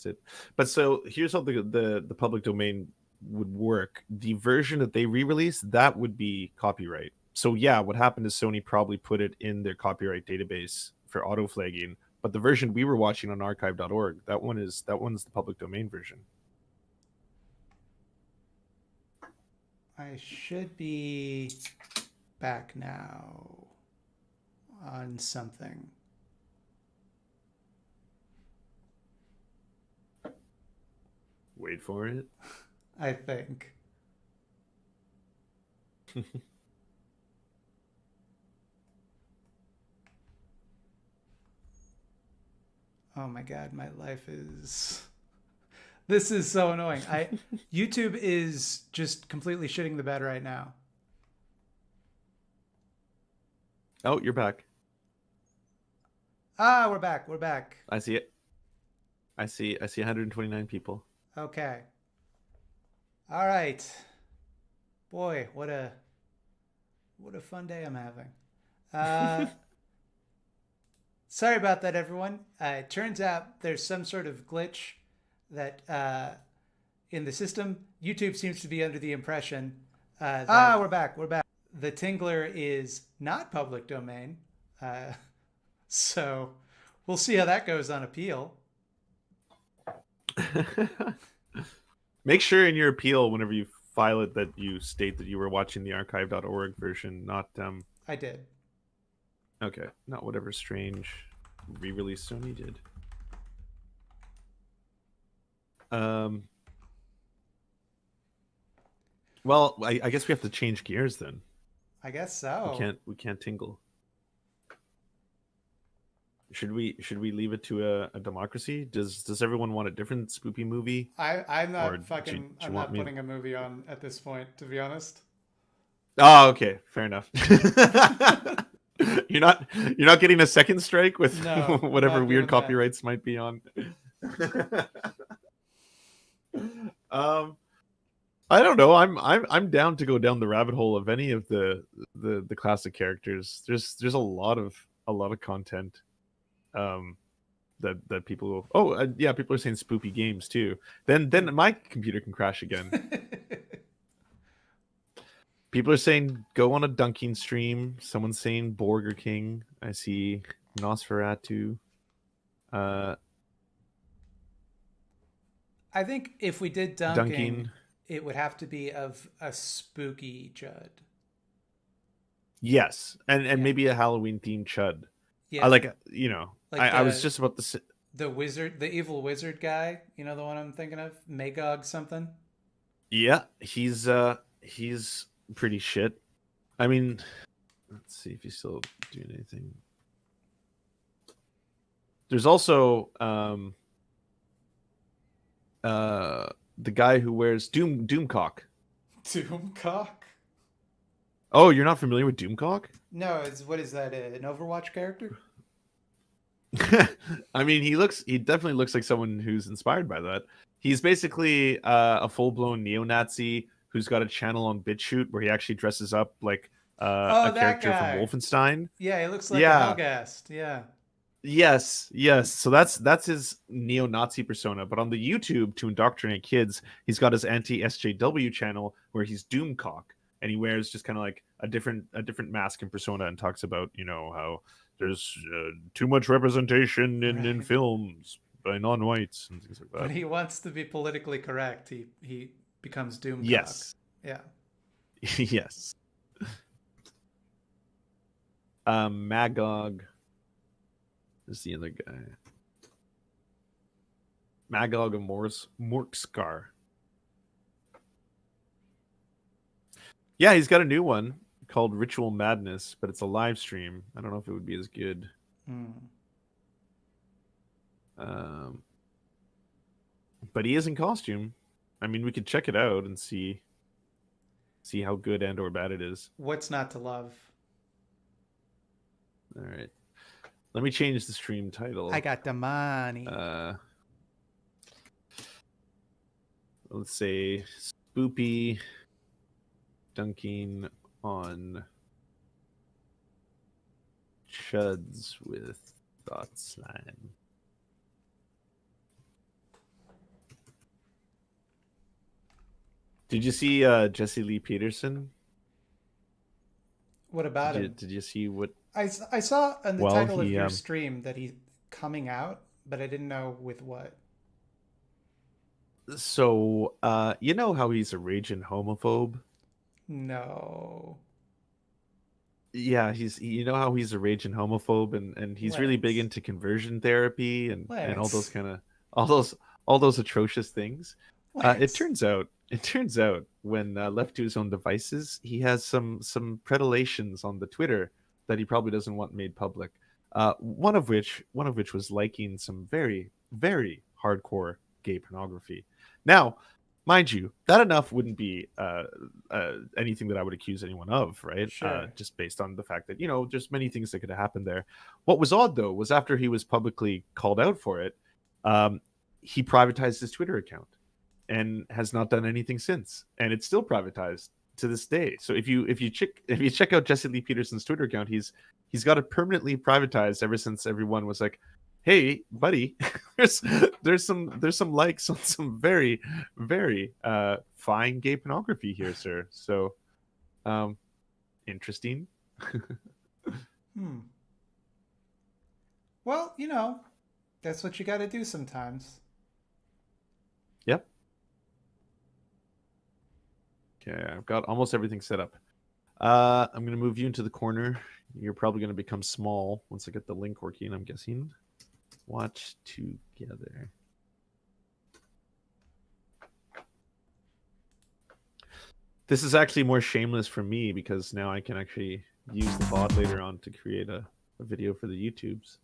it. But so here's how the public domain would work. The version that they re-released, that would be copyright. So yeah, what happened is Sony probably put it in their copyright database for auto flagging. But the version we were watching on archive.org, one's the public domain version. I should be back now on something. Wait for it. I think. Oh my god, my life is... This is so annoying. YouTube is just completely shitting the bed right now. Oh, you're back. Ah, we're back. We're back. I see it. I see 129 people. Okay. All right. Boy, what a fun day I'm having. Sorry about that, everyone. It turns out there's some sort of glitch that in the system. YouTube seems to be under the impression that we're back. We're back. The Tingler is not public domain, so we'll see how that goes on appeal. Make sure in your appeal, whenever you file it, that you state that you were watching the archive.org version, not I did. Okay, not whatever strange re-release Sony did. Well, I guess we have to change gears then. I guess so. We can't tingle. Should we leave it to a democracy? Does everyone want a different spoopy movie? I'm not I'm not putting a movie on at this point, to be honest. Oh, okay, fair enough. You're not getting a second strike with whatever weird copyrights might be on. I don't know. I'm down to go down the rabbit hole of any of the classic characters. There's a lot of content that people yeah, people are saying spoopy games too. Then my computer can crash again. People are saying go on a dunking stream. Someone's saying Burger King. I see Nosferatu. I think if we did dunking, it would have to be of a spooky chud. Yes, and maybe a Halloween themed chud. Yeah, I was just about to the wizard, the evil wizard guy. You know the one I'm thinking of, Magog something. Yeah, he's pretty shit. I mean, let's see if he's still doing anything. There's also the guy who wears Doomcock. Doomcock? Oh, you're not familiar with Doomcock? No, what is that? An Overwatch character? I mean, he definitely looks like someone who's inspired by that. He's basically a full-blown neo-Nazi who's got a channel on BitChute where he actually dresses up like a character from Wolfenstein. Yeah, he looks like a Hellgast. Yeah. Yes. So that's his neo-Nazi persona. But on the YouTube, to indoctrinate kids, he's got his anti-SJW channel where he's Doomcock, and he wears just kind of like a different mask and persona, and talks about how there's too much representation in films by non-whites and things like that. When he wants to be politically correct, he becomes Doomcock. Yes. Yeah. Yes. Magog is the other guy. Magog and Morkskar. Yeah, he's got a new one called Ritual Madness, but it's a live stream. I don't know if it would be as good. But he is in costume. I mean, we could check it out and see how good and or bad it is. What's not to love? All right. Let me change the stream title. I got the money. Let's say Spoopy dunking on chuds with thought slime. Did you see Jesse Lee Peterson? What about him? Did you see what? I saw on the Well, title of he your stream that he's coming out, but I didn't know with what. so you know how he's a raging homophobe? No. Yeah, you know how he's a raging homophobe, and he's really big Lance. into conversion therapy and all those Lance. kind of all those all those atrocious things. Lance. It turns out when left to his own devices, he has some predilections on the Twitter that he probably doesn't want made public. One of which was liking some very hardcore gay pornography. Now, mind you, that enough wouldn't be anything that I would accuse anyone of, right? Sure. Just based on the fact that there's many things that could have happened there. What was odd though was after he was publicly called out for it, he privatized his Twitter account and has not done anything since, and it's still privatized to this day. So if you check out Jesse Lee Peterson's Twitter account, he's got it permanently privatized ever since everyone was like, "Hey, buddy, there's there's some likes on some very fine gay pornography here, sir." So, interesting. Hmm. Well, that's what you got to do sometimes. Yep. Okay, I've got almost everything set up. I'm gonna move you into the corner. You're probably gonna become small once I get the link working, I'm guessing. Watch together. This is actually more shameless for me because now I can actually use the bot later on to create a video for the YouTubes.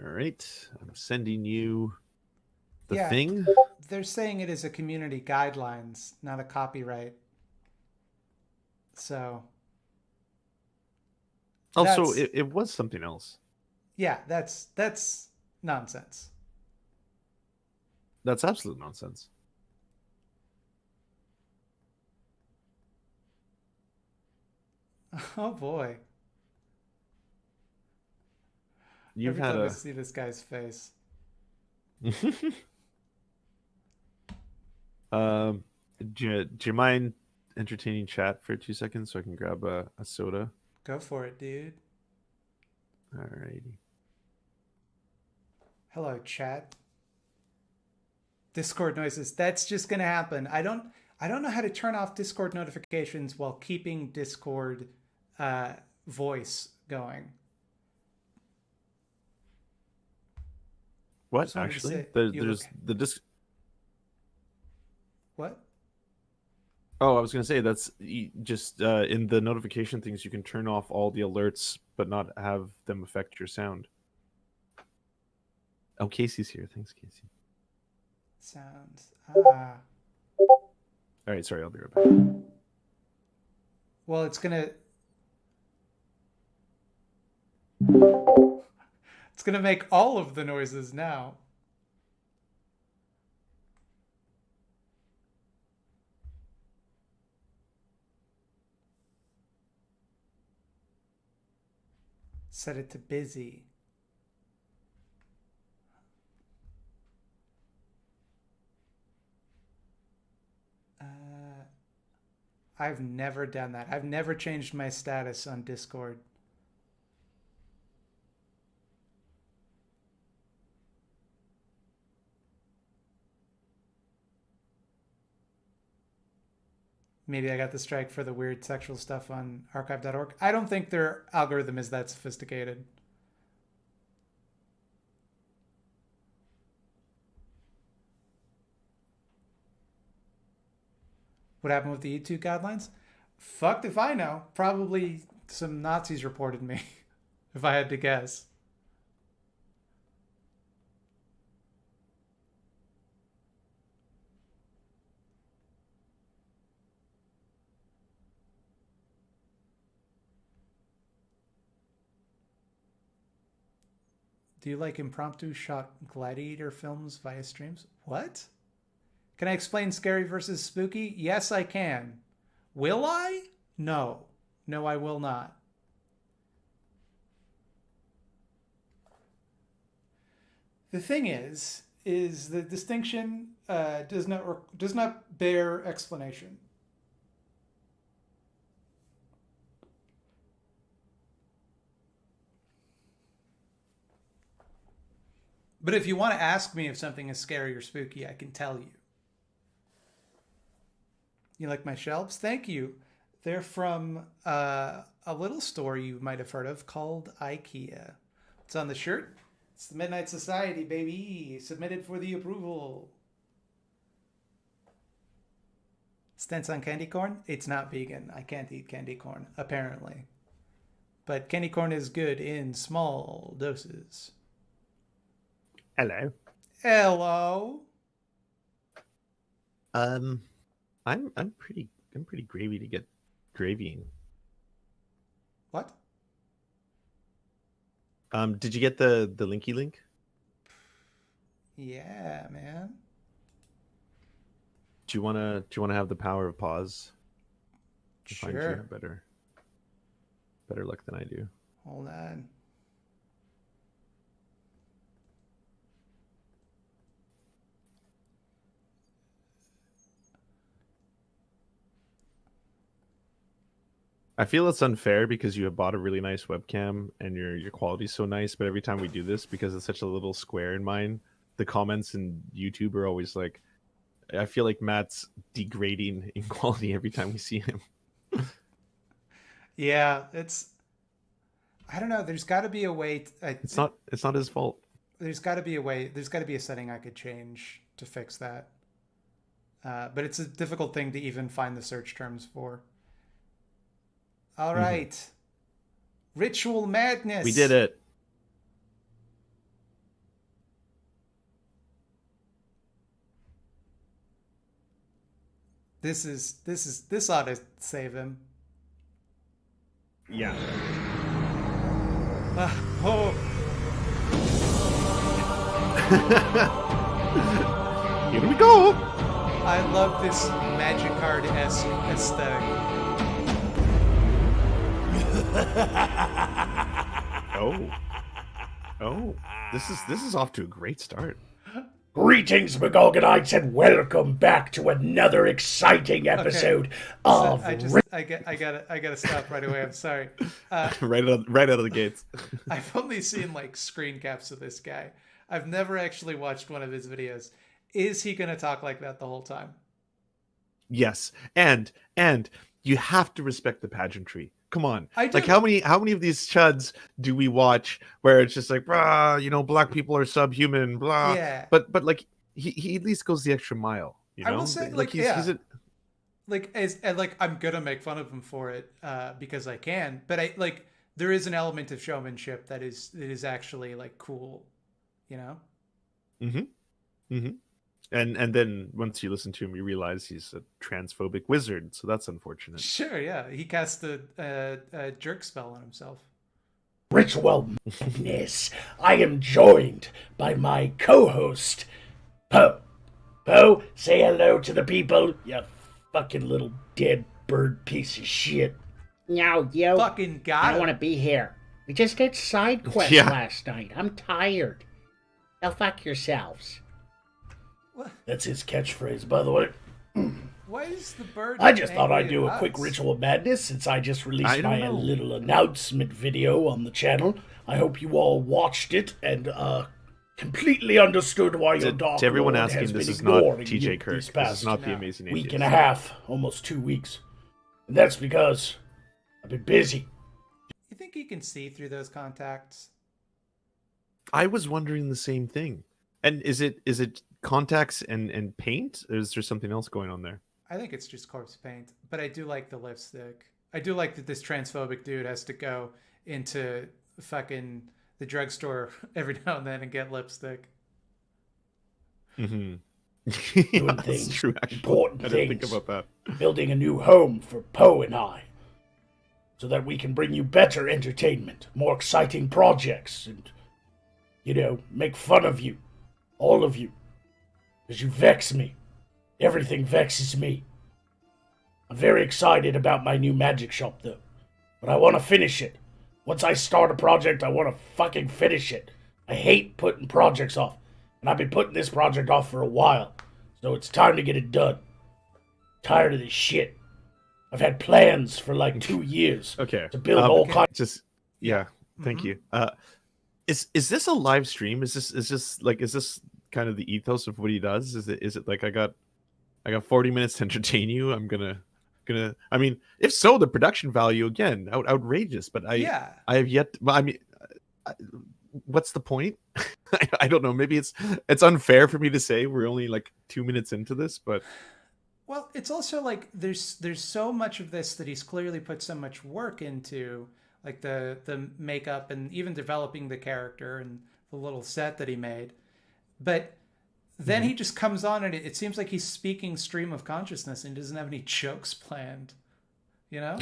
All right, I'm sending you the thing. They're saying it is a community guidelines, not a copyright. So. Also, it was something else. Yeah, that's nonsense. That's absolute nonsense. Oh boy. You've Every had time I a. see this guy's face. Do you mind entertaining chat for 2 seconds so I can grab a soda? Go for it, dude. Alrighty. Hello, chat. Discord noises. That's just gonna happen. I don't know how to turn off Discord notifications while keeping Discord voice going. What actually? There's the disc. What? Oh, I was gonna say that's just in the notification things. You can turn off all the alerts, but not have them affect your sound. Oh, Casey's here. Thanks, Casey. Sounds. All right, sorry. I'll be right back. Well, it's gonna make all of the noises now. Set it to busy. I've never done that. I've never changed my status on Discord. Maybe I got the strike for the weird sexual stuff on archive.org. I don't think their algorithm is that sophisticated. What happened with the YouTube guidelines? Fucked if I know. Probably some Nazis reported me, if I had to guess. Do you like impromptu shot gladiator films via streams? What? Can I explain scary versus spooky? Yes, I can. Will I? No. No, I will not. The thing is the distinction does not bear explanation. But if you want to ask me if something is scary or spooky, I can tell you. You like my shelves? Thank you. They're from a little store you might have heard of called IKEA. It's on the shirt. It's the Midnight Society, baby. Submitted for the approval. Stents on candy corn? It's not vegan. I can't eat candy corn, apparently. But candy corn is good in small doses. Hello. Hello. I'm pretty gravy to get gravying. What? Did you get the linky link? Yeah, man. Do you wanna have the power of pause? Sure. Find you better luck than I do. Hold on. I feel it's unfair because you have bought a really nice webcam and your quality's so nice, but every time we do this, because it's such a little square in mine, the comments in YouTube are always like, I feel like Matt's degrading in quality every time we see him. Yeah, I don't know. There's got to be a way. It's not his fault. There's got to be a way. There's got to be a setting I could change to fix that. But it's a difficult thing to even find the search terms for. All right. Ritual madness. We did it. This ought to save him. Yeah. Oh. Here we go. I love this magic card-esque aesthetic. Oh, this is off to a great start. Greetings, McGolganites, and welcome back to another exciting episode of. I gotta stop right away. I'm sorry. right out of the gates. I've only seen like screen caps of this guy. I've never actually watched one of his videos. Is he gonna talk like that the whole time? Yes, and you have to respect the pageantry. Come on. Like how many of these chuds do we watch where it's just like, blah, black people are subhuman, blah. Yeah. But like he at least goes the extra mile, I will say, I'm gonna make fun of him for it because I can, but there is an element of showmanship that is actually like cool, And then once you listen to him, you realize he's a transphobic wizard, so that's unfortunate. Sure, yeah. He cast a jerk spell on himself. Ritual madness. I am joined by my co-host, Poe. Poe, say hello to the people, you fucking little dead bird piece of shit. No, yo. Fucking got I don't want to be here. We just did side quests last night. I'm tired. Now fuck yourselves. What? That's his catchphrase, by the way. Why is the bird? I just thought I'd do a quick ritual madness since I just released my little announcement video on the channel. I hope you all watched it and completely understood why your dog. To everyone asking, this is not TJ Kirk. This is not the Amazing Atheist. Week and a half, almost 2 weeks, and that's because I've been busy. You think he can see through those contacts? I was wondering the same thing. And is it contacts and paint? Or is there something else going on there? I think it's just corpse paint, but I do like the lipstick. I do like that this transphobic dude has to go into fucking the drugstore every now and then and get lipstick. Doing That's things, true, actually. important I things. didn't think about that. Building a new home for Poe and I, so that we can bring you better entertainment, more exciting projects, and, make fun of you. All of you. Because you vex me. Everything vexes me. I'm very excited about my new magic shop, though. But I want to finish it. Once I start a project, I want to fucking finish it. I hate putting projects off. And I've been putting this project off for a while, so it's time to get it done. Tired of this shit. I've had plans for like 2 years Okay. to build all kinds. Just yeah. Thank you. Is this a live stream? Is this kind of the ethos of what he does? Is it like I got 40 minutes to entertain you? I'm gonna. I mean, if so, the production value again outrageous. But I have yet. I mean, what's the point? I don't know. Maybe it's unfair for me to say we're only like 2 minutes into this, but. Well, it's also like there's so much of this that he's clearly put so much work into, like the makeup and even developing the character and the little set that he made. But then he just comes on and it seems like he's speaking stream of consciousness and doesn't have any jokes planned, you know?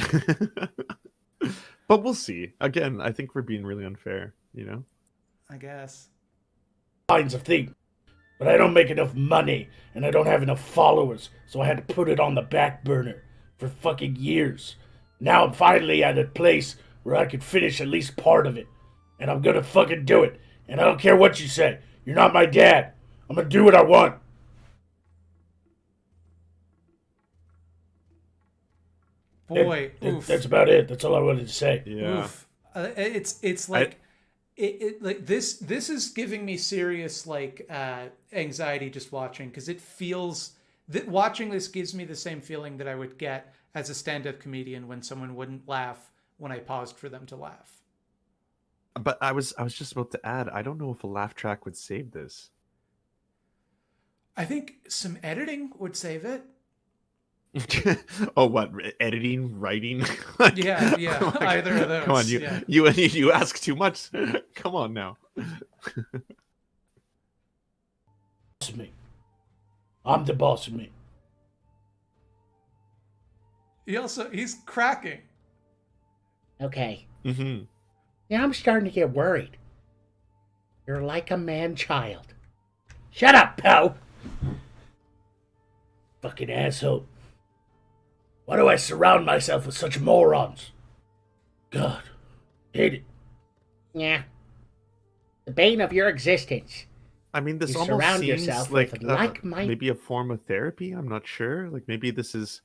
But we'll see. Again, I think we're being really unfair, you know? I guess. Kinds of things. But I don't make enough money, and I don't have enough followers, so I had to put it on the back burner for fucking years. Now I'm finally at a place where I could finish at least part of it, and I'm gonna fucking do it. And I don't care what you say. You're not my dad. I'm gonna do what I want. Boy, oof. That's about it. That's all I wanted to say. Yeah. Oof. It's like like this is giving me serious like anxiety just watching, because it feels that watching this gives me the same feeling that I would get as a stand-up comedian when someone wouldn't laugh when I paused for them to laugh. But I was just about to add, I don't know if a laugh track would save this. I think some editing would save it. Oh, what, editing, writing? Like, Yeah, like, either of those. Come on, you ask too much. Come on now. Me. I'm the boss of me. He's cracking. Okay. Mm-hmm. Now I'm starting to get worried. You're like a man-child. Shut up, Poe! Fucking asshole. Why do I surround myself with such morons? God. Hate it. Yeah. The bane of your existence. I mean, this You almost surround seems yourself like with like-minded- maybe a form of therapy. I'm not sure. Like maybe this is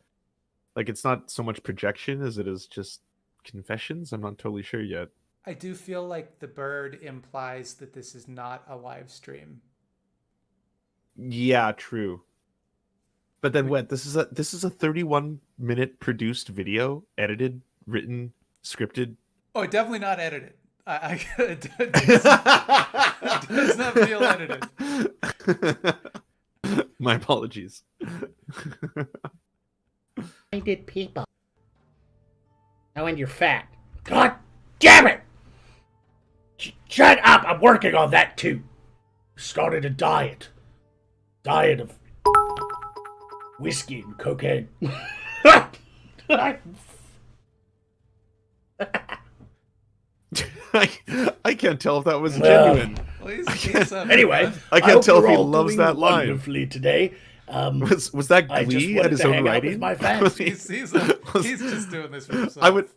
like it's not so much projection as it is just confessions. I'm not totally sure yet. I do feel like the bird implies that this is not a live stream. Yeah, true. But then what? This is a 31-minute produced video, edited, written, scripted. Oh, definitely not edited. It does not feel edited. My apologies. Minded people. Now when you're fat. God damn it! Shut up! I'm working on that too. Started a diet. Diet of whiskey and cocaine. I can't tell if that was genuine. Anyway, I can't tell if he you're all loves doing that line. wonderfully today. Was that I just Glee wanted at his to own hang out writing? with my fans. He's just doing this for himself. I would.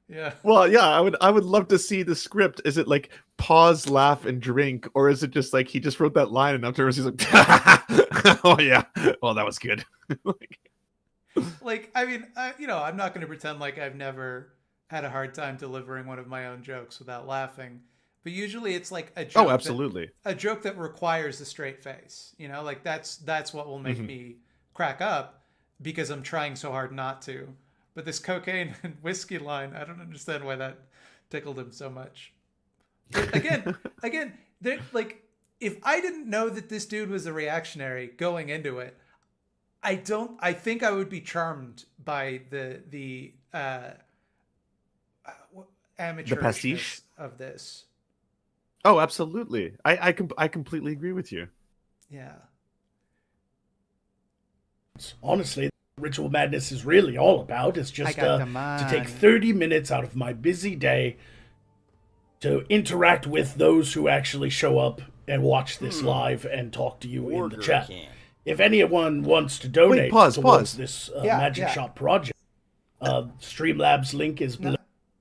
Yeah. Well, yeah, I would love to see the script. Is it like pause, laugh, and drink, or is it just like he just wrote that line and afterwards he's like, "Oh yeah, well that was good." Like, I mean, I'm not going to pretend like I've never had a hard time delivering one of my own jokes without laughing. But usually it's like a joke. Oh, absolutely. A joke that requires a straight face. You know, like that's what will make me crack up because I'm trying so hard not to. But this cocaine and whiskey line, I don't understand why that tickled him so much. But again, like if I didn't know that this dude was a reactionary going into it, I think I would be charmed by the amateurishness of this. Oh, absolutely. I completely agree with you. Yeah. Honestly, Ritual Madness is really all about is just to take 30 minutes out of my busy day to interact with those who actually show up and watch this live and talk to you in the chat. If anyone wants to donate towards this Magic Shop project, Streamlabs link is below.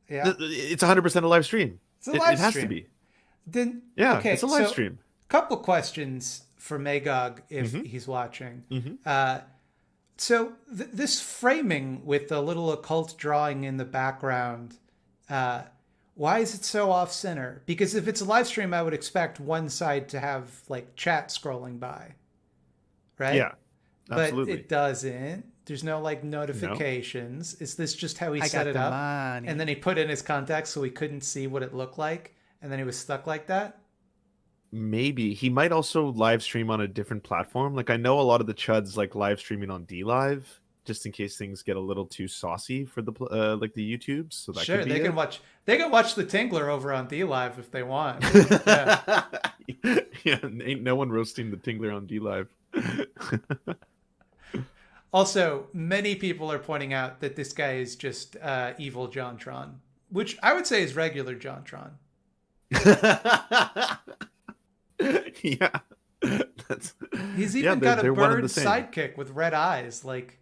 Yeah. It's 100% a live stream. It's a live it has stream. to be. Then Yeah, okay, it's a live so stream. couple questions for Magog if he's watching. So this framing with the little occult drawing in the background, why is it so off center? Because if it's a live stream, I would expect one side to have like chat scrolling by, right? Yeah, absolutely. But it doesn't. There's no like notifications. No. Is this just how he set it up? Money. And then he put in his context so he couldn't see what it looked like, and then he was stuck like that? Maybe. He might also live stream on a different platform. Like I know a lot of the chuds like live streaming on DLive, just in case things get a little too saucy for the like the YouTubes. So that sure, could be they can watch. They can watch the Tingler over on DLive if they want. Yeah, yeah. Ain't no one roasting the Tingler on DLive. Also, many people are pointing out that this guy is just evil JonTron, which I would say is regular JonTron. Yeah, he's even got a bird sidekick with red eyes. Like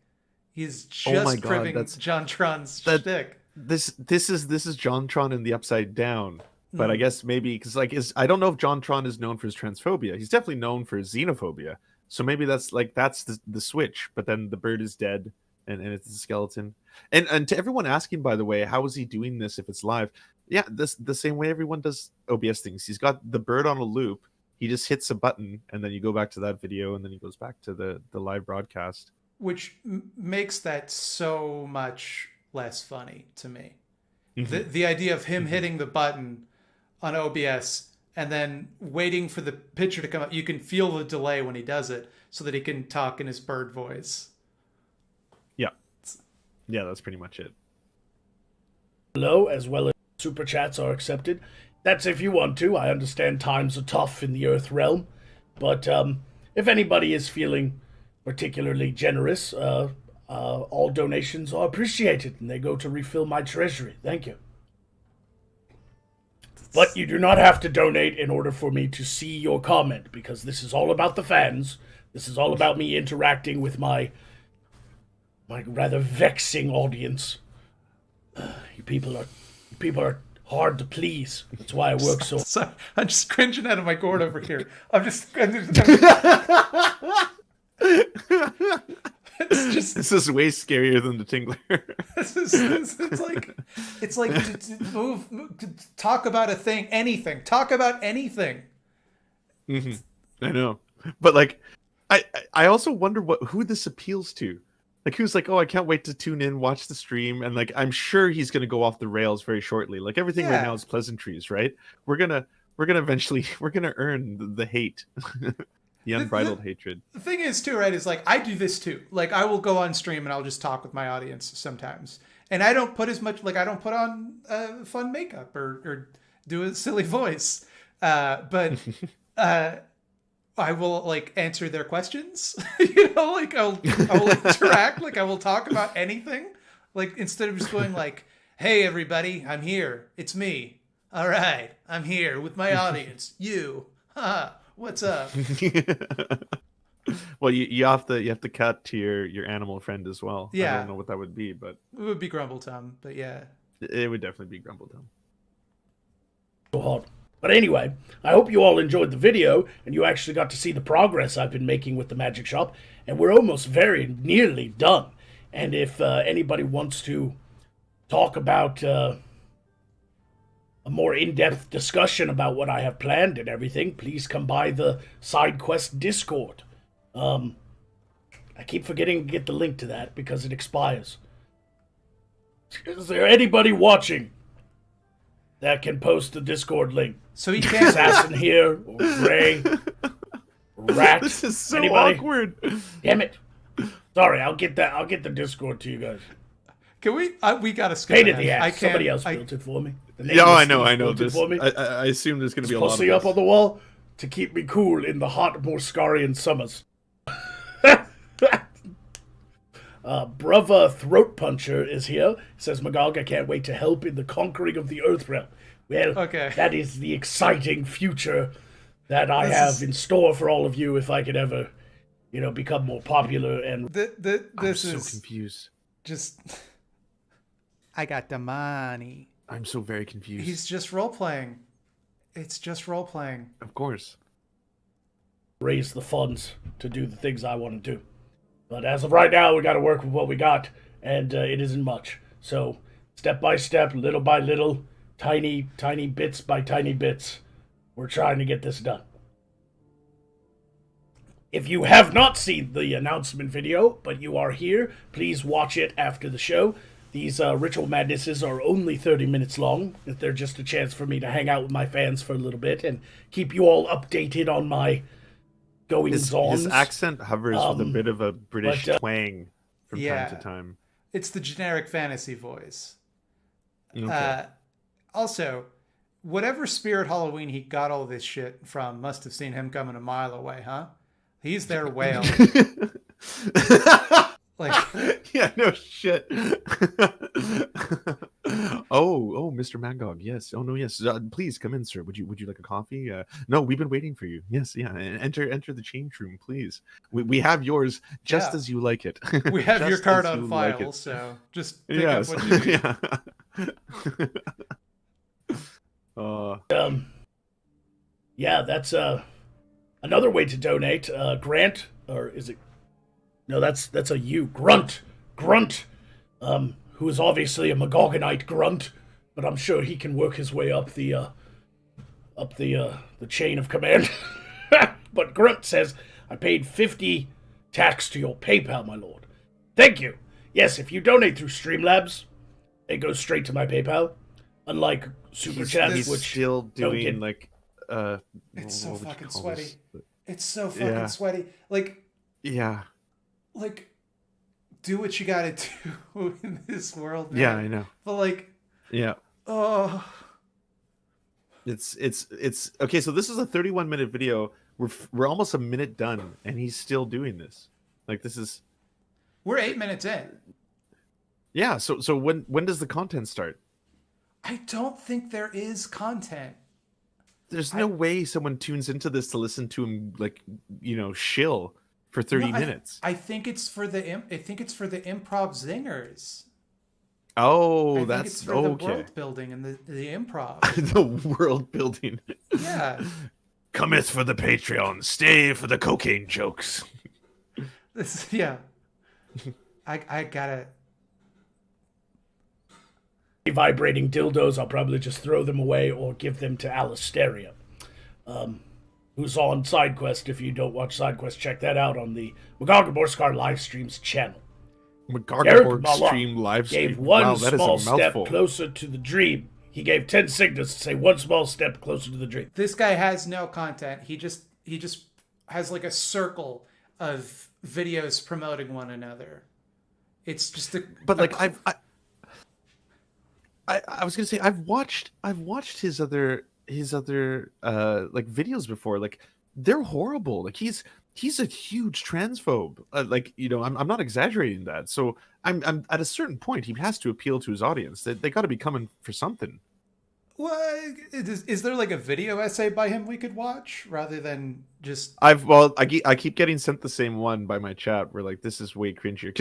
he's just proving JonTron's shtick. This is JonTron in the Upside Down. But I guess maybe because like I don't know if JonTron is known for his transphobia. He's definitely known for his xenophobia. So maybe that's the switch. But then the bird is dead and it's a skeleton. And to everyone asking, by the way, how is he doing this if it's live? Yeah, the same way everyone does OBS things. He's got the bird on a loop. He just hits a button and then you go back to that video and then he goes back to the live broadcast. Which makes that so much less funny to me. The idea of him hitting the button on OBS and then waiting for the picture to come up. You can feel the delay when he does it so that he can talk in his bird voice. Yeah, that's pretty much it. Hello, as well as super chats are accepted. That's if you want to. I understand times are tough in the Earth realm. But if anybody is feeling particularly generous, all donations are appreciated and they go to refill my treasury. Thank you. But you do not have to donate in order for me to see your comment, because this is all about the fans. This is all about me interacting with my rather vexing audience. You people are hard to please. That's why I work so. Sorry, I'm just cringing out of my gourd over here. This is way scarier than the Tingler. It's like to talk about a thing, anything. Talk about anything. I know, but like, I also wonder who this appeals to. Like, who's like, oh, I can't wait to tune in, watch the stream, and like, I'm sure he's gonna go off the rails very shortly. Like everything right now is pleasantries, right? We're gonna eventually earn the hate. The unbridled hatred. The thing is, too, right, is like, I do this too. Like, I will go on stream and I'll just talk with my audience sometimes. And I don't put as much, like, I don't put on fun makeup or do a silly voice. But I will, like, answer their questions. Like, I will interact. Like, I will talk about anything. Like, instead of just going like, hey, everybody, I'm here. It's me. All right. I'm here with my audience. You. What's up? Well, you have to cut to your animal friend as well. Yeah. I don't know what that would be, but it would be Grumbletum, but yeah. It would definitely be Grumbletum. But anyway, I hope you all enjoyed the video and you actually got to see the progress I've been making with the magic shop, and we're almost very nearly done. And if anybody wants to talk about a more in-depth discussion about what I have planned and everything, please come by the SideQuest Discord. I keep forgetting to get the link to that because it expires. Is there anybody watching that can post the Discord link? So he can't. Assassin here, or Ray, Rat. This is so anybody? Awkward. Damn it! Sorry, I'll get that. I'll get the Discord to you guys. Can we? We gotta skip. Pain in the ass. Somebody else built it for me. Yeah, I know. This, I assume there's going to be a lot of this. Up on the wall to keep me cool in the hot Morskarian summers. Brother Throat Puncher is here. Says, Magog, I can't wait to help in the conquering of the Earth Realm. Well, okay. That is the exciting future that I have in store for all of you if I could ever, become more popular. And I'm so confused. Just, I got the money. I'm so very confused. He's just role-playing. It's just role-playing. Of course. raise the funds to do the things I want to do. But as of right now, we got to work with what we got, and it isn't much. So step by step, little by little, tiny bits by tiny bits, we're trying to get this done. If you have not seen the announcement video, but you are here, please watch it after the show. These Ritual Madnesses are only 30 minutes long. They're just a chance for me to hang out with my fans for a little bit and keep you all updated on my goings-ons. His accent hovers with a bit of a British twang from time to time. It's the generic fantasy voice. Okay. Also, whatever Spirit Halloween he got all this shit from must have seen him coming a mile away, huh? He's their whale. Like, yeah, no shit. oh, Mr. Magog, yes. Oh no, yes. Please come in, sir. Would you like a coffee? No, we've been waiting for you. Yes, yeah. Enter the change room, please. We have yours just as you like it. We have your card on file, so just pick up what you need. Yeah. Yeah, that's another way to donate. Grant, or is it? No, that's a you. Grunt, who is obviously a Magogonite grunt, but I'm sure he can work his way up the chain of command. But Grunt says, I paid 50 tax to your PayPal, my lord. Thank you. Yes, if you donate through Streamlabs, it goes straight to my PayPal. Unlike Super Chats, he's which still doing like it's so fucking sweaty. It's so fucking sweaty. Like, yeah. Like, do what you gotta do in this world, man. Yeah, I know. But like, yeah. Oh. It's okay. So this is a 31-minute video. We're almost a minute done, and he's still doing this. Like, this is. We're 8 minutes in. Yeah. So when does the content start? I don't think there is content. There's no way someone tunes into this to listen to him, like, shill for 30 minutes. I think it's for the improv zingers. Oh, that's it's for the world building and the improv. The world building. Yeah. Cometh for the Patreon, stay for the cocaine jokes. Yeah. I gotta. Vibrating dildos, I'll probably just throw them away or give them to Alisteria, who's on SideQuest. If you don't watch SideQuest, check that out on the Magagaborskar live streams channel. Magagaborg stream live stream. Gave one small step closer to the dream. He gave 10 signals to say one small step closer to the dream. This guy has no content. He just has like a circle of videos promoting one another. It's just I was gonna say I've watched his other like videos before. Like, they're horrible. Like, he's a huge transphobe. I'm not exaggerating that. So I'm at a certain point he has to appeal to his audience. They got to be coming for something. What is there like a video essay by him we could watch rather than just? I keep getting sent the same one by my chat. Where like, this is way cringier.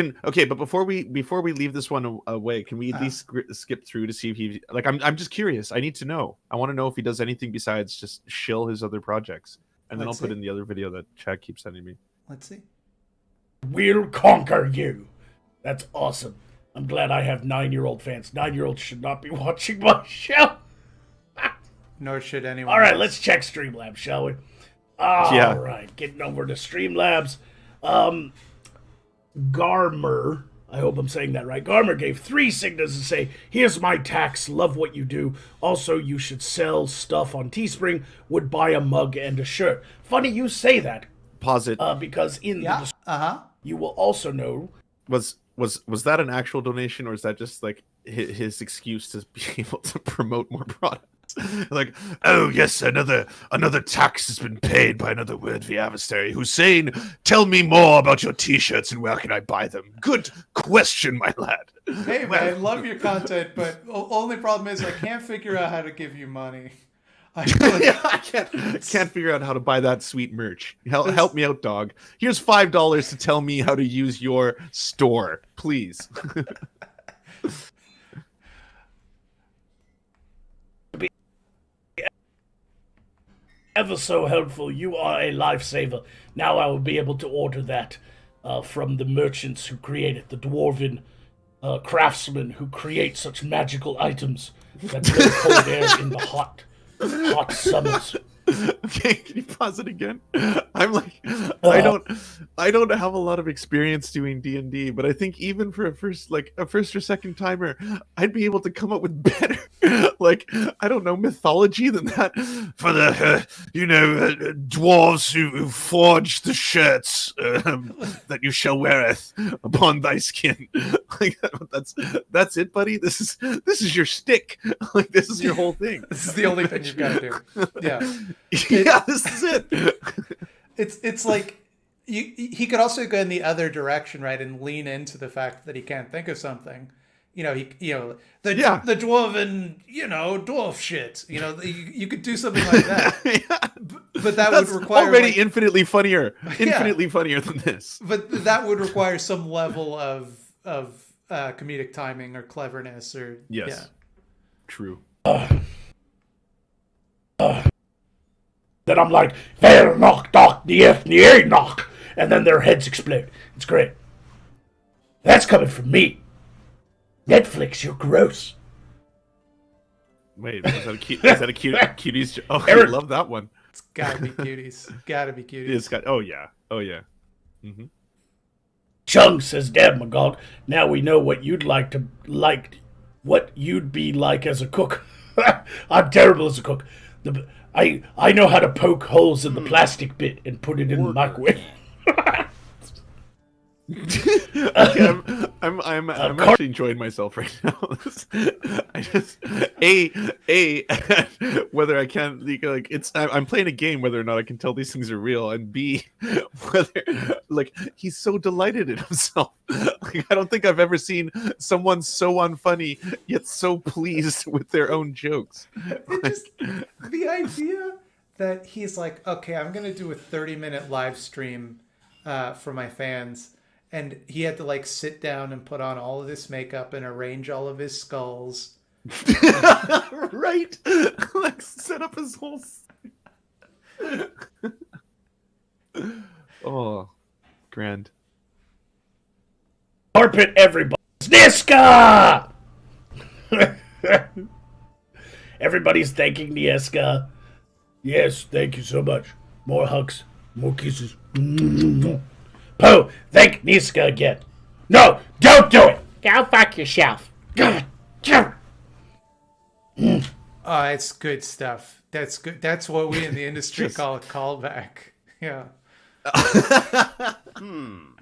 But before we leave this one away, can we at least skip through to see if he like? I'm just curious. I need to know. I want to know if he does anything besides just shill his other projects, and then I'll put in the other video that chat keeps sending me. Let's see. We'll conquer you. That's awesome. I'm glad I have 9-year-old fans. 9-year-olds should not be watching my show. Nor should anyone. All right, let's check Streamlabs, shall we? All right, getting over to Streamlabs. Garmer, I hope I'm saying that right. Garmer gave 3 signals to say, here's my tax, love what you do. Also, you should sell stuff on Teespring, would buy a mug and a shirt. Funny you say that. Pause it. Because in the description, you will also know. Was that an actual donation, or is that just like his excuse to be able to promote more products? Like, oh yes, another tax has been paid by another worthy adversary who's saying, tell me more about your t-shirts and where can I buy them? Good question, my lad. Hey man, I love your content, but only problem is I can't figure out how to give you money. I can't figure out how to buy that sweet merch. Help me out, dog. Here's $5 to tell me how to use your store, please. ever so helpful. You are a lifesaver. Now I will be able to order that from the merchants who created the dwarven craftsmen who create such magical items that blow cold air in the hot summers. Okay, can you pause it again? I'm like, Uh-huh. I don't have a lot of experience doing D&D, but I think even for a first or second timer, I'd be able to come up with better, like, I don't know, mythology than that. For the, dwarves who forge the shirts that you shall weareth upon thy skin. Like, that's it, buddy. This is your stick. Like, this is your whole thing. This is the only thing you've got to do. Yeah. Yeah, this is it. It's like he could also go in the other direction, right, and lean into the fact that he can't think of something. The dwarven, dwarf shit. You could do something like that. Yeah. But that would require already infinitely funnier than this. But that would require some level of comedic timing or cleverness or yes, true. Then I'm like, "Fair knock, doc, the knock," and then their heads explode. It's great. That's coming from me. Netflix, you're gross. Wait, is that a cuties? Oh, I Eric. love that one. It's gotta be cuties. Gotta be cuties. It's got. Oh yeah. Mm-hmm. Chung, says Dad Magog. Now we know what you'd what you'd be like as a cook. I'm terrible as a cook. I know how to poke holes in the plastic bit and put it in the microwave. I'm actually enjoying myself right now. I just whether I can I'm playing a game whether or not I can tell these things are real, and B, whether he's so delighted in himself. Like, I don't think I've ever seen someone so unfunny yet so pleased with their own jokes. The idea that he's like, okay, I'm gonna do a 30-minute live stream for my fans. And he had to sit down and put on all of this makeup and arrange all of his skulls. Right? Set up his whole... Oh, grand. Carpet everybody. Niska! Everybody's thanking Niska. Yes, thank you so much. More hugs, more kisses. Poe, thank Niska again. No, don't do it. Go fuck yourself. Oh, it's good stuff. That's good. That's what we in the industry call a callback. Yeah. Can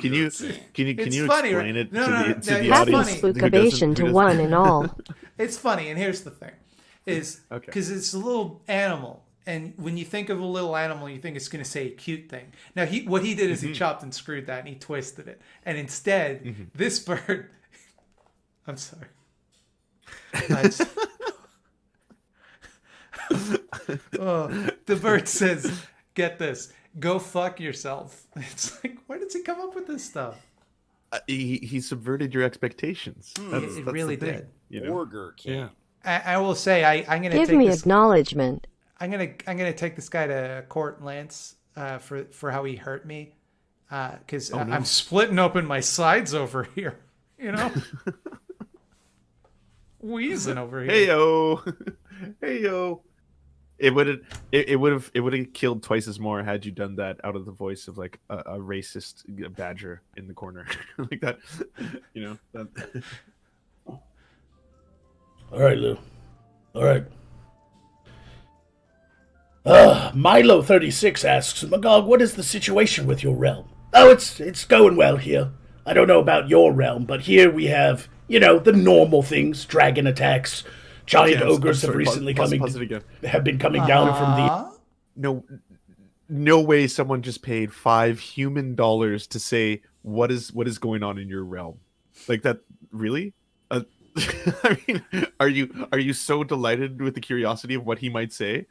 you It's explain funny, right? it No, to the it's audience? funny. Spookabation to one and all. It's funny, and here's the thing: is Okay. because it's a little animal, and when you think of a little animal, you think it's going to say a cute thing. Now, what he did is he chopped and screwed that, and he twisted it, and instead, this bird. I'm sorry. The bird says, "Get this, go fuck yourself." It's like, where does he come up with this stuff? He subverted your expectations. That's really the thing, did. You know? Burger King. Yeah. I will say, I'm going to Give take me this. acknowledgement. I'm gonna take this guy to court, Lance, for how he hurt me, because I'm splitting open my sides over here, wheezing over here. Hey yo. It would have killed twice as more had you done that out of the voice of like a racist badger in the corner like that. That. All right, Lou. All right. Milo36 asks, Magog, what is the situation with your realm? Oh, it's going well here. I don't know about your realm, but here we have, the normal things, dragon attacks, giant ogres have recently have been coming down from the... No way someone just paid $5 human to say what is going on in your realm. Like that, really? I mean, are you so delighted with the curiosity of what he might say?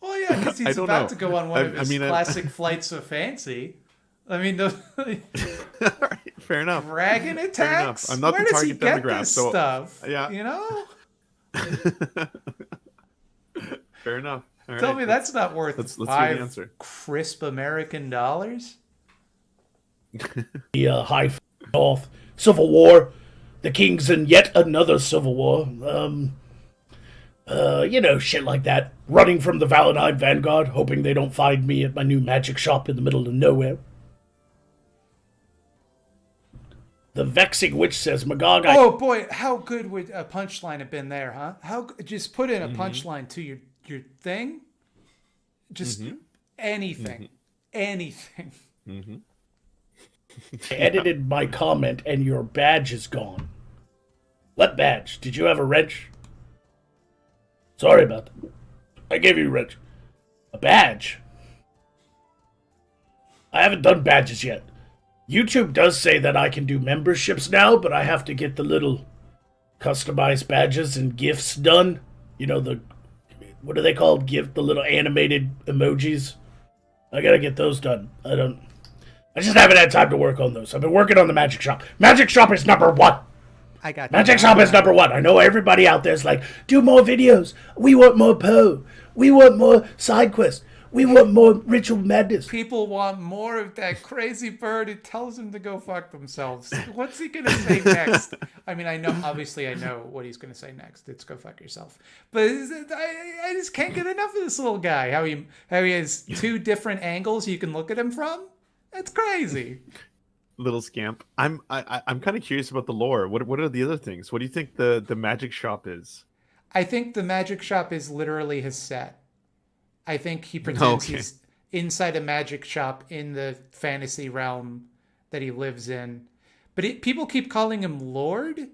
Well, yeah, because he's about to go on one of his classic flights of fancy. I mean, right, fair enough. Dragon attacks. I'm not Where the does he target get demographic, this so stuff? yeah. Fair enough. All Tell right, me that's not worth let's hear the five answer. crisp American dollars. The high North Civil War, the Kings in yet another Civil War. Shit like that. Running from the Valentine Vanguard, hoping they don't find me at my new magic shop in the middle of nowhere. The Vexing Witch says, Magog, Oh boy, how good would a punchline have been there, huh? Just put in a punchline to your thing. Just anything. Anything. I edited my comment and your badge is gone. What badge? Did you have a wrench? Sorry about that. I gave you a wrench. A badge? I haven't done badges yet. YouTube does say that I can do memberships now, but I have to get the little customized badges and gifts done. You know, what are they called? The little animated emojis. I gotta get those done. I just haven't had time to work on those. I've been working on the Magic Shop. Magic Shop is number one. I got Magic Shop is number one. I know everybody out there is like, do more videos. We want more Poe. We want more side quests. We want more Ritual Madness. People want more of that crazy bird who tells them to go fuck themselves. What's he gonna say next? I mean, I know what he's gonna say next. It's go fuck yourself. But I just can't get enough of this little guy. How he has two different angles you can look at him from. That's crazy. Little scamp. I'm kind of curious about the lore. What are the other things? What do you think the magic shop is? I think the magic shop is literally his set. I think he pretends he's inside a magic shop in the fantasy realm that he lives in. But people keep calling him Lord,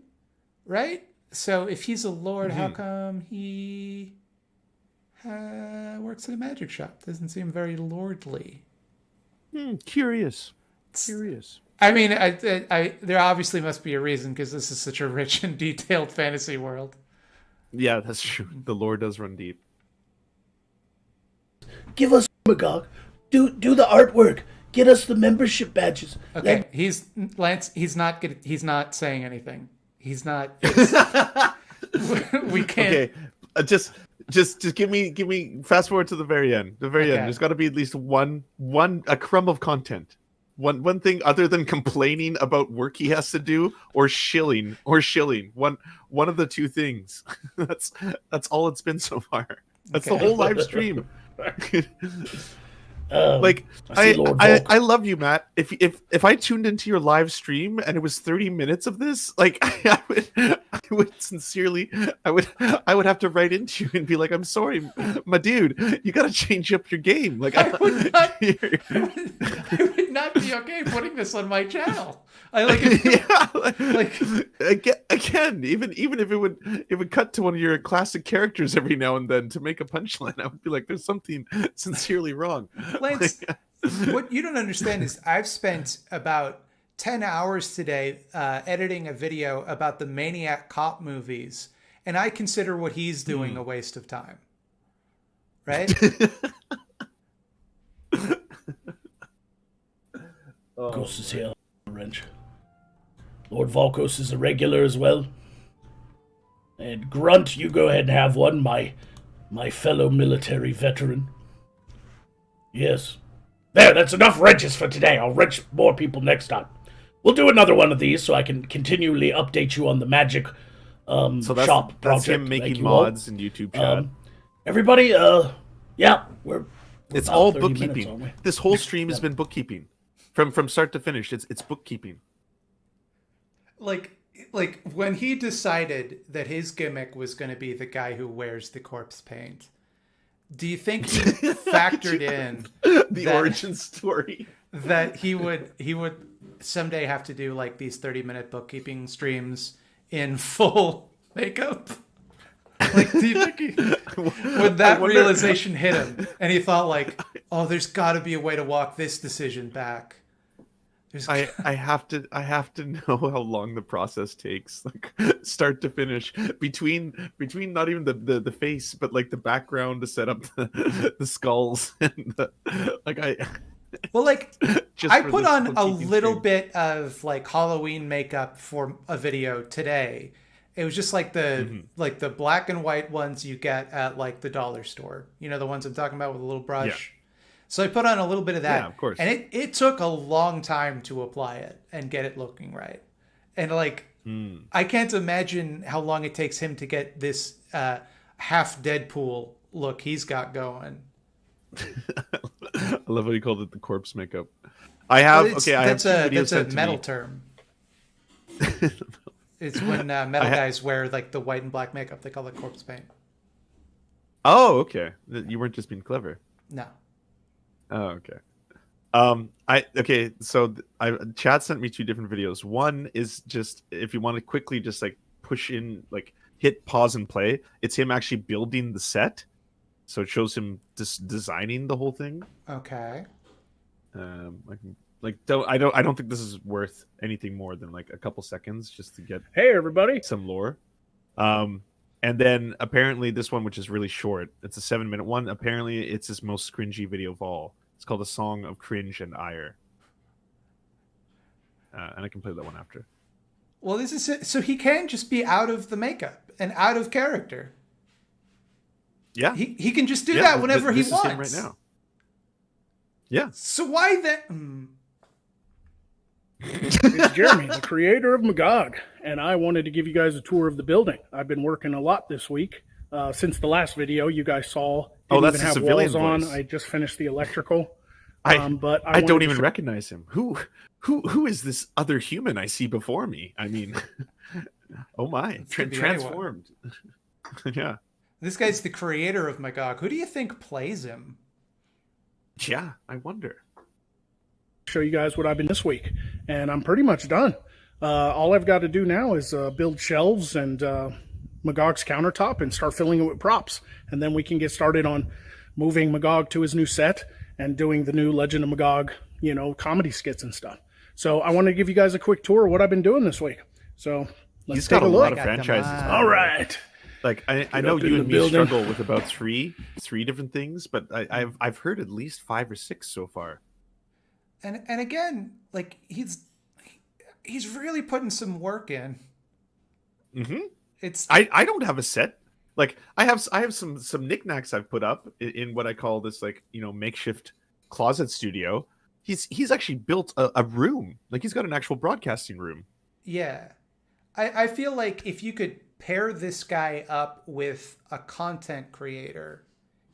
right? So if he's a Lord, how come he works at a magic shop? Doesn't seem very lordly. Curious. I mean, there obviously must be a reason because this is such a rich and detailed fantasy world. Yeah, that's true. The lore does run deep. Give us Magog. Do the artwork. Get us the membership badges. Okay, Lance. He's not saying anything. He's not. We can't. Okay, just give me fast forward to the very end. The very end. There's got to be at least a crumb of content. One thing other than complaining about work he has to do or shilling. One of the two things. That's all it's been so far. That's the whole live stream. I love you, Matt. If I tuned into your live stream and it was 30 minutes of this, like I would sincerely, I would have to write into you and be like, I'm sorry, my dude, you got to change up your game. Like I would not be okay putting this on my channel. Again, even if it would cut to one of your classic characters every now and then to make a punchline, I would be like, there's something sincerely wrong. Lance, what you don't understand is I've spent about 10 hours today editing a video about the Maniac Cop movies, and I consider what he's doing a waste of time. Right? Volkos is here, wrench. Lord Volkos is a regular as well. And Grunt, you go ahead and have one, my fellow military veteran. Yes. There, that's enough wrenches for today. I'll wrench more people next time. We'll do another one of these so I can continually update you on the magic shop project. That's him making mods in YouTube chat. Everybody, yeah, it's all bookkeeping. This whole stream has been bookkeeping. From start to finish, it's bookkeeping. Like when he decided that his gimmick was going to be the guy who wears the corpse paint, do you think he factored in the origin story that he would someday have to do like these 30-minute bookkeeping streams in full makeup? Like, do you think would that realization hit him and he thought like, oh, there's got to be a way to walk this decision back? I have to know how long the process takes, like start to finish, between not even the face, but like the background to set up the skulls and I put on a little bit of like Halloween makeup for a video today, It was just like the black and white ones you get at like the dollar store. You know, the ones I'm talking about with a little brush. Yeah. So I put on a little bit of that. Yeah, of course. And it took a long time to apply it and get it looking right. And like, I can't imagine how long it takes him to get this half Deadpool look he's got going. I love how you called it the corpse makeup. I have that's a metal term. It's when metal guys wear like the white and black makeup. They call it corpse paint. Oh, okay. You weren't just being clever. No. Oh, okay. So Chad sent me 2 different videos. One is just if you want to quickly just like push in, like hit pause and play. It's him actually building the set, so it shows him designing the whole thing. Okay. I don't think this is worth anything more than like a couple seconds just to get Hey everybody, some lore. And then apparently this one, which is really short, it's a 7-minute one. Apparently it's his most cringy video of all. It's called A Song of Cringe and Ire. And I can play that one after. Well, this is it. So he can just be out of the makeup and out of character. Yeah. He can just do that whenever he wants. This is him right now. Yeah. So why then? It's Jeremy, the creator of Magog, and I wanted to give you guys a tour of the building. I've been working a lot this week. Since the last video you guys saw, that's even the have civilian walls voice. on. I just finished the electrical. But I don't even recognize him. Who is this other human I see before me? I mean, oh my, transformed. Yeah. This guy's the creator of Magog. Who do you think plays him? Yeah, I wonder. Show you guys what I've been this week, and I'm pretty much done. All I've got to do now is build shelves and Magog's countertop and start filling it with props, and then we can get started on moving Magog to his new set and doing the new Legend of Magog, comedy skits and stuff. So I want to give you guys a quick tour of what I've been doing this week. So let's take a look. Lot of franchises. All right. Like I know you and me struggle with about three different things, but I've heard at least 5 or 6 so far. And again, like he's really putting some work in. Mm-hmm. I don't have a set. Like I have some knickknacks I've put up in what I call this makeshift closet studio. He's actually built a room. Like he's got an actual broadcasting room. Yeah. I feel like if you could pair this guy up with a content creator,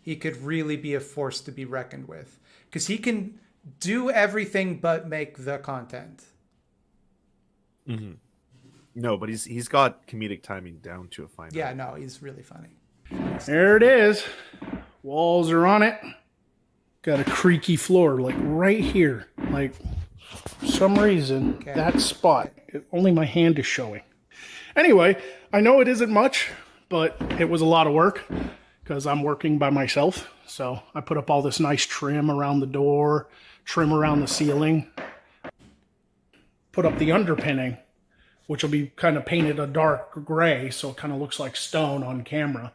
he could really be a force to be reckoned with. Because he can do everything but make the content. Mm-hmm. No, but he's got comedic timing down to a fine art. Yeah, no, he's really funny. There it is. Walls are on it. Got a creaky floor, like right here. Like, for some reason, that spot, only my hand is showing. Anyway, I know it isn't much, but it was a lot of work because I'm working by myself. So I put up all this nice trim around the door, trim around the ceiling, put up the underpinning, which will be kind of painted a dark gray, so it kind of looks like stone on camera.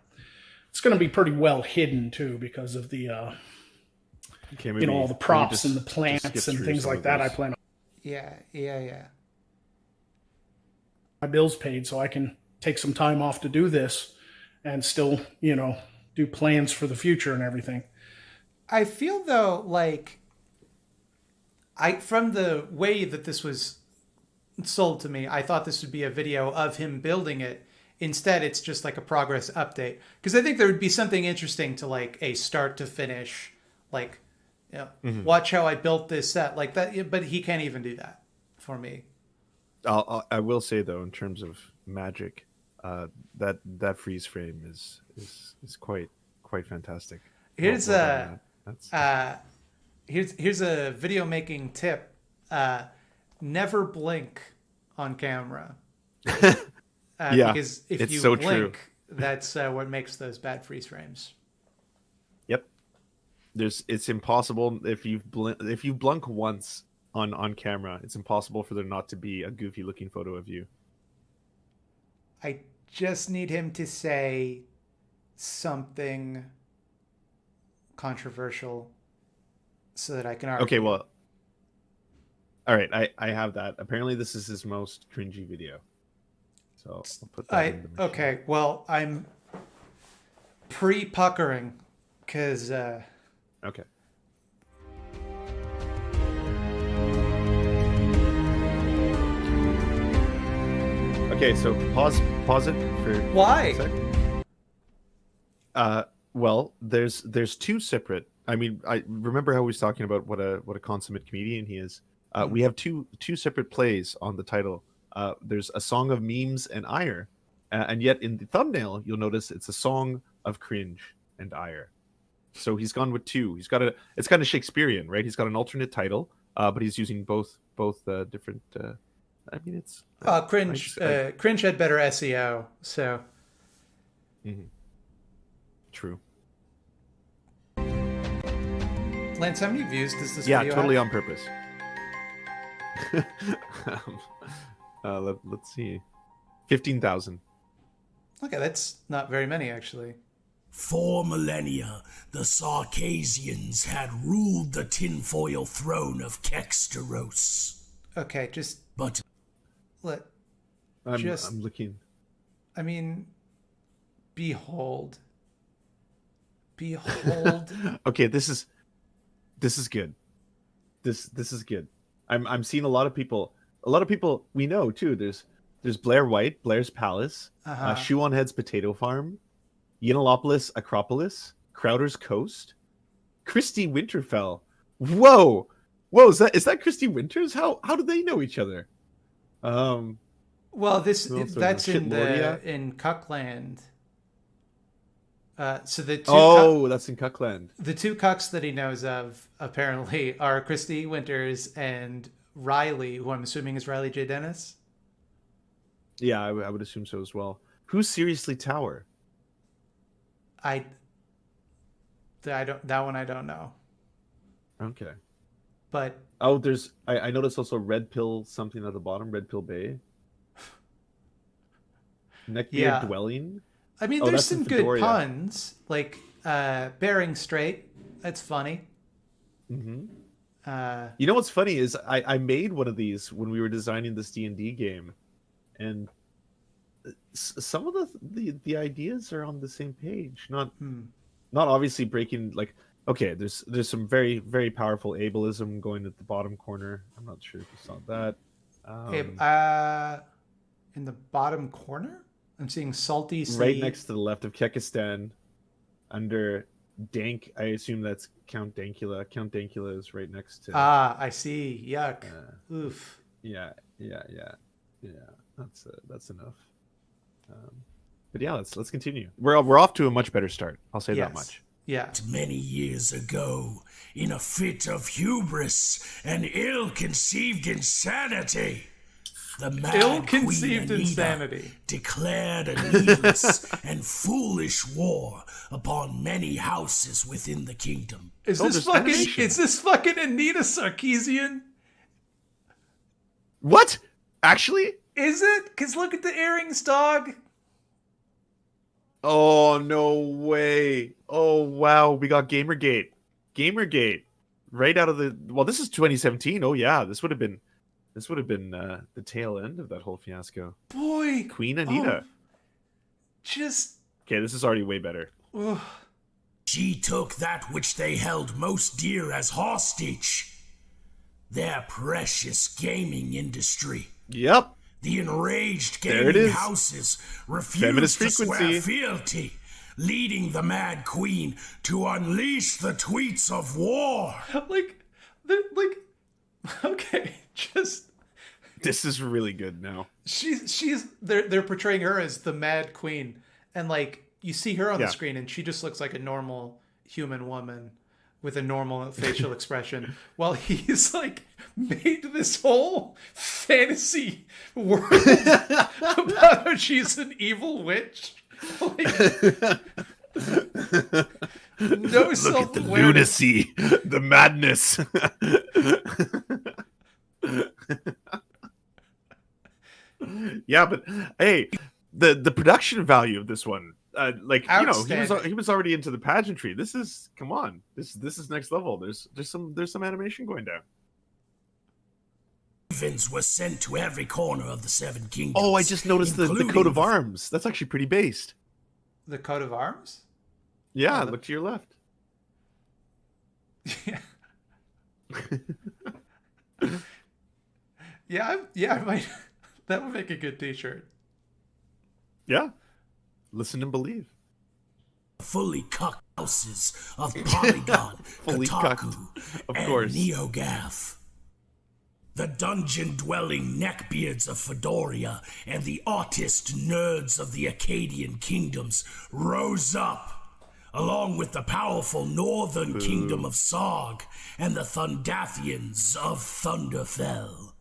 It's going to be pretty well hidden too because of the, all the props and the plants and things like that. I plan on. Yeah. My bills paid, so I can take some time off to do this and still, do plans for the future and everything. I feel though, like from the way that this was sold to me, I thought this would be a video of him building it. Instead, it's just like a progress update. Because I think there would be something interesting to like a start to finish, like, watch how I built this set like that. But he can't even do that for me. I will say though, in terms of magic, that freeze frame is quite fantastic. Here's here's a video making tip. Never blink on camera. Because if you blink, that's what makes those bad freeze frames. Yep. It's impossible if you blink once on camera, it's impossible for there not to be a goofy looking photo of you. I just need him to say something controversial so that I can argue. Okay, well, all right, I have that. Apparently this is his most cringy video. So I'll put that in the machine. Okay, well, I'm pre-puckering because Okay. Okay, so pause it for why? a sec. Well, there's two separate. I mean, I remember how we was talking about what a consummate comedian he is. We have two separate plays on the title. There's a song of memes and ire, and yet in the thumbnail you'll notice it's a song of cringe and ire. So he's gone with two. He's got it's kind of Shakespearean, right? He's got an alternate title, but he's using both different. I mean, it's cringe. Cringe had better SEO, so. Mm-hmm. True. Lance, how many views does this Yeah, video totally have? on purpose. Let's see. 15,000. Okay, that's not very many, actually. For millennia, the Sarkasians had ruled the tinfoil throne of Kexteros. Okay, just But I'm looking. I mean, behold. Behold. Okay, this is good. This is good. I'm seeing a lot of people we know too. There's Blair White, Blair's Palace, Shoe on Head's Potato Farm, Yinolopolis Acropolis, Crowder's Coast, Christy Winterfell. Whoa, is that Christy Winters? How do they know each other? Well, that's in Cuckland. So the two that's in Cuckland. The two cucks that he knows of apparently are Christy Winters and Riley, who I'm assuming is Riley J. Dennis. Yeah, I would assume so as well. Who's Seriously Tower? I don't. That one I don't know. Okay. But there's I noticed also Red Pill something at the bottom. Red Pill Bay. Neckbeard Dwelling. I mean, there's some good puns, like Bering Strait. That's funny. Mm-hmm. You know what's funny is I made one of these when we were designing this D&D game, and some of the ideas are on the same page. Not obviously breaking, like, okay, there's some very, very powerful ableism going at the bottom corner. I'm not sure if you saw that. In the bottom corner? I'm seeing Salty Sea. Right next to the left of Kekistan, under Dank. I assume that's Count Dankula. Count Dankula is right next to. I see. Yuck. Oof. Yeah. That's enough. But yeah, let's continue. We're off to a much better start. I'll say that much. Yeah. Many years ago, in a fit of hubris and ill-conceived insanity, the mad Queen Anita declared a needless and foolish war upon many houses within the kingdom. Is this fucking Anita Sarkeesian? What? Actually? Is it? Because look at the earrings, dog. Oh, no way. Oh, wow. We got Gamergate. Right out of the... Well, this is 2017. Oh, yeah. This would have been the tail end of that whole fiasco. Boy. Queen Anita. Okay, this is already way better. She took that which they held most dear as hostage. Their precious gaming industry. Yep. The enraged gaming houses refused to swear fealty, leading the Mad Queen to unleash the tweets of war. Okay, this is really good now. They're portraying her as the Mad Queen, and like you see her on the screen, and she just looks like a normal human woman with a normal facial expression, while he's like made this whole fantasy world about how she's an evil witch. No self-awareness. Look at the lunacy, the madness. Yeah, but hey, the production value of this one, he was already into the pageantry. This is this is next level. There's some animation going down. ravens were sent to every corner of the 7 kingdoms. Oh, I just noticed the coat of arms. That's actually pretty based. The coat of arms? Yeah, look to your left. Yeah. Yeah, I might. That would make a good T-shirt. Yeah. Listen and believe. Fully cucked houses of Polygon, Fully Kotaku, cucked, of and course. NeoGaf. The dungeon-dwelling neckbeards of Fedoria and the artist nerds of the Akkadian kingdoms rose up, along with the powerful northern kingdom of Sarg and the Thundathians of Thunderfell.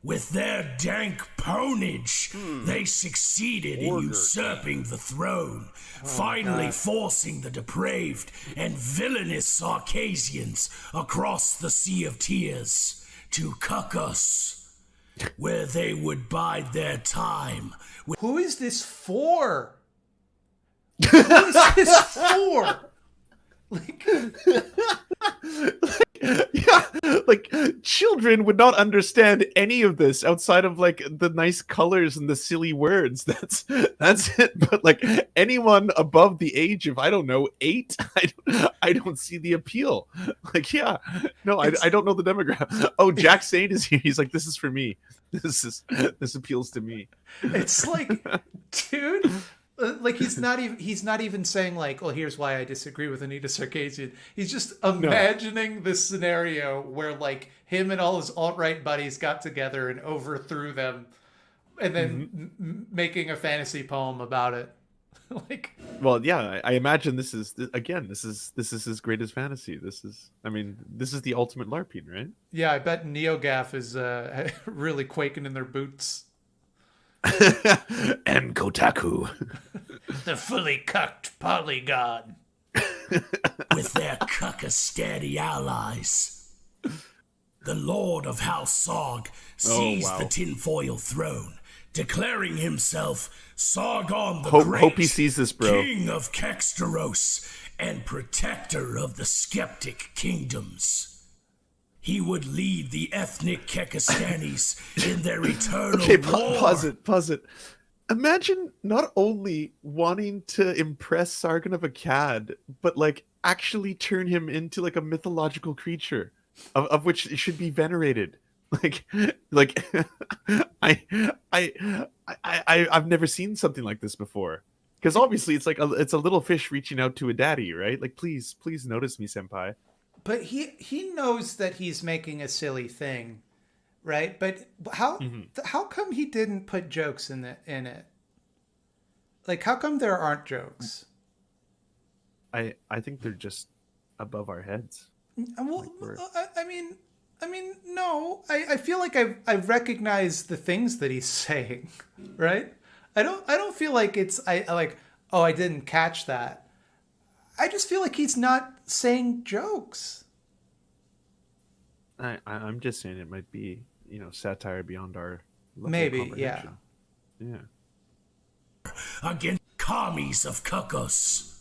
With their dank ponage, they succeeded in usurping the throne, finally forcing the depraved and villainous Sarkasians across the Sea of Tears to Cuckos, where they would bide their time. Who is this for? Who is this for? Yeah, like children would not understand any of this outside of like the nice colors and the silly words. That's it. But like anyone above the age of, I don't know, 8, I don't see the appeal. Like, yeah, no, I don't know the demographic. Oh, Jack Saint is here. He's like, this is for me. This appeals to me. It's like, dude. Like he's not even saying like, oh, here's why I disagree with Anita Sarkeesian. He's just imagining this scenario where like him and all his alt-right buddies got together and overthrew them, and then making a fantasy poem about it. Like, well, yeah, I imagine this is his greatest fantasy. This is the ultimate LARPing, right? Yeah, I bet NeoGaf is really quaking in their boots. And Kotaku. The fully cucked Polygon. With their cuckastaddy allies. The Lord of House Sarg seized the tinfoil throne, declaring himself Sargon the Great, hope he sees this, bro. King of Kexteros and protector of the skeptic kingdoms. He would lead the ethnic Kekastanis in their eternal war. Pause it. Imagine not only wanting to impress Sargon of Akkad, but like actually turn him into like a mythological creature of which it should be venerated. Like I've never seen something like this before. Because obviously it's like it's a little fish reaching out to a daddy, right? Like, please notice me, senpai. But he knows that he's making a silly thing, right? But how come he didn't put jokes in it? Like, how come there aren't jokes? I think they're just above our heads. Well, I mean, no. I feel like I recognize the things that he's saying, right? I don't feel like I didn't catch that. I just feel like he's not saying jokes. I'm just saying it might be, satire beyond our level maybe, of yeah. Against commies of Cuckos.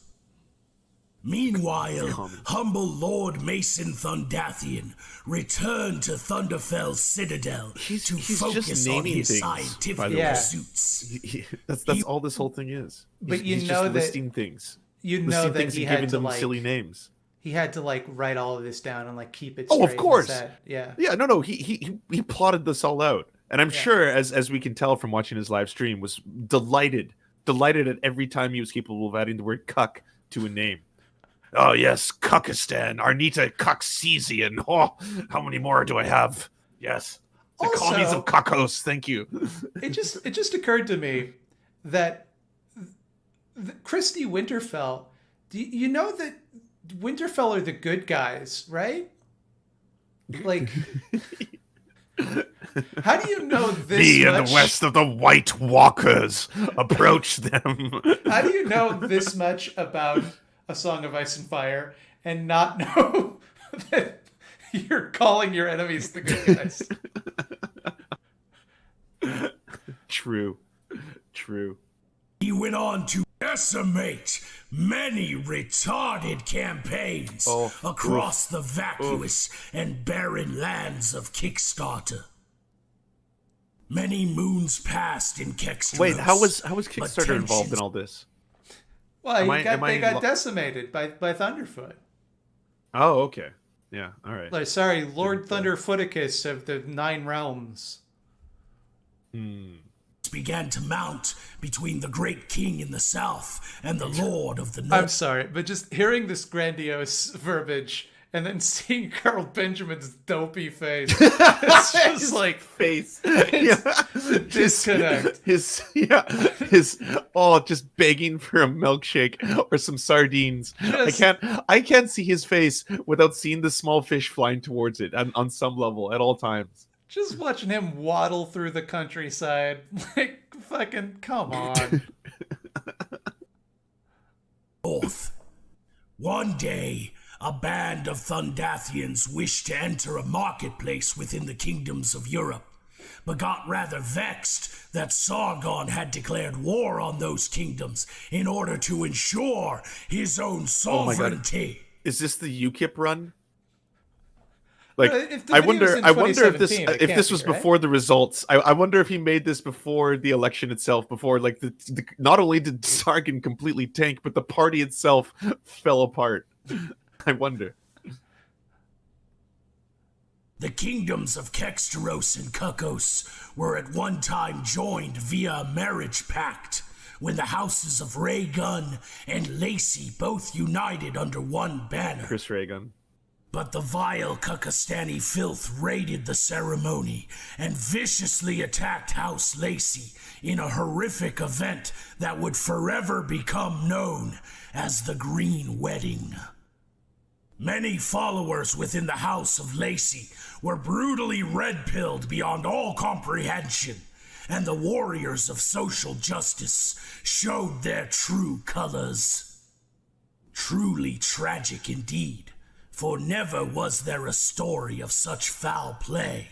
Meanwhile, humble Lord Mason Thundathian returned to Thunderfell's citadel to focus on his scientific pursuits. That's all this whole thing is. But he's know just that listing things. You know that he had to silly names. He had to write all of this down and keep it. Oh, of course. Yeah. No. He plotted this all out, and I'm sure, as we can tell from watching his live stream, was delighted at every time he was capable of adding the word "cuck" to a name. Oh yes, Cuckistan, Arnita Cuckseasian. Oh, how many more do I have? Yes, the colonies of Cuckos. Thank you. It just occurred to me that Christy Winterfell. Do you know that Winterfell are the good guys, right? Like, how do you know this? Me and the west of the White Walkers approach them. How do you know this much about A Song of Ice and Fire and not know that you're calling your enemies the good guys? True. He went on to decimate many retarded campaigns across the vacuous and barren lands of Kickstarter. Many moons passed in Kexteros. Wait, how was Kickstarter tensions- involved in all this? Well, they got lo- decimated by Thunderfoot. Oh, okay. Yeah, all right. Like, sorry, Lord Thunderfooticus of the 9 realms. began to mount between the great king in the south and the lord of the north. I'm sorry, but just hearing this grandiose verbiage and then seeing Carl Benjamin's dopey face, it's just like Face. disconnect. His just begging for a milkshake or some sardines. Just- I can't see his face without seeing the small fish flying towards it on some level at all times. Just watching him waddle through the countryside, like, fucking, come on. North. One day, a band of Thundathians wished to enter a marketplace within the kingdoms of Europe, but got rather vexed that Sargon had declared war on those kingdoms in order to ensure his own sovereignty. Is this the UKIP run? Like, If the I video's wonder. in I wonder if 2017, it if can't this be, was right? before the results. I wonder if he made this before the election itself. Before, like, the not only did Sargon completely tank, but the party itself fell apart. I wonder. The kingdoms of Kexteros and Kukos were at one time joined via a marriage pact, when the houses of Rhaegun and Lacey both united under one banner. Chris Reagan. But the vile Kukastani filth raided the ceremony and viciously attacked House Lacey in a horrific event that would forever become known as the Green Wedding. Many followers within the House of Lacey were brutally red-pilled beyond all comprehension, and the warriors of social justice showed their true colors. Truly tragic indeed. For never was there a story of such foul play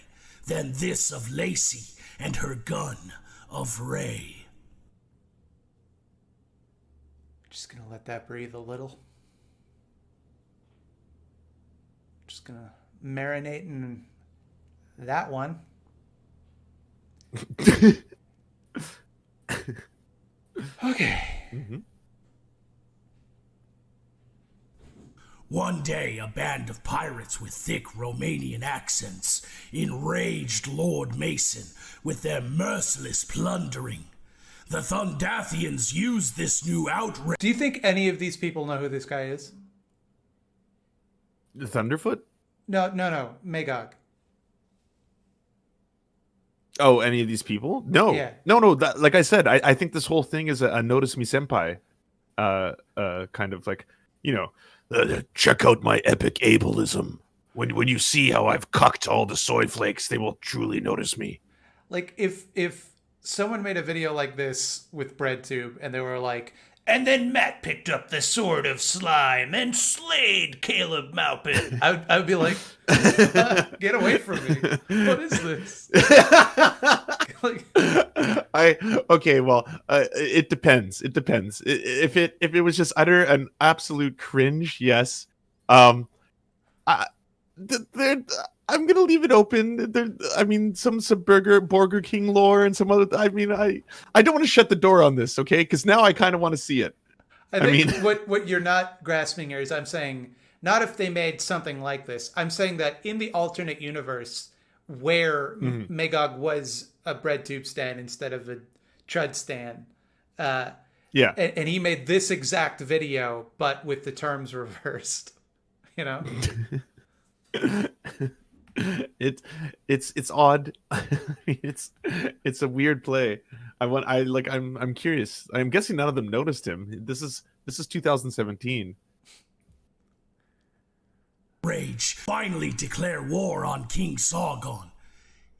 than this of Lacey and her gun of Ray. Just gonna let that breathe a little. Just gonna marinate in that one. Okay. Mm-hmm. One day, a band of pirates with thick Romanian accents enraged Lord Mason with their merciless plundering. The Thundathians used this new outrage. Do you think any of these people know who this guy is? The Thunderfoot? No. Magog. Oh, any of these people? No. Yeah. No. That, like I said, I think this whole thing is a notice me senpai, kind of like, you know, check out my epic ableism. When you see how I've cucked all the soy flakes, they will truly notice me. Like, if someone made a video like this with BreadTube and they were like, and then Matt picked up the sword of slime and slayed Caleb Maupin, I would be like, get away from me. What is this? Like, it depends. It depends. If it was just utter an absolute cringe, yes. I'm gonna leave it open. I mean, some Burger King lore and some other. I mean, I don't want to shut the door on this, okay? Because now I kind of want to see it. I think what you're not grasping here is I'm saying not if they made something like this. I'm saying that in the alternate universe where Magog was a BreadTube stan instead of a Chud stan, Yeah. and he made this exact video but with the terms reversed, you know. It's odd. It's a weird play. I'm curious. I'm guessing none of them noticed him. This is 2017. Rage finally declare war on King Sargon,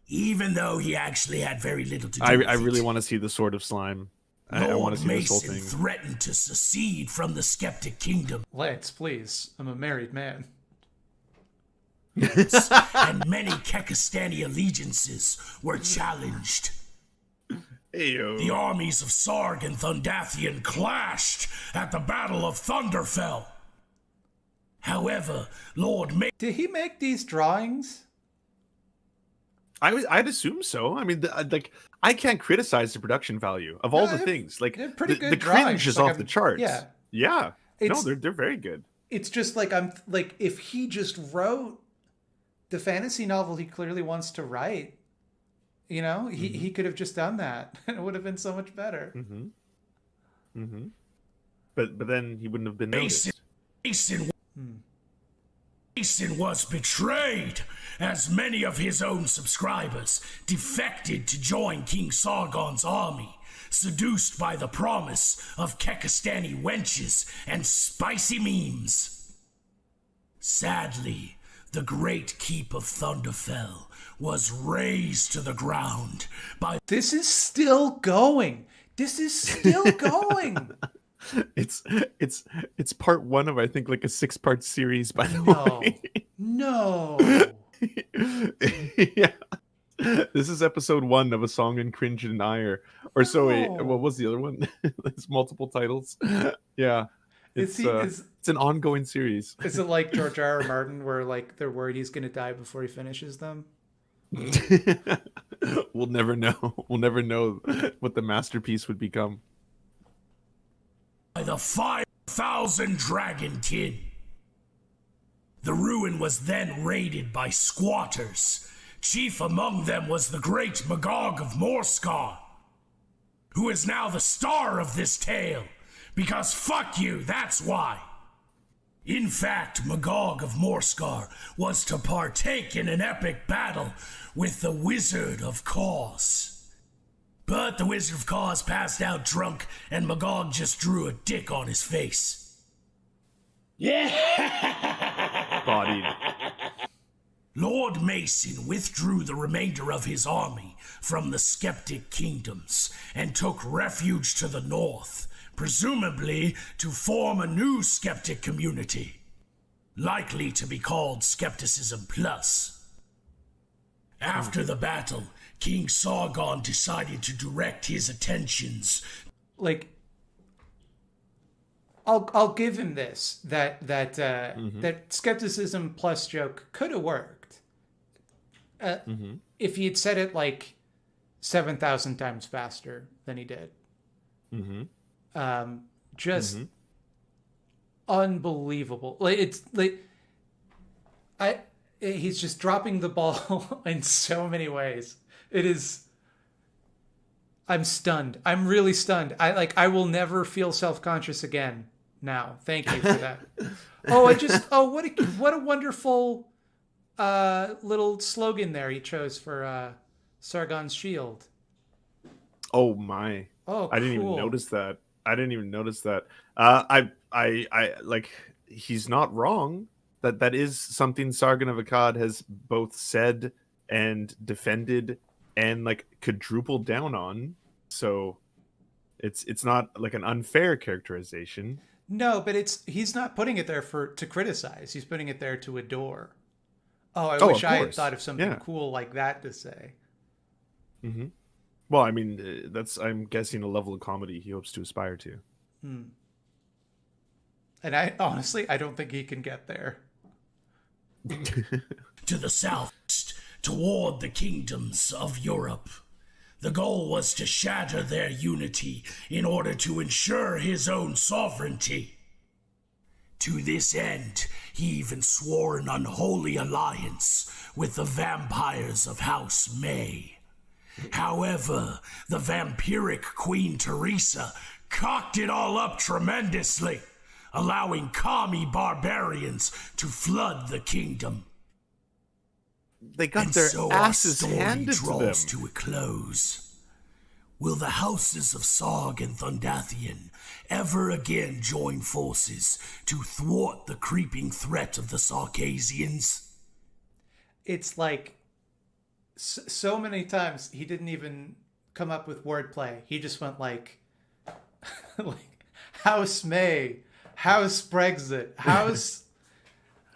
even though he actually had very little to do with it. I really want to see the Sword of Slime. I want to see this whole Mason thing. threatened to secede from the Skeptic Kingdom. Lance, please. I'm a married man. And many Kekistani allegiances were challenged. Ayo. The armies of Sarg and Thundathian clashed at the Battle of Thunderfell. However, Lord Did he make these drawings? I'd assume so. I mean, like I can't criticize the production value of all the things. Like they're pretty good the cringe drawings. is Like, off the charts. Yeah. Yeah. No, It's they're very good. it's just like I'm like if he just wrote the fantasy novel he clearly wants to write, you know, he could have just done that. It would have been so much better. Mm-hmm. Mm-hmm. But then he wouldn't have been noticed. Mason was betrayed, as many of his own subscribers defected to join King Sargon's army, seduced by the promise of Kekistani wenches and spicy memes. Sadly, the great keep of Thunderfell was razed to the ground by... This is still going. This is still going. It's part one of I think like a 6-part series. By the way, no. Yeah, this is episode 1 of A Song in Cringe and Ire, or so. What was the other one? There's multiple titles. Yeah, it's an ongoing series. Is it like George R. R. Martin, where like they're worried he's going to die before he finishes them? We'll never know. We'll never know what the masterpiece would become. By the 5,000 Dragon Kin. The ruin was then raided by squatters. Chief among them was the great Magog of Morscar, who is now the star of this tale, because fuck you, that's why. In fact, Magog of Morscar was to partake in an epic battle with the Wizard of Cause. But the Wizard of Cause passed out drunk, and Magog just drew a dick on his face. Yeah. Bodied. Lord Mason withdrew the remainder of his army from the Skeptic Kingdoms and took refuge to the north, presumably to form a new skeptic community, likely to be called Skepticism Plus. After the battle, King Sargon decided to direct his attentions. Like, I'll give him this, that Skepticism Plus joke could have worked. If he had said it like 7,000 times faster than he did. Just unbelievable. Like, it's like he's just dropping the ball in so many ways. It is. I'm stunned. I'm really stunned. I will never feel self-conscious again now. Thank you for that. What a wonderful little slogan there he chose for Sargon's shield. Oh my. Oh, I didn't even notice that. I like, he's not wrong. That is something Sargon of Akkad has both said and defended and like quadrupled down on. So it's not like an unfair characterization. No, but he's not putting it there to criticize. He's putting it there to adore. I wish I had thought of something cool like that to say. Mm-hmm. Well, I mean, that's, I'm guessing, a level of comedy he hopes to aspire to. And I don't think he can get there. To the south, toward the kingdoms of Europe. The goal was to shatter their unity in order to ensure his own sovereignty. To this end, he even swore an unholy alliance with the vampires of House May. However, the vampiric Queen Teresa cocked it all up tremendously, allowing commie barbarians to flood the kingdom. They got their asses handed to them. To a close. Will the houses of Sarg and Thundathian ever again join forces to thwart the creeping threat of the Sarkasians? It's like so many times he didn't even come up with wordplay. He just went like House May, House Brexit, House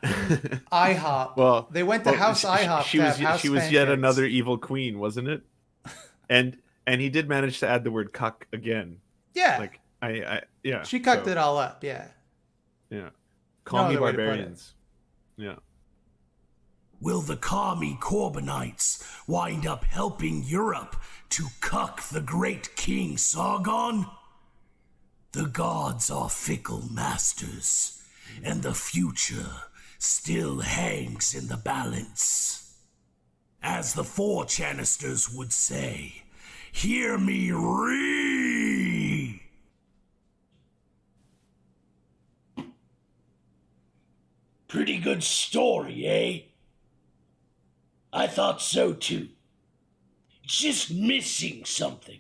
IHOP. Well, they went to House IHOP. She was yet another evil queen, wasn't it? And he did manage to add the word cuck again. Yeah. Like yeah. She cucked it all up. Yeah. Yeah. Call me barbarians. Yeah. Will the commie Corbinites wind up helping Europe to cuck the great King Sargon? The gods are fickle masters, and the future still hangs in the balance. As the four Channisters would say, hear me ree! Pretty good story, eh? I thought so too. It's just missing something.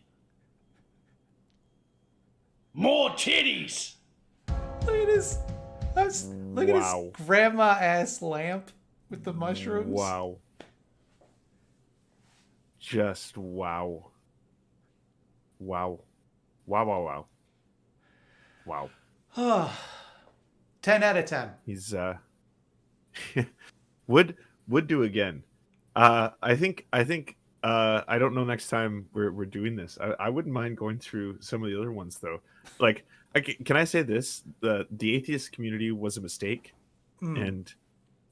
More titties! Look at his, look at his grandma ass lamp with the mushrooms. Wow. Just wow. Wow. Wow, wow, wow. Wow. 10 out of 10. He's would do again. I think I don't know next time we're doing this. I wouldn't mind going through some of the other ones though. Like can I say this? The atheist community was a mistake, and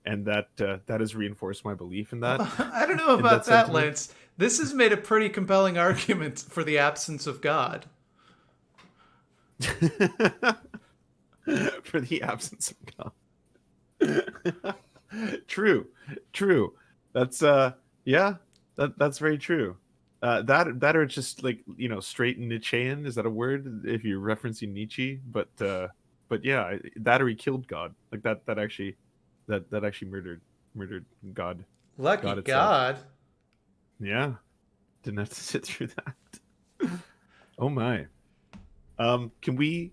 that has reinforced my belief in that. I don't know about that, Lance. This has made a pretty compelling argument for the absence of God. For the absence of God. True. That's that's very true. That or just like, straight Nietzschean. Is that a word if you're referencing Nietzsche? But yeah, that or he killed God. Like that actually murdered God. Lucky God. Yeah. Didn't have to sit through that. Oh my. Can we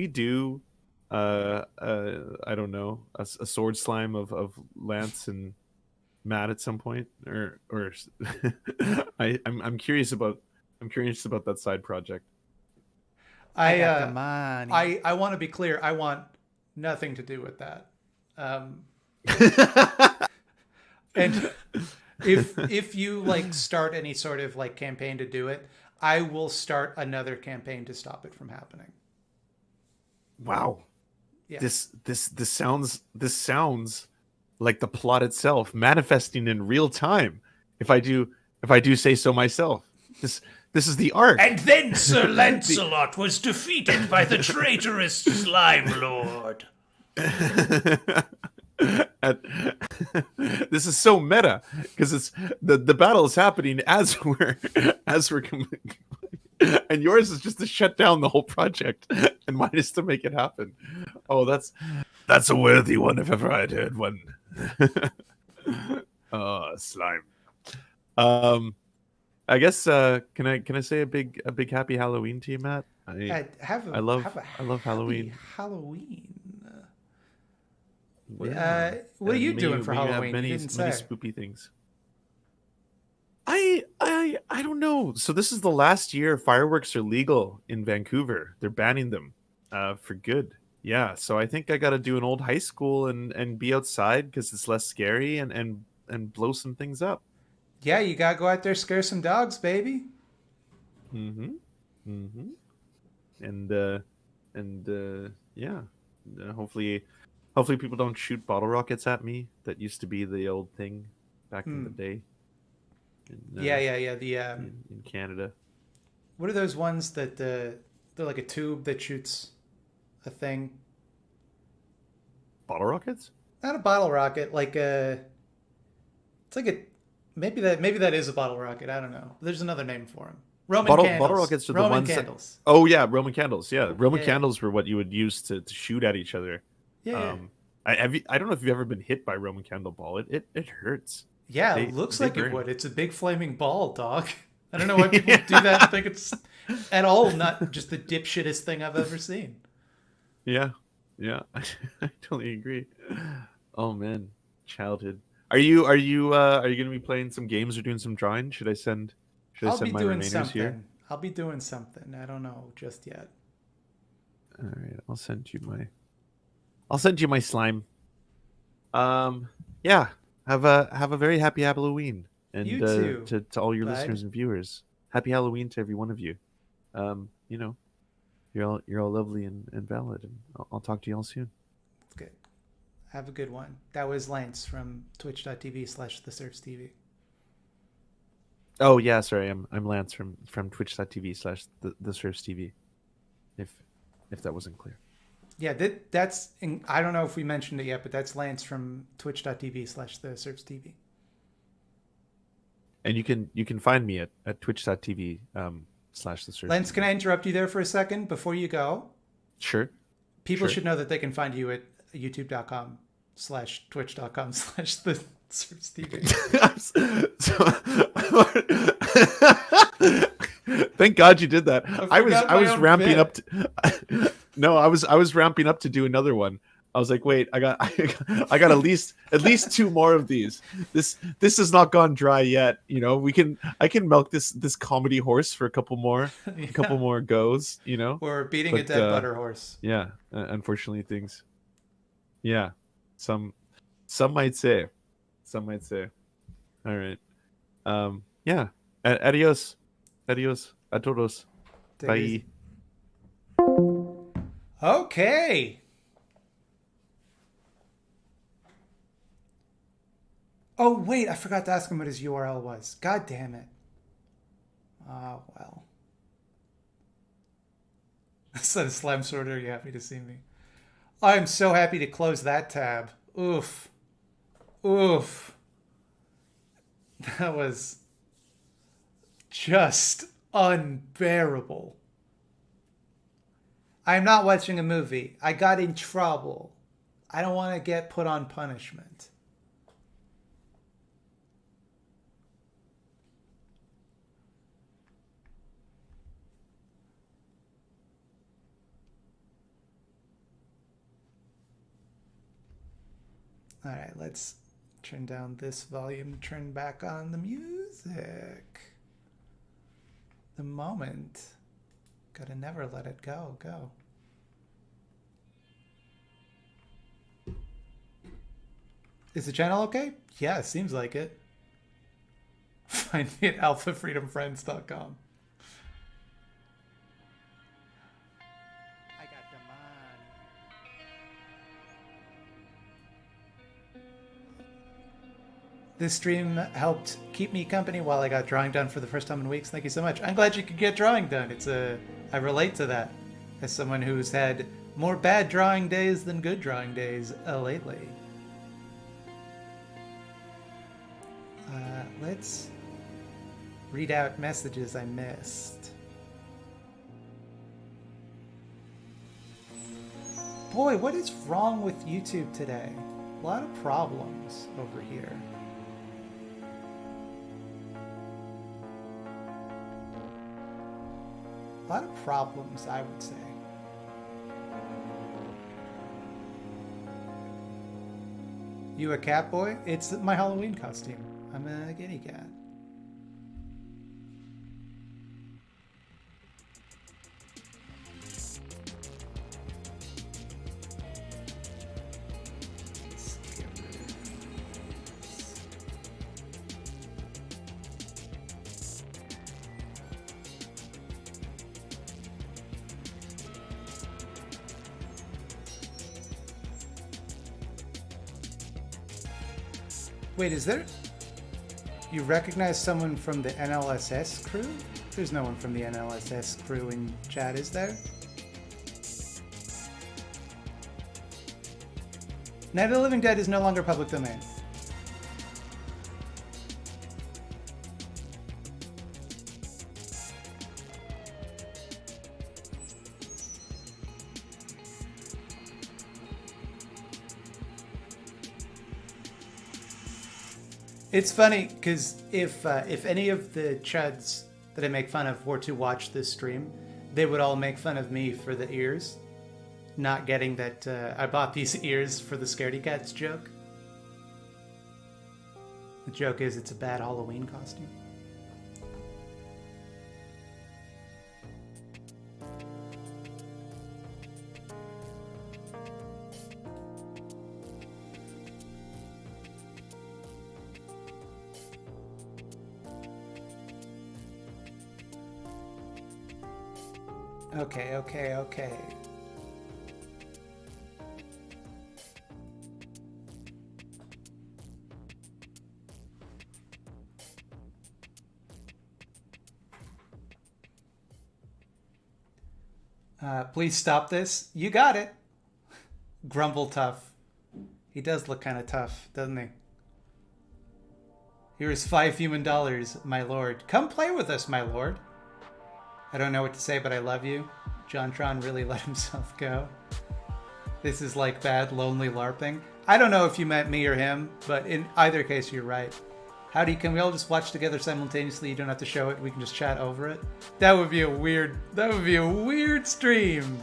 do I don't know, a sword slime of Lance and Matt at some point, or I'm curious about that side project. I got the money. I want to be clear. I want nothing to do with that. And if you like start any sort of like campaign to do it, I will start another campaign to stop it from happening. Wow. Yeah. This sounds like the plot itself manifesting in real time. If I do say so myself. This is the arc. And then Sir Lancelot was defeated by the traitorous Slime Lord. This is so meta because it's the battle is happening as we're and yours is just to shut down the whole project, and mine is to make it happen. Oh, that's a worthy one if ever I'd heard one. Oh, slime. I guess can I say a big happy Halloween to you, Matt? I love Halloween. Halloween. Yeah. What are you doing for Halloween? Have many, you didn't many say. spoopy things. I don't know. So this is the last year fireworks are legal in Vancouver. They're banning them for good. Yeah. So I think I got to do an old high school and be outside because it's less scary and blow some things up. Yeah, you gotta go out there, scare some dogs, baby. And yeah. Hopefully people don't shoot bottle rockets at me. That used to be the old thing back in the day. Yeah. The in Canada. What are those ones that they're like a tube that shoots a thing? Bottle rockets? Not a bottle rocket, like a. It's like a maybe that is a bottle rocket. I don't know. There's another name for them. Candles. Bottle rockets are the Roman ones. Candles. Oh yeah, Roman candles. Yeah, Roman candles were what you would use to shoot at each other. Yeah. I don't know if you've ever been hit by a Roman candle ball. It hurts. Yeah, it looks like it would. It's a big flaming ball, dog. I don't know why people do that and think it's at all not just the dipshittest thing I've ever seen. Yeah. I totally agree. Oh man, childhood. Are you going to be playing some games or doing some drawing? Should I send my remainers here? I'll be doing something. I don't know just yet. All right, I'll send you my slime. Yeah. Have a very happy Halloween, and you too, to all your listeners and viewers. Happy Halloween to every one of you. You're all lovely and valid, and I'll talk to you all soon. That's good. Have a good one. That was Lance from twitch.tv/thesurfstv. Oh yeah, sorry, I'm Lance from twitch.tv/the surfstv. If that wasn't clear. Yeah, that's I don't know if we mentioned it yet, but that's Lance from twitch.tv/thesurfstv. And you can find me at twitch.tv /thesurfstv. Lance, can I interrupt you there for a second before you go? Sure. People Sure. should know that they can find you at youtube.com/twitch.com/thesurfstv. Thank God you did that. I forgot was my own ramping bit. up to No, I was ramping up to do another one. I was like, wait, I got at least 2 more of these. This has not gone dry yet. You know, I can milk this comedy horse for a couple more goes, you know. We're beating a dead butter horse. Yeah, unfortunately things. Yeah. Some might say. All right. Yeah. Adios. A todos. Take it Bye. easy. Okay. Oh, wait, I forgot to ask him what his URL was. God damn it. Oh, well. Said Slam Sword, are you happy to see me? I'm so happy to close that tab. Oof. That was just unbearable. I'm not watching a movie. I got in trouble. I don't want to get put on punishment. All right, let's turn down this volume, turn back on the music. The moment. Gotta never let it go. Is the channel okay? Yeah, seems like it. Find me at alphafreedomfriends.com. I got them on. This stream helped keep me company while I got drawing done for the first time in weeks. Thank you so much. I'm glad you could get drawing done. I relate to that as someone who's had more bad drawing days than good drawing days lately. Let's read out messages I missed. Boy, what is wrong with YouTube today? A lot of problems over here. A lot of problems, I would say. You a cat boy? It's my Halloween costume. I'm a kitty cat. Let's get rid of this. Wait, is there... You recognize someone from the NLSS crew? There's no one from the NLSS crew in chat, is there? Night of the Living Dead is no longer public domain. It's funny because if any of the chuds that I make fun of were to watch this stream, they would all make fun of me for the ears, not getting that I bought these ears for the Scaredy Cats joke. The joke is it's a bad Halloween costume. Okay. Please stop this. You got it. Grumble tough. He does look kind of tough, doesn't he? Here is $5 human, my lord. Come play with us, my lord. I don't know what to say, but I love you. JonTron really let himself go. This is like bad, lonely LARPing. I don't know if you meant me or him, but in either case, you're right. Howdy, can we all just watch together simultaneously? You don't have to show it. We can just chat over it. That would be a weird stream.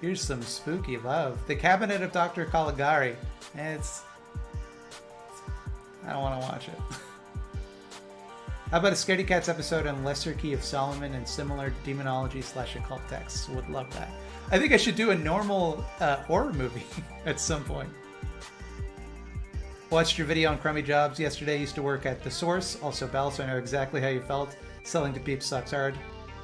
Here's some spooky love. The Cabinet of Dr. Caligari. I don't want to watch it. How about a Scaredy Cats episode on Lesser Key of Solomon and similar demonology/occult texts? Would love that. I think I should do a normal horror movie at some point. Watched your video on crummy jobs yesterday. Used to work at The Source, also Bell, so I know exactly how you felt. Selling to peeps sucks hard.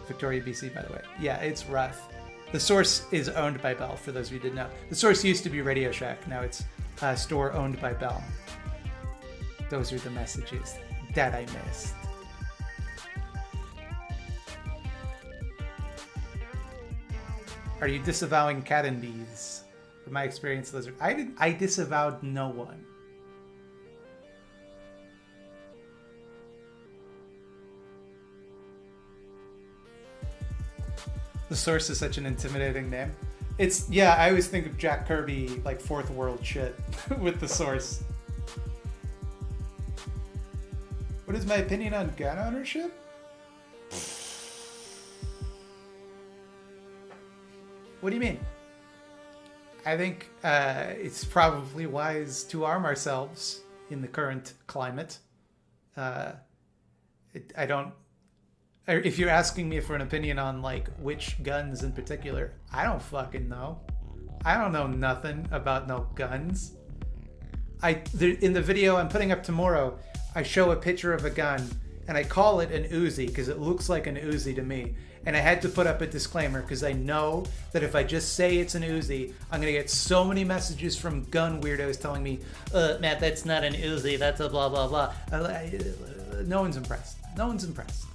Victoria, BC, by the way. Yeah, it's rough. The Source is owned by Bell, for those of you who didn't know. The Source used to be Radio Shack. Now it's a store owned by Bell. Those are the messages that I missed. Are you disavowing cat and bees? From my experience, lizard. I disavowed no one. The Source is such an intimidating name. Yeah, I always think of Jack Kirby, like fourth world shit with The Source. What is my opinion on gun ownership? What do you mean? I think it's probably wise to arm ourselves in the current climate. If you're asking me for an opinion on like which guns in particular, I don't fucking know. I don't know nothing about no guns. In the video I'm putting up tomorrow, I show a picture of a gun and I call it an Uzi because it looks like an Uzi to me. And I had to put up a disclaimer because I know that if I just say it's an Uzi, I'm going to get so many messages from gun weirdos telling me, Matt, that's not an Uzi, that's a blah, blah, blah. No one's impressed. No one's impressed.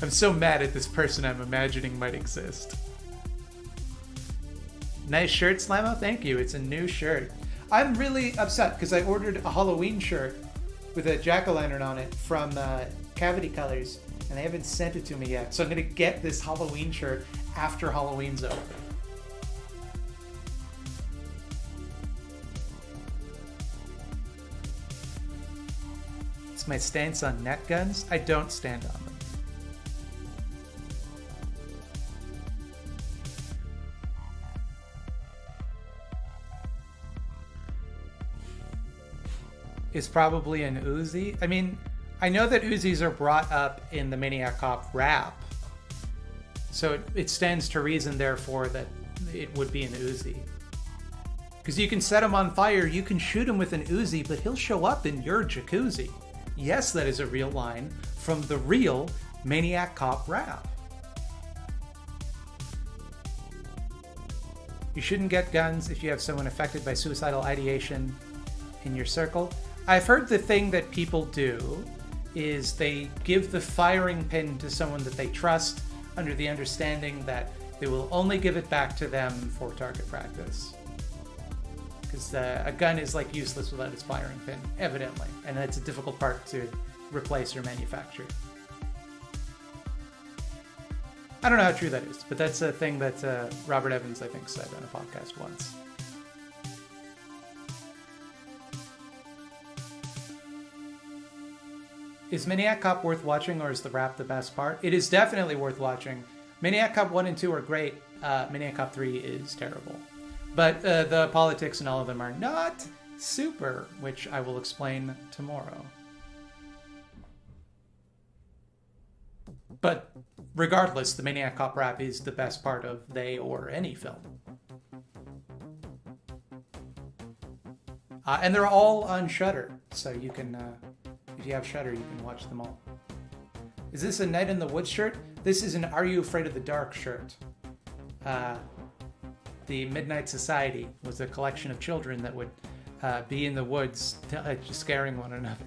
I'm so mad at this person I'm imagining might exist. Nice shirt, Slamo. Thank you. It's a new shirt. I'm really upset because I ordered a Halloween shirt with a jack-o'-lantern on it from Cavity Colors, and they haven't sent it to me yet. So I'm going to get this Halloween shirt after Halloween's over. It's my stance on net guns. I don't stand on them. Is probably an Uzi. I mean, I know that Uzis are brought up in the Maniac Cop rap, so it stands to reason, therefore, that it would be an Uzi. Because you can set him on fire, you can shoot him with an Uzi, but he'll show up in your jacuzzi. Yes, that is a real line from the real Maniac Cop rap. You shouldn't get guns if you have someone affected by suicidal ideation in your circle. I've heard the thing that people do is they give the firing pin to someone that they trust under the understanding that they will only give it back to them for target practice. Because a gun is like useless without its firing pin, evidently, and that's a difficult part to replace or manufacture. I don't know how true that is, but that's a thing that Robert Evans, I think, said on a podcast once. Is Maniac Cop worth watching, or is the rap the best part? It is definitely worth watching. Maniac Cop 1 and 2 are great. Maniac Cop 3 is terrible. But the politics in all of them are not super, which I will explain tomorrow. But regardless, the Maniac Cop rap is the best part of they or any film. And they're all on Shudder, so you can... if you have Shudder, you can watch them all. Is this a Night in the Woods shirt? This is an Are You Afraid of the Dark shirt. The Midnight Society was a collection of children that would be in the woods scaring one another.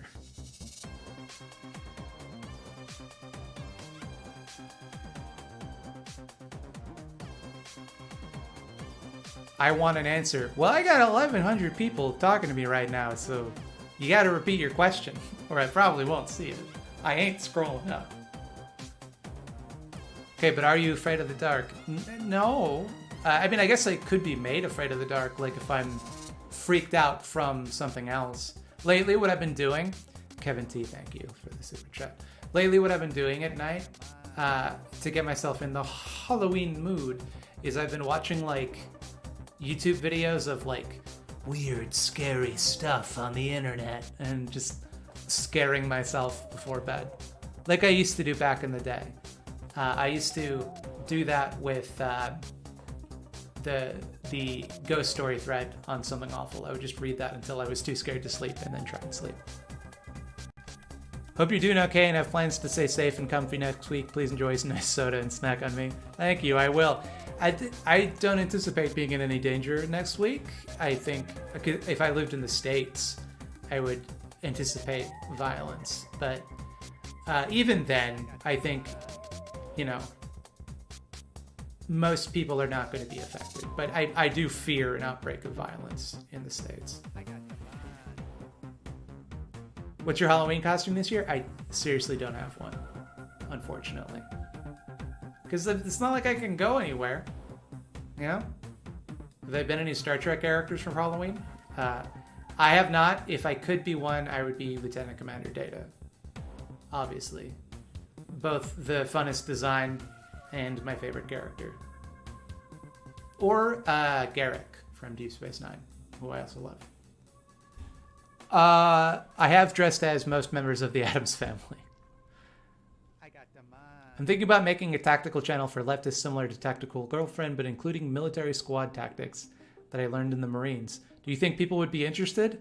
I want an answer. Well, I got 1,100 people talking to me right now, so you got to repeat your question, or I probably won't see it. I ain't scrolling up. Okay, but are you afraid of the dark? No. I mean, I guess I could be made afraid of the dark, like if I'm freaked out from something else. Lately, what I've been doing... Kevin T, thank you for the super chat. Lately, what I've been doing at night to get myself in the Halloween mood is I've been watching, like, YouTube videos of, like, weird, scary stuff on the internet and just scaring myself before bed. Like I used to do back in the day. I used to do that with the ghost story thread on Something Awful. I would just read that until I was too scared to sleep and then try and sleep. Hope you're doing okay and have plans to stay safe and comfy next week. Please enjoy some nice soda and snack on me. Thank you, I will. I don't anticipate being in any danger next week. I think if I lived in the States, I would anticipate violence. But even then, I think, you know, most people are not going to be affected. But I do fear an outbreak of violence in the States. What's your Halloween costume this year? I seriously don't have one, unfortunately. Because it's not like I can go anywhere, you know? Have there been any Star Trek characters from Halloween? I have not. If I could be one, I would be Lieutenant Commander Data. Obviously. Both the funnest design and my favorite character. Or Garrick from Deep Space Nine, who I also love. I have dressed as most members of the Addams Family. I'm thinking about making a tactical channel for leftists similar to Tactical Girlfriend, but including military squad tactics that I learned in the Marines. Do you think people would be interested?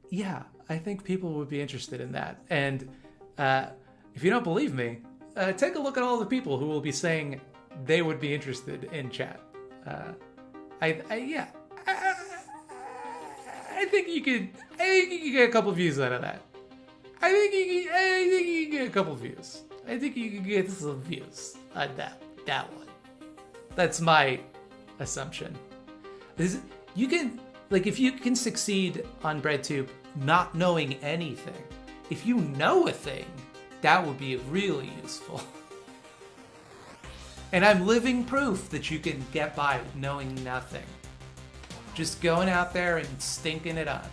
Yeah, I think people would be interested in that. And if you don't believe me, take a look at all the people who will be saying they would be interested in chat. I think you could get a couple views out of that. I think you can get a couple views. I think you can get some views on that one. That's my assumption. You can, like, if you can succeed on BreadTube not knowing anything, if you know a thing, that would be really useful. And I'm living proof that you can get by with knowing nothing. Just going out there and stinking it up.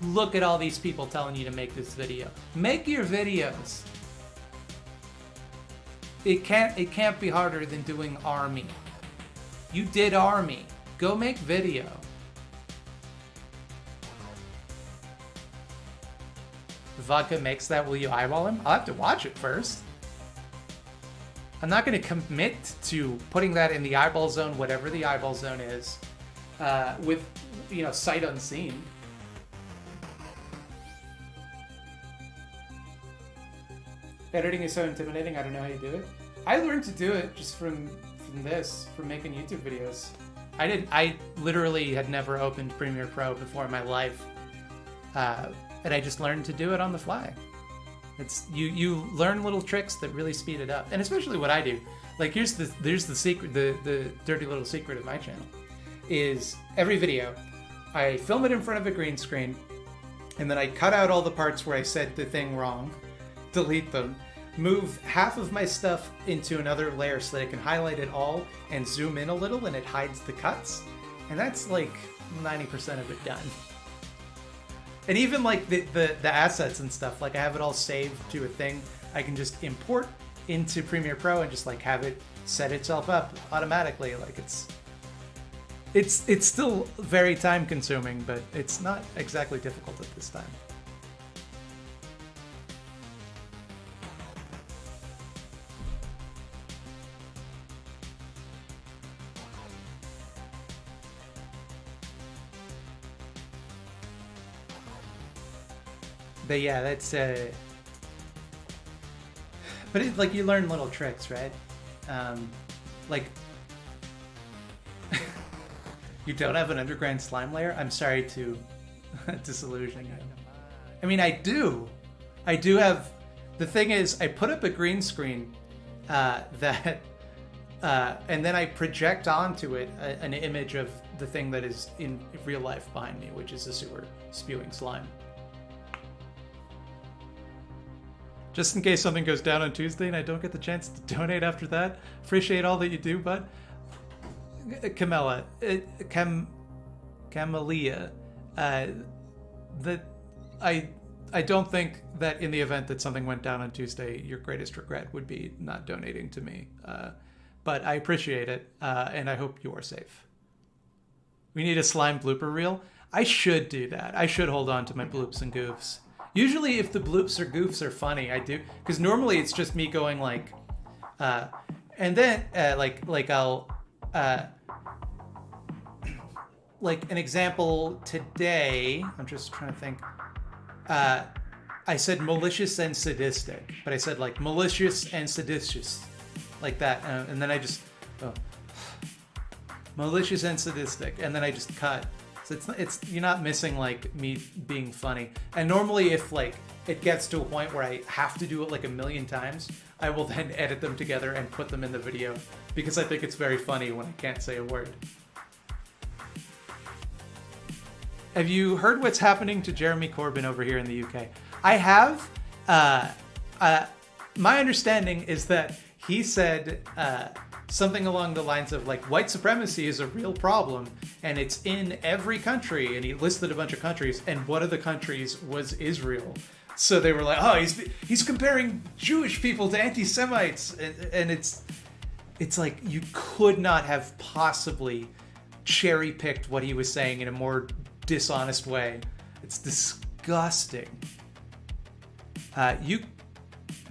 Look at all these people telling you to make this video. Make your videos. It can't be harder than doing Army. You did Army. Go make video. If vodka makes that, will you eyeball him? I'll have to watch it first. I'm not going to commit to putting that in the eyeball zone, whatever the eyeball zone is, with, you know, sight unseen. Editing is so intimidating, I don't know how you do it. I learned to do it just from making YouTube videos. I literally had never opened Premiere Pro before in my life. And I just learned to do it on the fly. It's you learn little tricks that really speed it up. And especially what I do. Like here's the secret, the dirty little secret of my channel is every video I film it in front of a green screen and then I cut out all the parts where I said the thing wrong, delete them, move half of my stuff into another layer so that I can highlight it all and zoom in a little and it hides the cuts. And that's like 90% of it done. And even like the assets and stuff, like I have it all saved to a thing I can just import into Premiere Pro and just like have it set itself up automatically. Like it's still very time consuming, but it's not exactly difficult at this time. But yeah, that's but it's like you learn little tricks, right? Like you don't have an underground slime layer? I'm sorry to disillusion you. I mean, I do have, the thing is I put up a green screen that and then I project onto it an image of the thing that is in real life behind me, which is a sewer spewing slime. Just in case something goes down on Tuesday and I don't get the chance to donate after that, appreciate all that you do, bud. Camellia, that I don't think that in the event that something went down on Tuesday, your greatest regret would be not donating to me. But I appreciate it, and I hope you are safe. We need a slime blooper reel. I should do that. I should hold on to my bloops and goofs. Usually if the bloops or goofs are funny, I do. Because normally it's just me going like, and then like I'll, like an example today, I'm just trying to think. I said malicious and sadistic, but I said like malicious and seditious, like that. And then I just, malicious and sadistic, and then I just cut. So it's you're not missing like me being funny. And normally if like it gets to a point where I have to do it like a million times, I will then edit them together and put them in the video because I think it's very funny when I can't say a word. Have you heard what's happening to Jeremy Corbyn over here in the UK? I have. My understanding is that he said something along the lines of like white supremacy is a real problem and it's in every country, and he listed a bunch of countries, and one of the countries was Israel. So they were like, oh, he's comparing Jewish people to anti-Semites, and it's like you could not have possibly cherry-picked what he was saying in a more dishonest way. It's disgusting.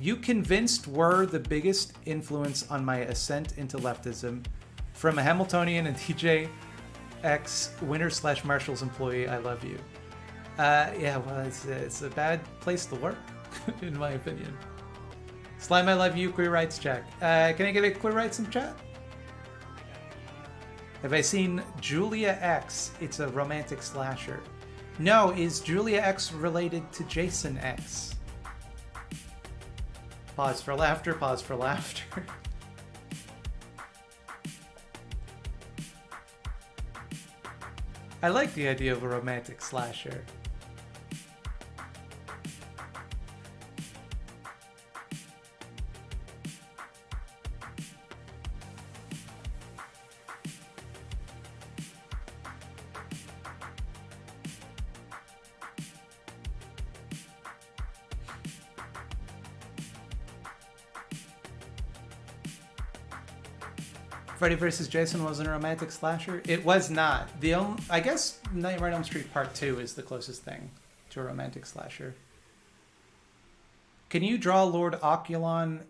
You convinced were the biggest influence on my ascent into leftism. From a Hamiltonian and TJX Winter/Marshalls employee, I love you. Yeah, well, it's a bad place to work, in my opinion. Slime, I love you. Queer rights check. Can I get a queer rights in chat? Have I seen Julia X? It's a romantic slasher. No, is Julia X related to Jason X? Pause for laughter, pause for laughter. I like the idea of a romantic slasher. Freddy vs. Jason wasn't a romantic slasher. It was not. I guess Nightmare on Elm Street Part 2 is the closest thing to a romantic slasher. Can you draw Lord Oculon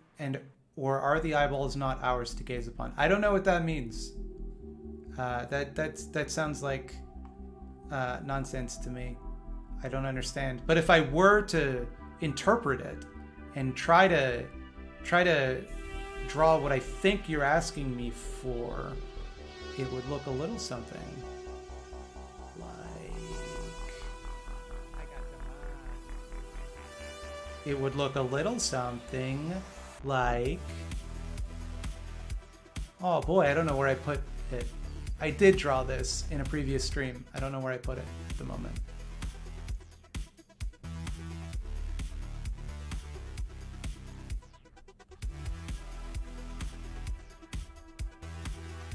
or are the eyeballs not ours to gaze upon? I don't know what that means. That sounds like nonsense to me. I don't understand. But if I were to interpret it and try to draw what I think you're asking me for, it would look a little something like... It would look a little something like... Oh boy, I don't know where I put it. I did draw this in a previous stream. I don't know where I put it at the moment.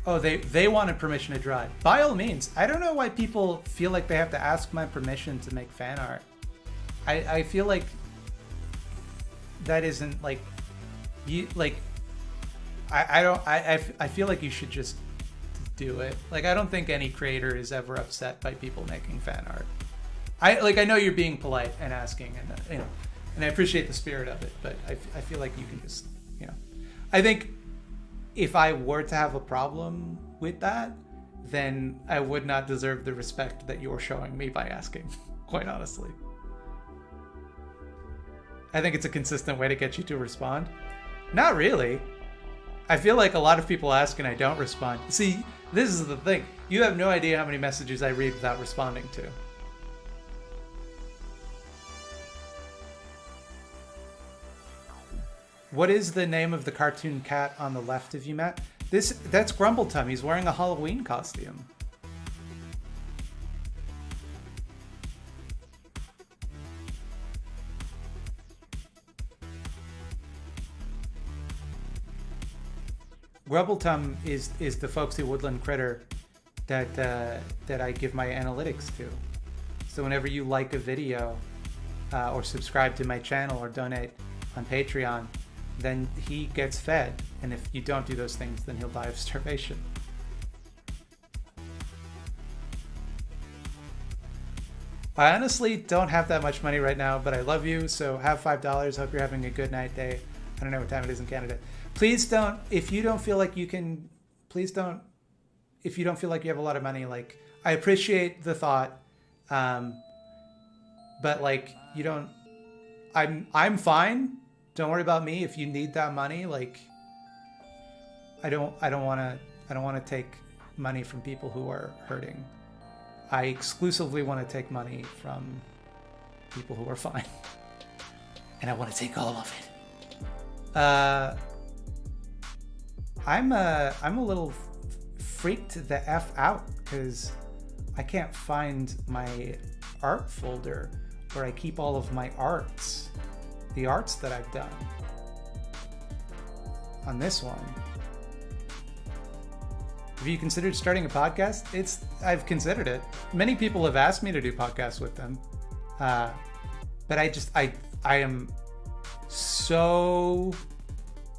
Oh, they wanted permission to draw it. By all means. I don't know why people feel like they have to ask my permission to make fan art. I feel like that isn't like you like I feel like you should just do it. Like I don't think any creator is ever upset by people making fan art. I know you're being polite and asking, and and I appreciate the spirit of it, but I feel like you can just I think if I were to have a problem with that, then I would not deserve the respect that you're showing me by asking, quite honestly. I think it's a consistent way to get you to respond. Not really. I feel like a lot of people ask and I don't respond. See, this is the thing. You have no idea how many messages I read without responding to. What is the name of the cartoon cat on the left of you, Matt? That's Grumbletum. He's wearing a Halloween costume. Grumbletum is the folksy woodland critter that I give my analytics to. So whenever you like a video or subscribe to my channel or donate on Patreon, then he gets fed. And if you don't do those things, then he'll die of starvation. I honestly don't have that much money right now, but I love you, so have $5. Hope you're having a good night, day. I don't know what time it is in Canada. Please don't, if you don't feel like you can, please don't, if you don't feel like you have a lot of money, like, I appreciate the thought, but like, you don't, I'm fine. Don't worry about me. If you need that money, like, I don't want to take money from people who are hurting. I exclusively want to take money from people who are fine. And I want to take all of it. I'm a little freaked the F out because I can't find my art folder where I keep all of my arts, the arts that I've done on this one. Have you considered starting a podcast? I've considered it. Many people have asked me to do podcasts with them. But I am so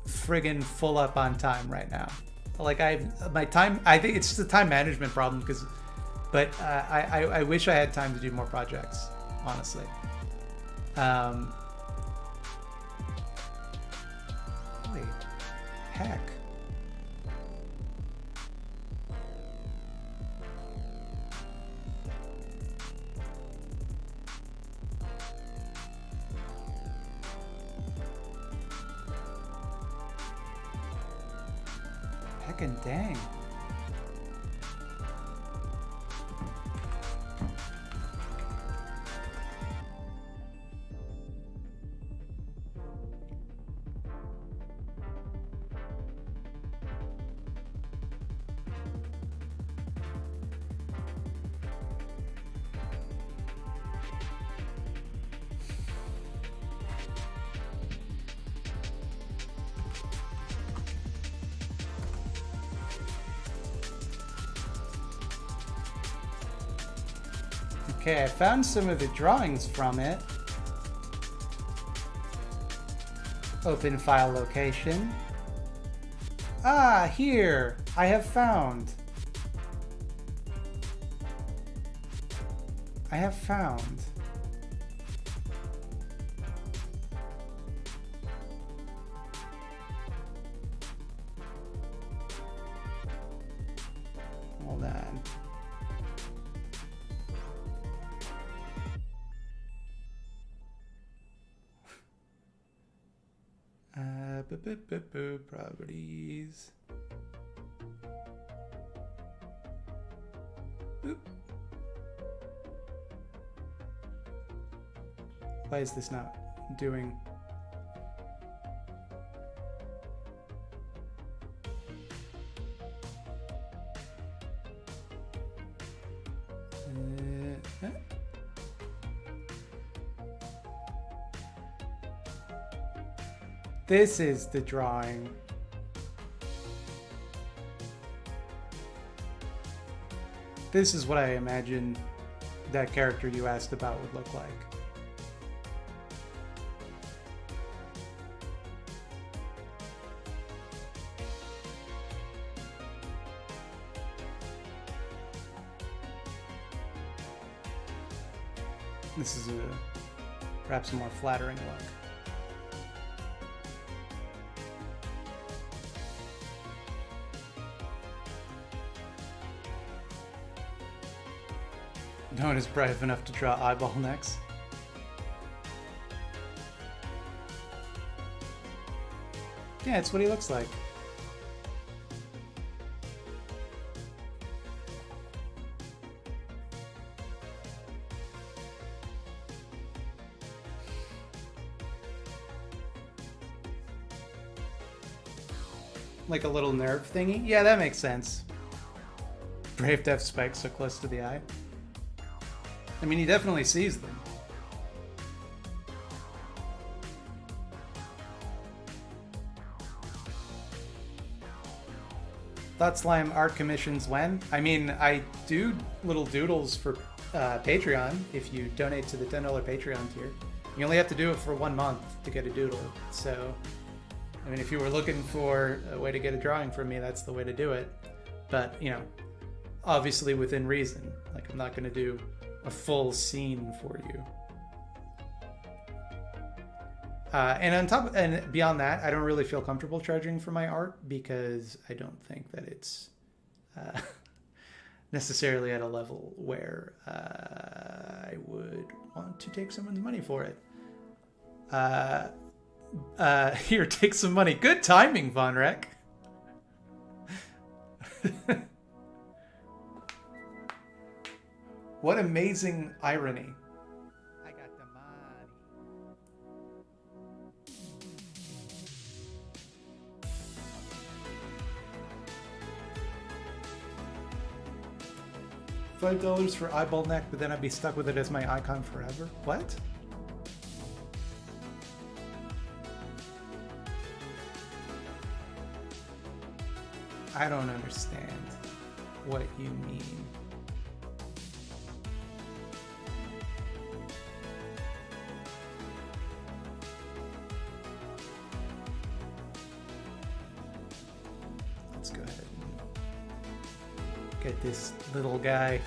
friggin' full up on time right now. Like I think it's just a time management problem but I wish I had time to do more projects, honestly. Holy heck. Heckin' dang. Okay, I found some of the drawings from it. Open file location. Ah, here! I have found. Hold on. Properties. Boop. Why is this not doing? This is the drawing. This is what I imagine that character you asked about would look like. This is perhaps a more flattering look. No one is brave enough to draw eyeball necks. Yeah, it's what he looks like. Like a little nerve thingy? Yeah, that makes sense. Brave to have spikes so close to the eye. I mean, he definitely sees them. Thought Slime art commissions when? I mean, I do little doodles for Patreon if you donate to the $10 Patreon tier. You only have to do it for 1 month to get a doodle. So, I mean, if you were looking for a way to get a drawing from me, that's the way to do it. But, you know, obviously within reason. Like, I'm not going to do a full scene for you. And beyond that, I don't really feel comfortable charging for my art because I don't think that it's necessarily at a level where I would want to take someone's money for it. Here, take some money. Good timing, Von Rek. What amazing irony. I got the money. $5 for eyeball neck, but then I'd be stuck with it as my icon forever. What? I don't understand what you mean. Let's go ahead and get this little guy.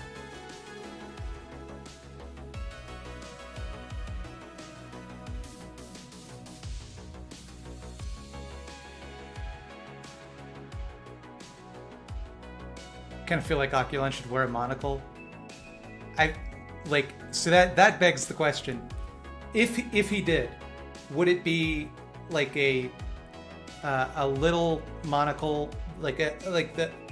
Kind of feel like Oculon should wear a monocle. So that begs the question: if he did, would it be like a little monocle, like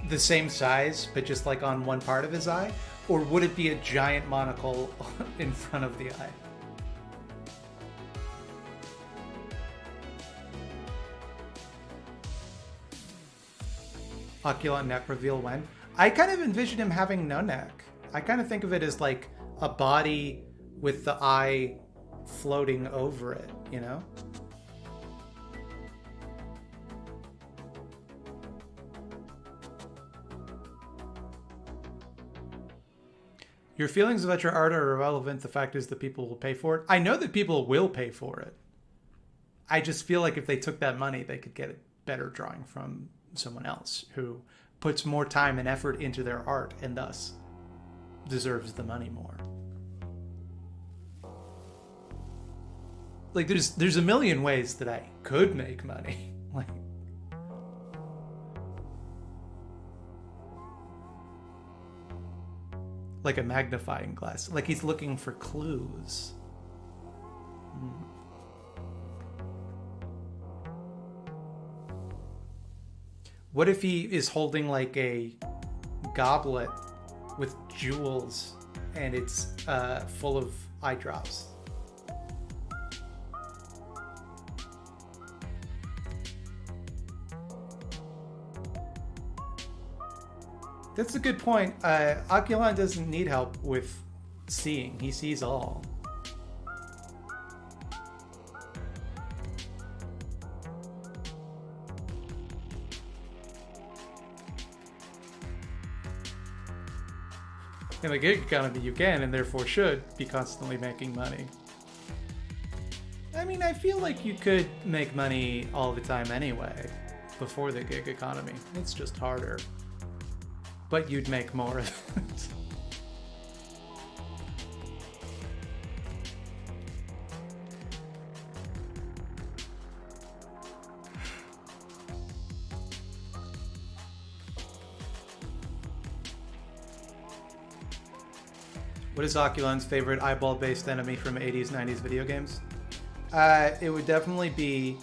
the same size but just like on one part of his eye, or would it be a giant monocle in front of the eye? Oculon neck reveal when? I kind of envision him having no neck. I kind of think of it as like a body with the eye floating over it, you know? Your feelings about your art are irrelevant. The fact is that people will pay for it. I know that people will pay for it. I just feel like if they took that money, they could get a better drawing from someone else who puts more time and effort into their art and thus deserves the money more. Like there's a million ways that I could make money. like a magnifying glass. Like he's looking for clues. What if he is holding like a goblet with jewels and it's full of eye drops? That's a good point. Oculon doesn't need help with seeing. He sees all. In the gig economy, you can and therefore should be constantly making money. I mean, I feel like you could make money all the time anyway, before the gig economy. It's just harder. But you'd make more of it. What is Oculon's favorite eyeball-based enemy from 80s, 90s video games? It would definitely be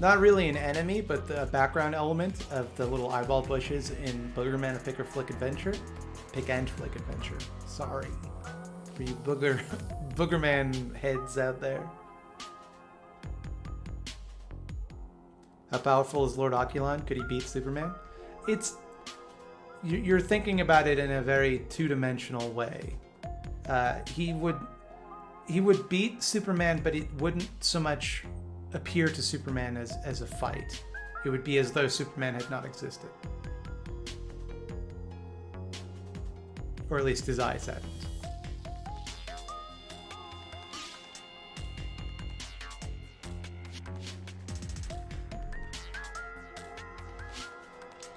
not really an enemy, but the background element of the little eyeball bushes in Boogerman: A Pick or Flick Adventure. Pick and Flick Adventure. Sorry for you Boogerman heads out there. How powerful is Lord Oculon? Could he beat Superman? You're thinking about it in a very two-dimensional way. He would beat Superman, but it wouldn't so much appear to Superman as a fight. It would be as though Superman had not existed. Or at least his eyes hadn't.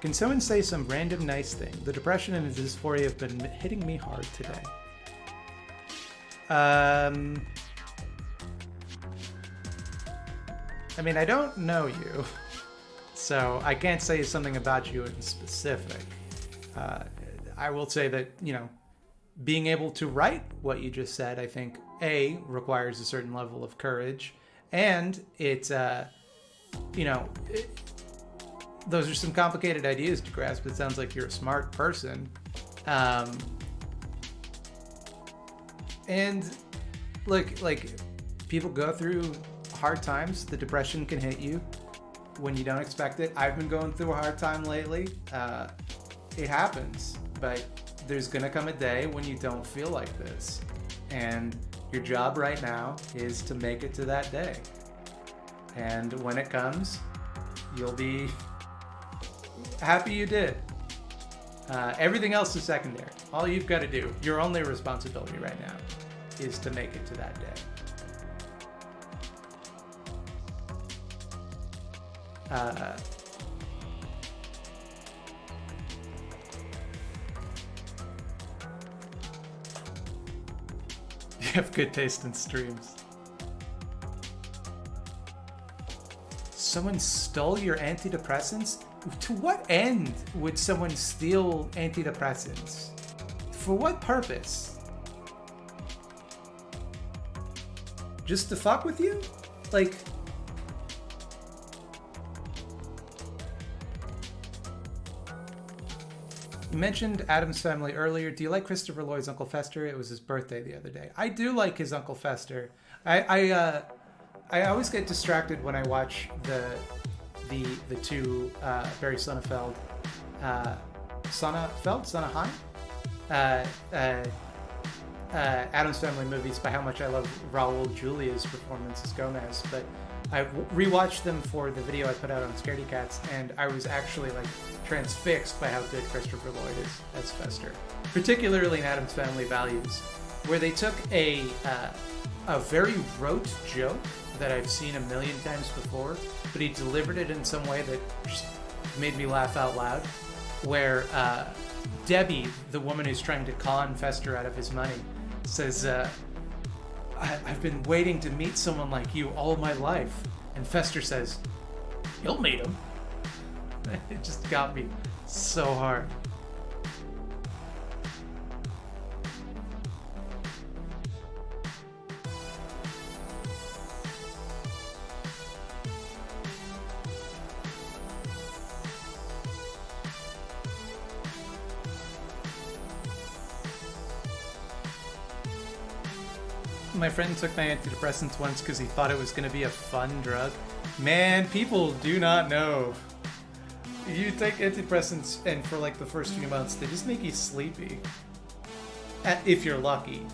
Can someone say some random nice thing? The depression and the dysphoria have been hitting me hard today. I mean, I don't know you, so I can't say something about you in specific. I will say that, being able to write what you just said, I think, A, requires a certain level of courage, and it's, those are some complicated ideas to grasp. It sounds like you're a smart person. And look, like, people go through hard times. The depression can hit you when you don't expect it. I've been going through a hard time lately. It happens, but there's gonna come a day when you don't feel like this. And your job right now is to make it to that day. And when it comes, you'll be happy you did. Everything else is secondary. All you've got to do, your only responsibility right now, is to make it to that day. You have good taste in streams. Someone stole your antidepressants? To what end would someone steal antidepressants? For what purpose? Just to fuck with you? Like... You mentioned Addams Family earlier. Do you like Christopher Lloyd's Uncle Fester? It was his birthday the other day. I do like his Uncle Fester. I always get distracted when I watch the two Barry Sonnenfeld, Sondheim, Addams Family movies by how much I love Raul Julia's performance as Gomez. But I rewatched them for the video I put out on Scaredy Cats, and I was actually like transfixed by how good Christopher Lloyd is as Fester, particularly in Addams Family Values, where they took a very rote joke that I've seen a million times before, but he delivered it in some way that just made me laugh out loud, where Debbie, the woman who's trying to con Fester out of his money, says, I've been waiting to meet someone like you all my life. And Fester says, you'll meet him. It just got me so hard. My friend took my antidepressants once because he thought it was going to be a fun drug. Man, people do not know. You take antidepressants and for like the first few months, they just make you sleepy. If you're lucky.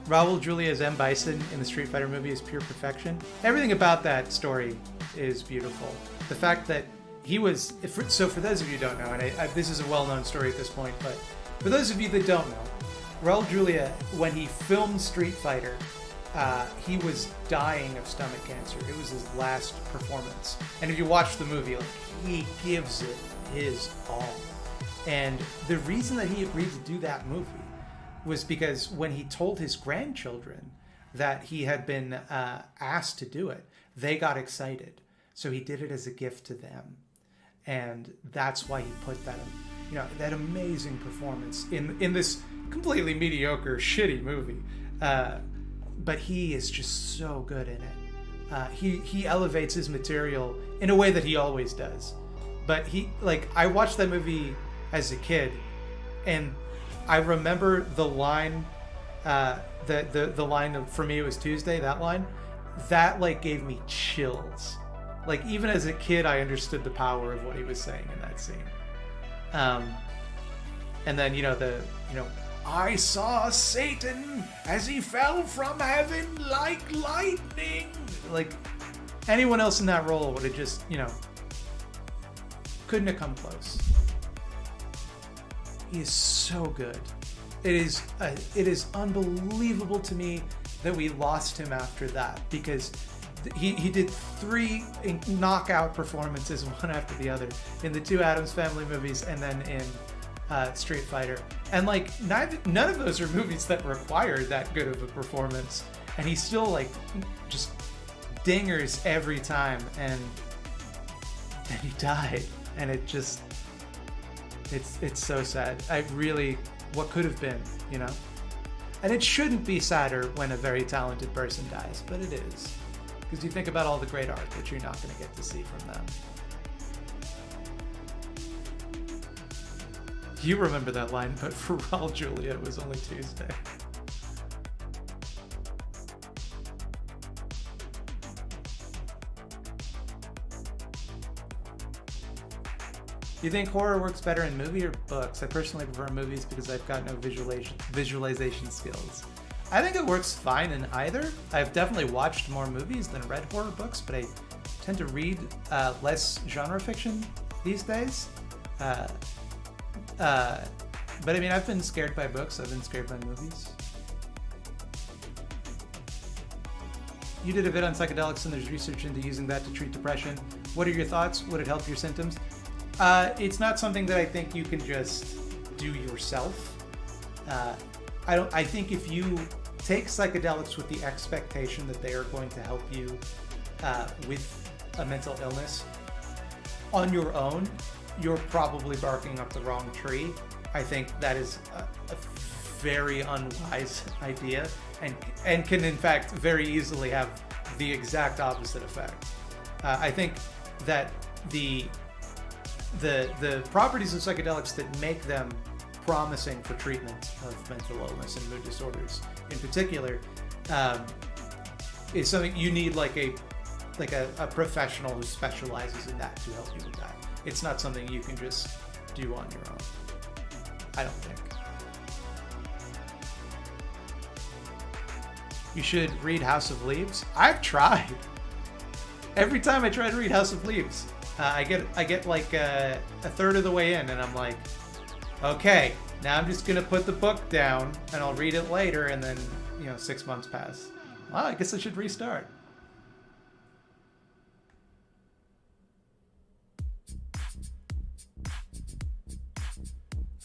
Raul Julia's M. Bison in the Street Fighter movie is pure perfection. Everything about that story is beautiful. The fact that he was... So for those of you who don't know, and this is a well-known story at this point, but for those of you that don't know, Raul Julia, when he filmed Street Fighter, he was dying of stomach cancer. It was his last performance. And if you watch the movie, like, he gives it his all. And the reason that he agreed to do that movie was because when he told his grandchildren that he had been asked to do it, they got excited. So he did it as a gift to them. And that's why he put that, that amazing performance in this completely mediocre, shitty movie. But he is just so good in it. He elevates his material in a way that he always does. But I watched that movie as a kid, and I remember the line, the line of, for me it was Tuesday, that line, that gave me chills Like, even as a kid, I understood the power of what he was saying in that scene. And then, I saw Satan as he fell from heaven like lightning. Like, anyone else in that role would have just, couldn't have come close. He is so good. It is unbelievable to me that we lost him after that, because he did 3 knockout performances, one after the other, in the 2 Addams Family movies and then in Street Fighter. And like none of those are movies that require that good of a performance, and he still like just dingers every time. And then he died, and it's so sad. What could have been, And it shouldn't be sadder when a very talented person dies, but it is. Because you think about all the great art that you're not going to get to see from them. You remember that line, but for Raul Julia, it was only Tuesday. Do you think horror works better in movie or books? I personally prefer movies because I've got no visualization skills. I think it works fine in either. I've definitely watched more movies than read horror books, but I tend to read less genre fiction these days. But I mean, I've been scared by books. I've been scared by movies. You did a bit on psychedelics, and there's research into using that to treat depression. What are your thoughts? Would it help your symptoms? It's not something that I think you can just do yourself. I think if you take psychedelics with the expectation that they are going to help you with a mental illness on your own, you're probably barking up the wrong tree. I think that is a very unwise idea, and can in fact very easily have the exact opposite effect. I think that the properties of psychedelics that make them promising for treatment of mental illness and mood disorders in particular is something you need like a professional who specializes in that to help you with that. It's not something you can just do on your own, I don't think. You should read House of Leaves. I've tried. Every time I try to read House of Leaves, I get like a third of the way in, and I'm like, okay, now I'm just gonna put the book down and I'll read it later, and then 6 months pass. Well, I guess I should restart.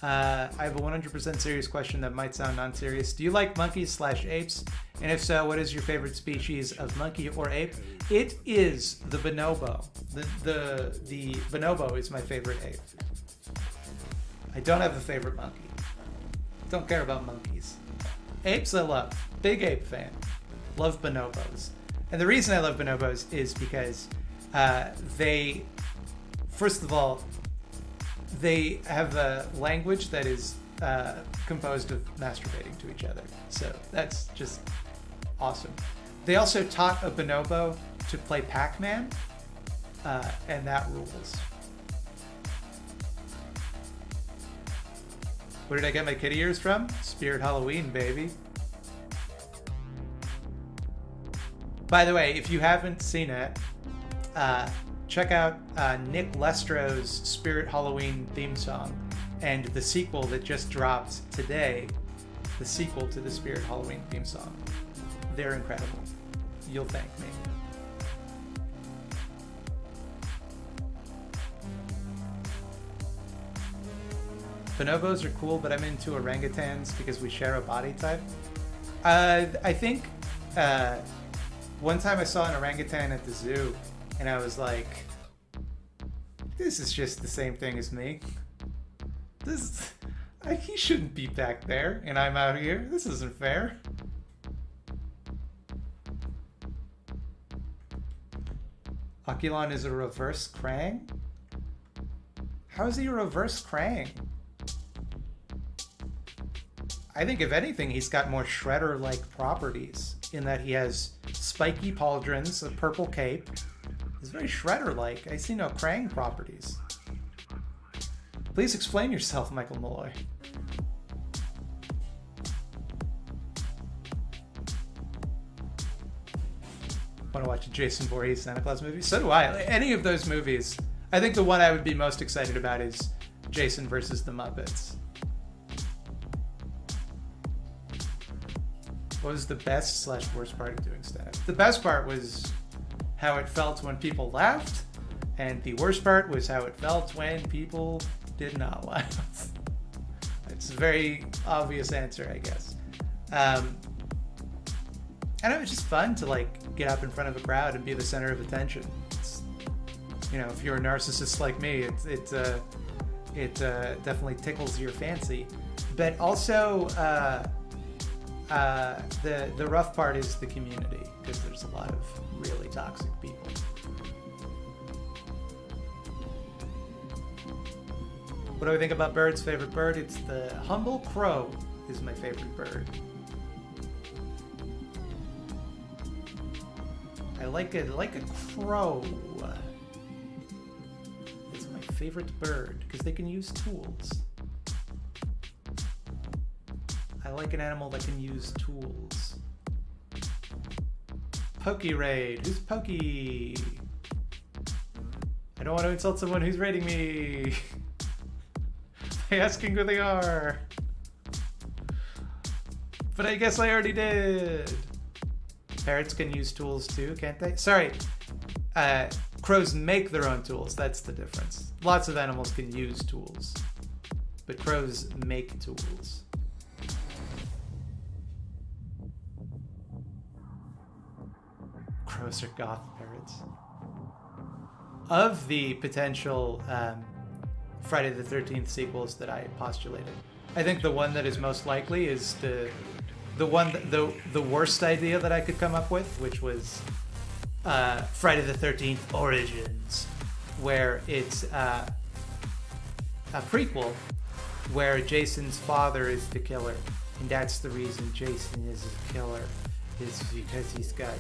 I have a 100% serious question that might sound non-serious. Do you like monkeys/apes? And if so, what is your favorite species of monkey or ape? It is the bonobo. The bonobo is my favorite ape. I don't have a favorite monkey. Don't care about monkeys. Apes I love. Big ape fan. Love bonobos. And the reason I love bonobos is because they, first of all, they have a language that is composed of masturbating to each other. So that's just awesome. They also taught a bonobo to play Pac-Man, and that rules. Where did I get my kitty ears from? Spirit Halloween, baby. By the way, if you haven't seen it, check out Nick Lestro's Spirit Halloween theme song and the sequel that just dropped today, the sequel to the Spirit Halloween theme song. They're incredible. You'll thank me. Bonobos are cool, but I'm into orangutans because we share a body type. I think one time I saw an orangutan at the zoo, and I was like, this is just the same thing as me. He shouldn't be back there, and I'm out here. This isn't fair. Oculon is a reverse Krang? How is he a reverse Krang? I think if anything, he's got more Shredder-like properties in that he has spiky pauldrons, a purple cape, It's very Shredder-like. I see no Krang properties. Please explain yourself, Michael Malloy. Want to watch a Jason Voorhees Santa Claus movie? So do I. Any of those movies. I think the one I would be most excited about is Jason versus the Muppets. What was the best / worst part of doing stand-up? The best part was how it felt when people laughed, and the worst part was how it felt when people did not laugh. It's a very obvious answer, I guess. And it was just fun to like get up in front of a crowd and be the center of attention. It's, you know, if you're a narcissist like me, it definitely tickles your fancy. But also, the rough part is the community, because there's a lot of really toxic people. What do I think about birds? Favorite bird? It's the humble crow is my favorite bird. I like a crow. It's my favorite bird because they can use tools. I like an animal that can use tools. Pokey raid. Who's Pokey? I don't want to insult someone who's raiding me by asking who they are. But I guess I already did. Parrots can use tools too, can't they? Sorry. Crows make their own tools. That's the difference. Lots of animals can use tools, but crows make tools. Crows are goth parrots. Of the potential Friday the 13th sequels that I postulated, I think the one that is most likely is the worst idea that I could come up with, which was Friday the 13th Origins, where it's a prequel where Jason's father is the killer, and that's the reason Jason is a killer, is because he's got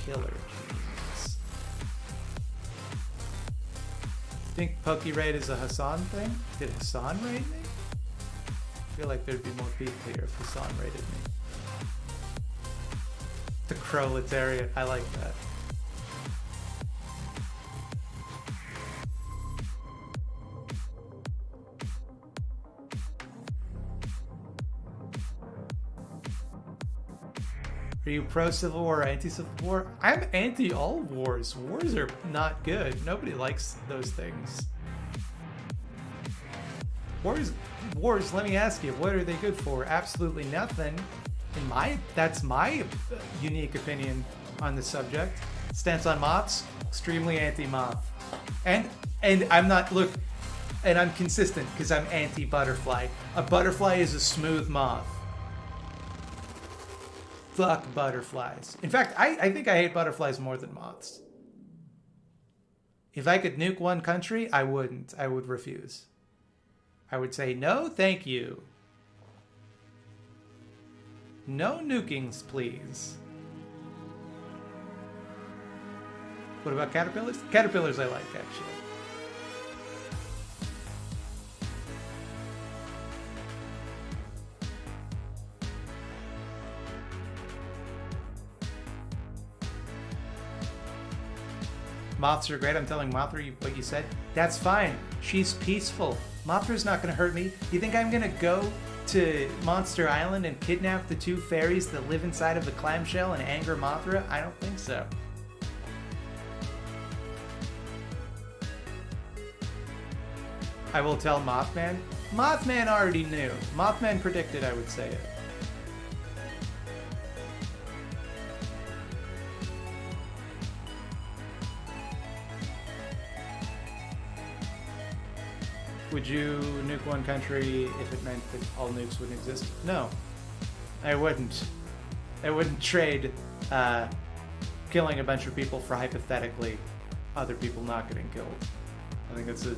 killer genes. Think Pokey Raid is a Hassan thing? Did Hassan raid me? I feel like there'd be more people here if Hassan raided me. The Crowletariat, I like that. Are you pro-Civil War or anti-Civil War? I'm anti all wars. Wars are not good. Nobody likes those things. Wars, let me ask you, what are they good for? Absolutely nothing. That's my unique opinion on the subject. Stance on moths, extremely anti-moth. And I'm not, look, and I'm consistent because I'm anti-butterfly. A butterfly is a smooth moth. Fuck butterflies. In fact, I think I hate butterflies more than moths. If I could nuke one country, I wouldn't. I would refuse. I would say, no, thank you. No nukings, please. What about caterpillars? Caterpillars I like, actually. Moths are great. I'm telling Mothra what you said. That's fine. She's peaceful. Mothra's not going to hurt me. You think I'm going to go to Monster Island and kidnap the two fairies that live inside of the clamshell and anger Mothra? I don't think so. I will tell Mothman. Mothman already knew. Mothman predicted I would say it. Would you nuke one country if it meant that all nukes wouldn't exist? No, I wouldn't. I wouldn't trade killing a bunch of people for hypothetically other people not getting killed. I think that's a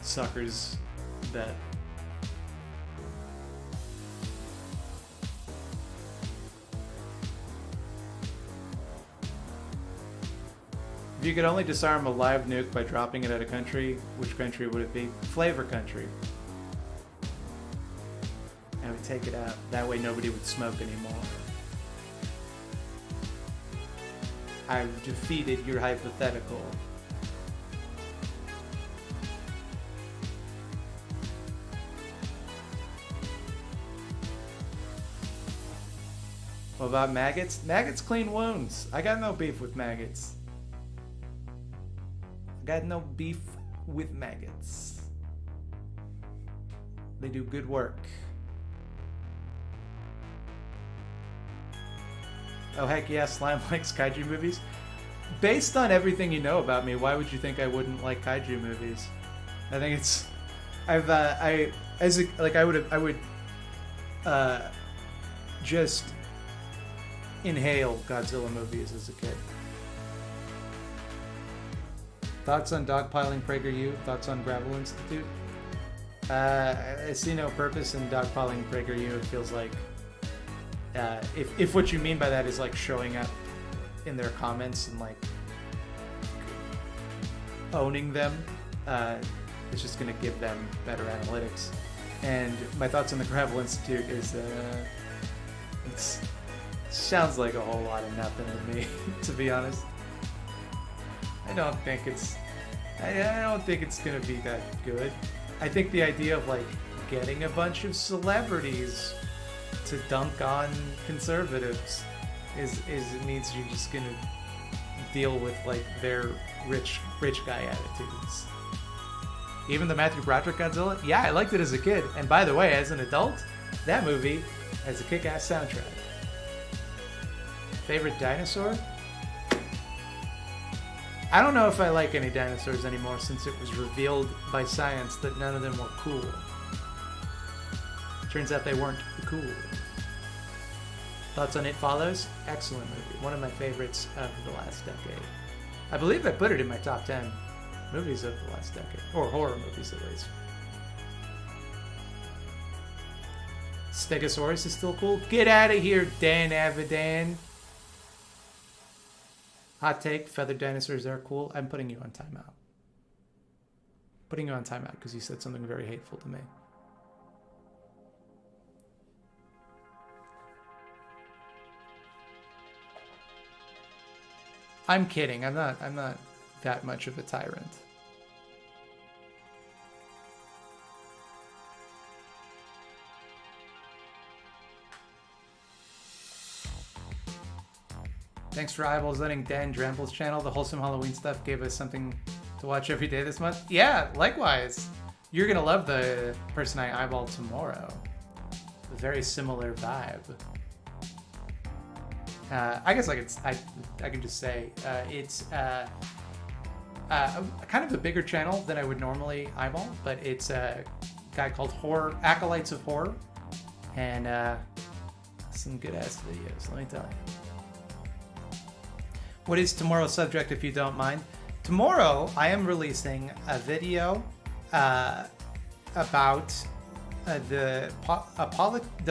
sucker's bet. If you could only disarm a live nuke by dropping it at a country, which country would it be? Flavor country. I would take it out. That way nobody would smoke anymore. I've defeated your hypothetical. What about maggots? Maggots clean wounds. I got no beef with maggots. Got no beef with maggots. They do good work. Oh heck yeah, Slime likes kaiju movies. Based on everything you know about me, why would you think I wouldn't like kaiju movies? I think it's, I would just inhale Godzilla movies as a kid. Thoughts on dogpiling PragerU? Thoughts on Gravel Institute? I see no purpose in dogpiling PragerU. It feels like if what you mean by that is like showing up in their comments and like owning them, it's just going to give them better analytics. And my thoughts on the Gravel Institute is it sounds like a whole lot of nothing to me, to be honest. I don't think it's gonna be that good. I think the idea of like getting a bunch of celebrities to dunk on conservatives is it means you're just gonna deal with like their rich guy attitudes. Even the Matthew Broderick Godzilla, yeah, I liked it as a kid. And by the way, as an adult, that movie has a kick-ass soundtrack. Favorite dinosaur? I don't know if I like any dinosaurs anymore since it was revealed by science that none of them were cool. Turns out they weren't cool. Thoughts on It Follows? Excellent movie. One of my favorites of the last decade. I believe I put it in my top 10 movies of the last decade. Or horror movies, at least. Stegosaurus is still cool. Get out of here, Dan Avidan. Hot take, feathered dinosaurs are cool. I'm putting you on timeout. Putting you on timeout because you said something very hateful to me. I'm kidding. I'm not that much of a tyrant. Thanks for eyeballs letting Dan Dramble's channel. The wholesome Halloween stuff gave us something to watch every day this month. Yeah, likewise. You're gonna love the person I eyeball tomorrow. A very similar vibe. I guess I can just say it's kind of a bigger channel than I would normally eyeball, but it's a guy called Acolytes of Horror, and some good ass videos. Let me tell you. What is tomorrow's subject, if you don't mind? Tomorrow, I am releasing a video about the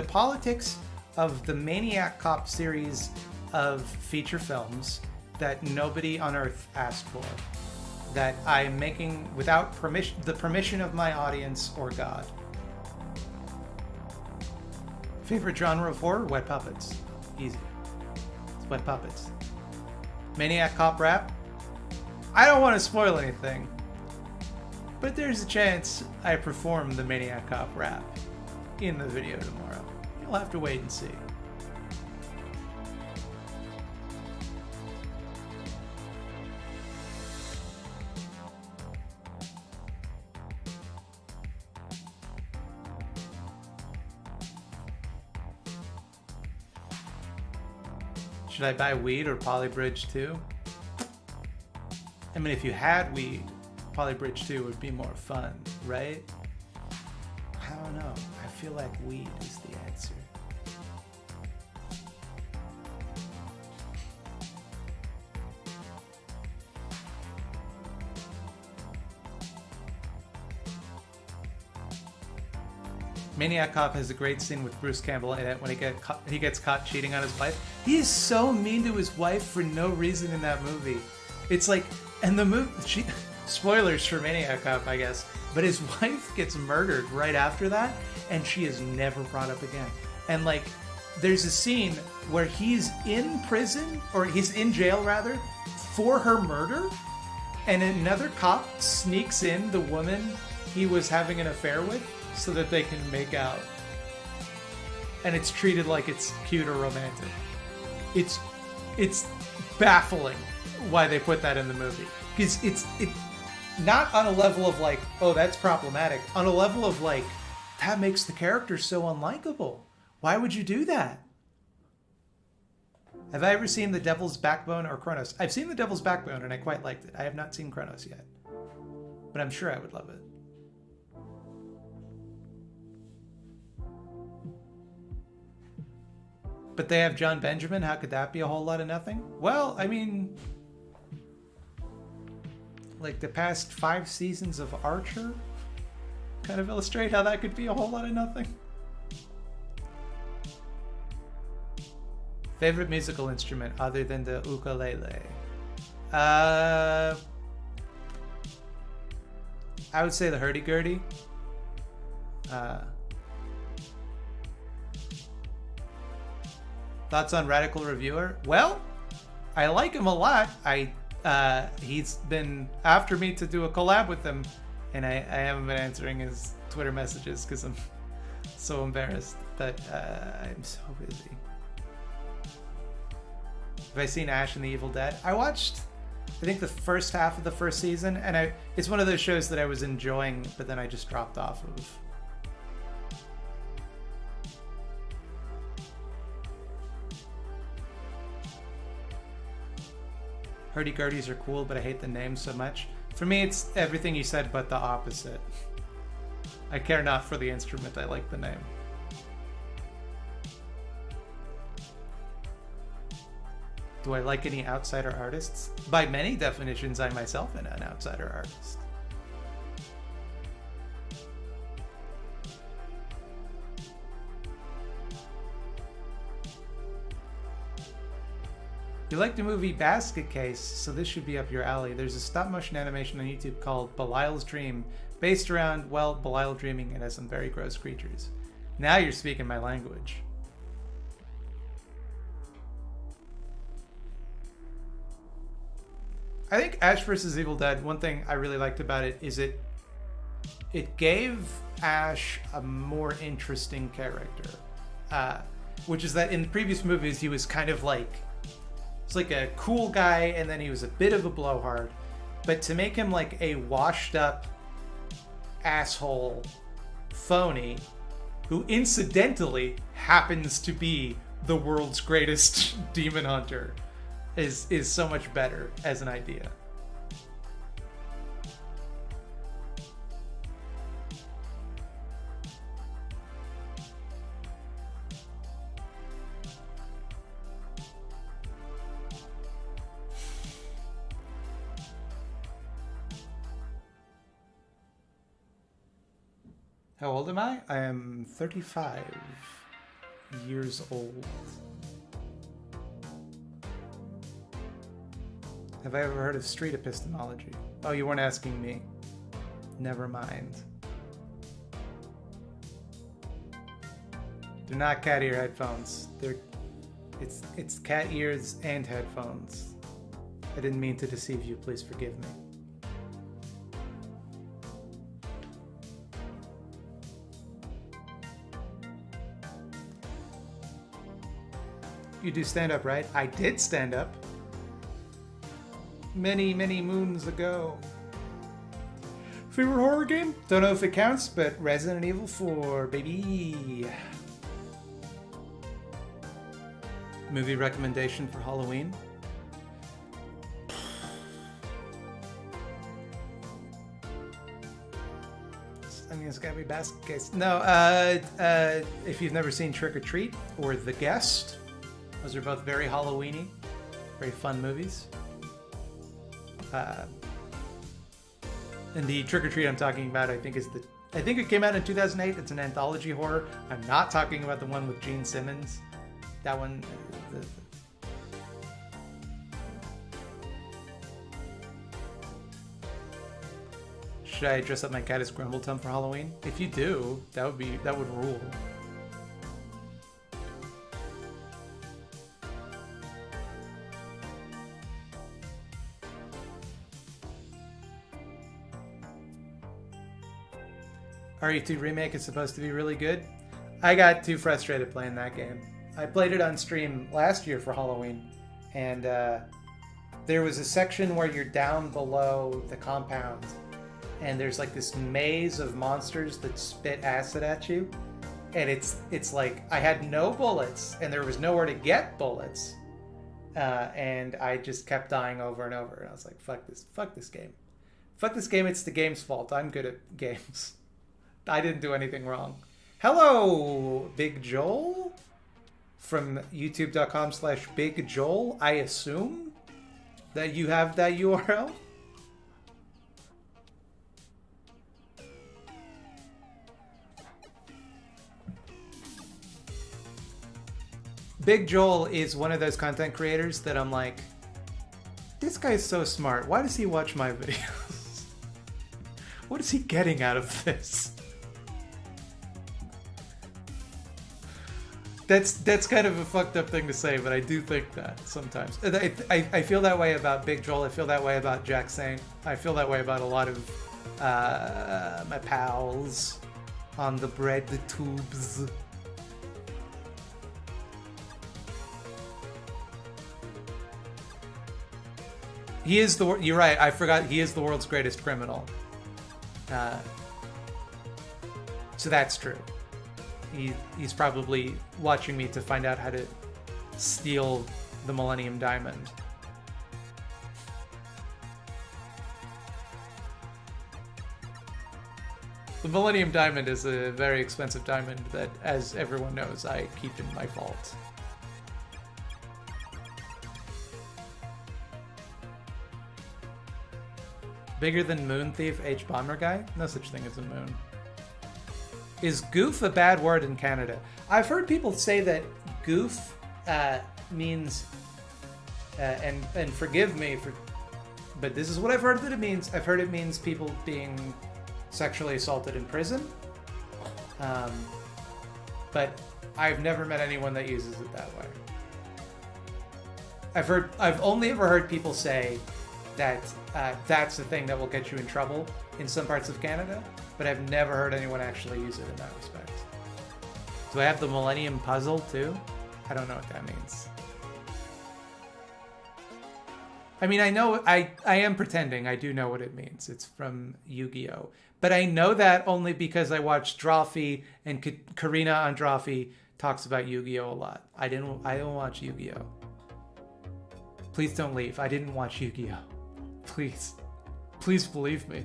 politics of the Maniac Cop series of feature films that nobody on Earth asked for, that I'm making without the permission of my audience or God. Favorite genre of horror? Wet puppets. Easy. It's wet puppets. Maniac Cop rap? I don't want to spoil anything, but there's a chance I perform the Maniac Cop rap in the video tomorrow. You'll have to wait and see. Should I buy weed or Polybridge 2? I mean, if you had weed, Polybridge 2 would be more fun, right? I don't know. I feel like weed is the answer. Maniac Cop has a great scene with Bruce Campbell in it when he gets caught cheating on his wife. He is so mean to his wife for no reason in that movie. It's like, and the movie, spoilers for Maniac Cop, I guess, but his wife gets murdered right after that, and she is never brought up again. And like, there's a scene where he's in prison, or he's in jail rather, for her murder, and another cop sneaks in the woman he was having an affair with so that they can make out. And it's treated like it's cute or romantic. It's baffling why they put that in the movie. Because it's not on a level of like, oh, that's problematic. On a level of like, that makes the character so unlikable. Why would you do that? Have I ever seen The Devil's Backbone or Kronos? I've seen The Devil's Backbone and I quite liked it. I have not seen Kronos yet. But I'm sure I would love it. But they have John Benjamin. How could that be a whole lot of nothing? Well, I mean, like the past 5 seasons of Archer kind of illustrate how that could be a whole lot of nothing. Favorite musical instrument other than the ukulele? I would say the hurdy-gurdy. Thoughts on Radical Reviewer? Well, I like him a lot. He's been after me to do a collab with him, and I haven't been answering his Twitter messages because I'm so embarrassed. But I'm so busy. Have I seen Ash and the Evil Dead? I watched, I think, the first half of the first season, and it's one of those shows that I was enjoying, but then I just dropped off of. Hurdy-gurdies are cool, but I hate the name so much. For me, it's everything you said, but the opposite. I care not for the instrument, I like the name. Do I like any outsider artists? By many definitions, I myself am an outsider artist. You like the movie Basket Case, so this should be up your alley. There's a stop-motion animation on YouTube called Belial's Dream, based around, well, Belial dreaming and has some very gross creatures. Now you're speaking my language. I think Ash vs. Evil Dead, one thing I really liked about it is it gave Ash a more interesting character. Which is that in the previous movies, he was kind of like, it's like a cool guy, and then he was a bit of a blowhard. But to make him like a washed up asshole phony, who incidentally happens to be the world's greatest demon hunter, is so much better as an idea. How old am I? I am 35 years old. Have I ever heard of street epistemology? Oh, you weren't asking me. Never mind. They're not cat ear headphones. It's cat ears and headphones. I didn't mean to deceive you. Please forgive me. You do stand up, right? I did stand up. Many, many moons ago. Favorite horror game? Don't know if it counts, but Resident Evil 4, baby. Movie recommendation for Halloween? I mean, it's gotta be Basket Case. No, if you've never seen Trick or Treat or The Guest, those are both very Halloween-y, very fun movies. And the Trick or Treat I'm talking about, I think it came out in 2008. It's an anthology horror. I'm not talking about the one with Gene Simmons. That one. Should I dress up my cat as Grumbletum for Halloween? If you do, that would rule. RE2 Remake is supposed to be really good. I got too frustrated playing that game. I played it on stream last year for Halloween, and there was a section where you're down below the compound, and there's like this maze of monsters that spit acid at you, and it's like I had no bullets, and there was nowhere to get bullets, and I just kept dying over and over, and I was like, fuck this game. It's the game's fault. I'm good at games. I didn't do anything wrong. Hello, Big Joel from youtube.com/Big Joel. I assume that you have that URL. Big Joel is one of those content creators that I'm like, this guy's so smart. Why does he watch my videos? What is he getting out of this? That's kind of a fucked up thing to say, but I do think that sometimes. I feel that way about Big Joel. I feel that way about Jack Saint. I feel that way about a lot of my pals on the bread tubes. He is the. You're right. I forgot. He is the world's greatest criminal. So that's true. He's probably watching me to find out how to steal the Millennium Diamond. The Millennium Diamond is a very expensive diamond that, as everyone knows, I keep in my vault. Bigger than Moon Thief H Bomber Guy? No such thing as a moon. Is goof a bad word in Canada? I've heard people say that goof means, and forgive me for, but this is what I've heard that it means. I've heard it means people being sexually assaulted in prison. But I've never met anyone that uses it that way. I've only ever heard people say that that's the thing that will get you in trouble in some parts of Canada, but I've never heard anyone actually use it in that respect. Do I have the Millennium Puzzle too? I don't know what that means. I mean, I know, I am pretending I do know what it means. It's from Yu-Gi-Oh! But I know that only because I watched Drawfee, and Karina on Drawfee talks about Yu-Gi-Oh! A lot. I don't watch Yu-Gi-Oh! Please don't leave. I didn't watch Yu-Gi-Oh! Please. Please believe me.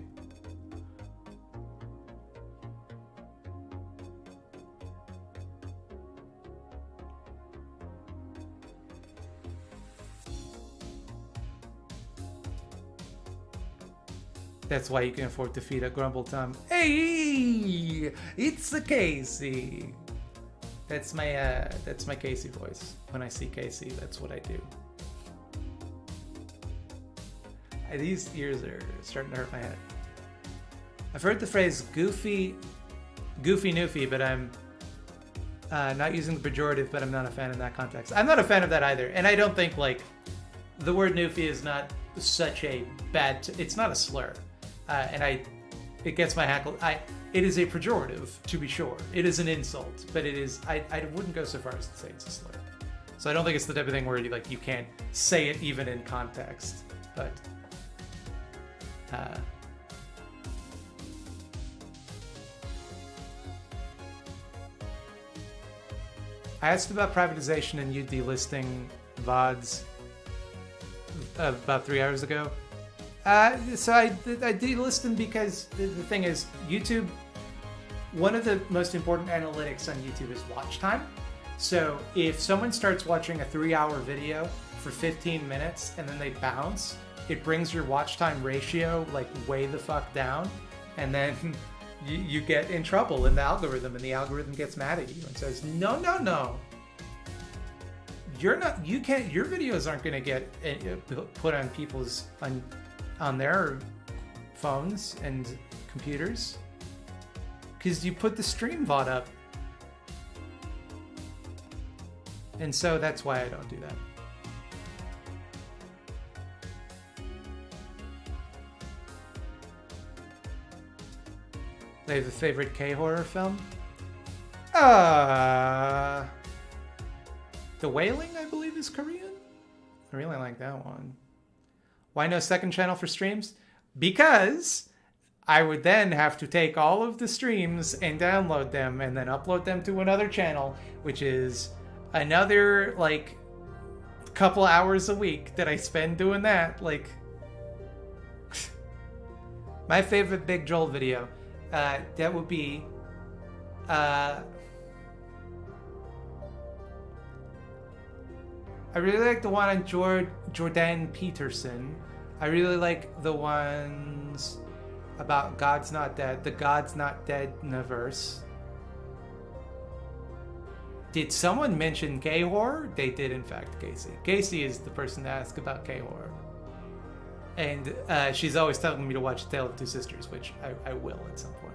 That's why you can afford to feed a Grumbletum. Hey, it's a Casey. That's my Casey voice. When I see Casey, that's what I do. These ears are starting to hurt my head. I've heard the phrase goofy noofy, but I'm not using the pejorative, but I'm not a fan in that context. I'm not a fan of that either. And I don't think, like, the word noofy is not such a bad, it's not a slur. It gets my hackle. It is a pejorative, to be sure. It is an insult, but it is, I wouldn't go so far as to say it's a slur. So I don't think it's the type of thing where you can't say it even in context, but I asked about privatization and you delisting VODs about 3 hours ago. So I delist them because the thing is, YouTube, one of the most important analytics on YouTube is watch time. So if someone starts watching a 3-hour video for 15 minutes and then they bounce, it brings your watch time ratio like way the fuck down, and then you get in trouble in the algorithm, and the algorithm gets mad at you and says, no. Your videos aren't going to get put on people's on their phones and computers. Because you put the stream VOD up. And so that's why I don't do that. They have a favorite K-horror film? The Wailing, I believe, is Korean. I really like that one. Why no second channel for streams? Because I would then have to take all of the streams and download them and then upload them to another channel, which is another, like, couple hours a week that I spend doing that. Like, my favorite Big Joel video, that would be, I really like the one on Jordan Peterson. I really like the ones about God's Not Dead, the God's Not Dead universe. Did someone mention K-horror? They did, in fact, Casey. Casey is the person to ask about K-horror. And she's always telling me to watch Tale of Two Sisters, which I will at some point.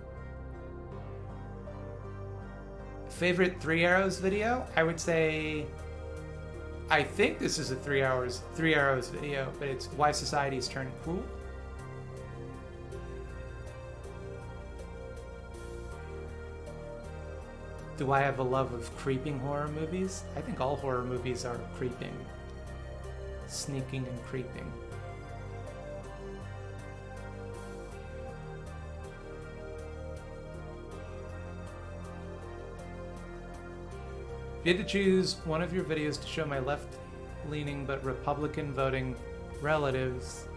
Favorite Three Arrows video? I would say... I think this is a Three Arrows video, but it's Why Society's Turned Cruel. Do I have a love of creeping horror movies? I think all horror movies are creeping. Sneaking and creeping. If you had to choose one of your videos to show my left-leaning but Republican voting relatives,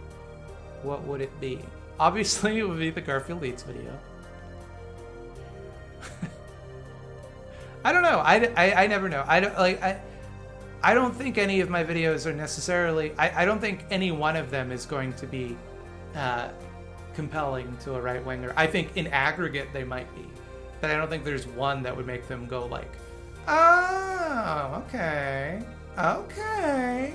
what would it be? Obviously, it would be the Garfield Eats video. I don't know. I never know. I don't think any of my videos are necessarily... I don't think any one of them is going to be compelling to a right-winger. I think in aggregate they might be. But I don't think there's one that would make them go like, oh, okay. Okay.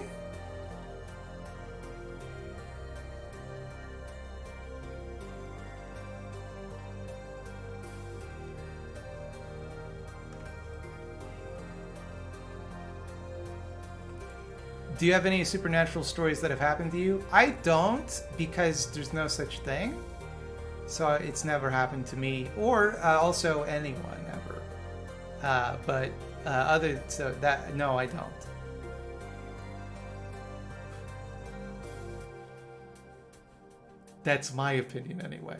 Do you have any supernatural stories that have happened to you? I don't, because there's no such thing. So it's never happened to me, or also anyone ever. No, I don't. That's my opinion anyway.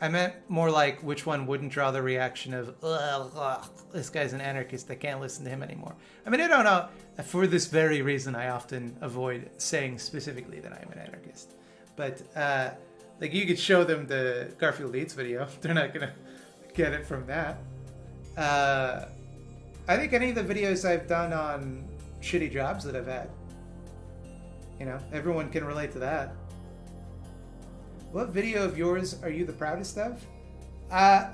I meant more like which one wouldn't draw the reaction of, ugh, this guy's an anarchist, I can't listen to him anymore. I mean, I don't know. For this very reason, I often avoid saying specifically that I'm an anarchist. But, like, you could show them the Garfield Eats video. They're not going to get it from that. I think any of the videos I've done on shitty jobs that I've had, you know, everyone can relate to that. What video of yours are you the proudest of?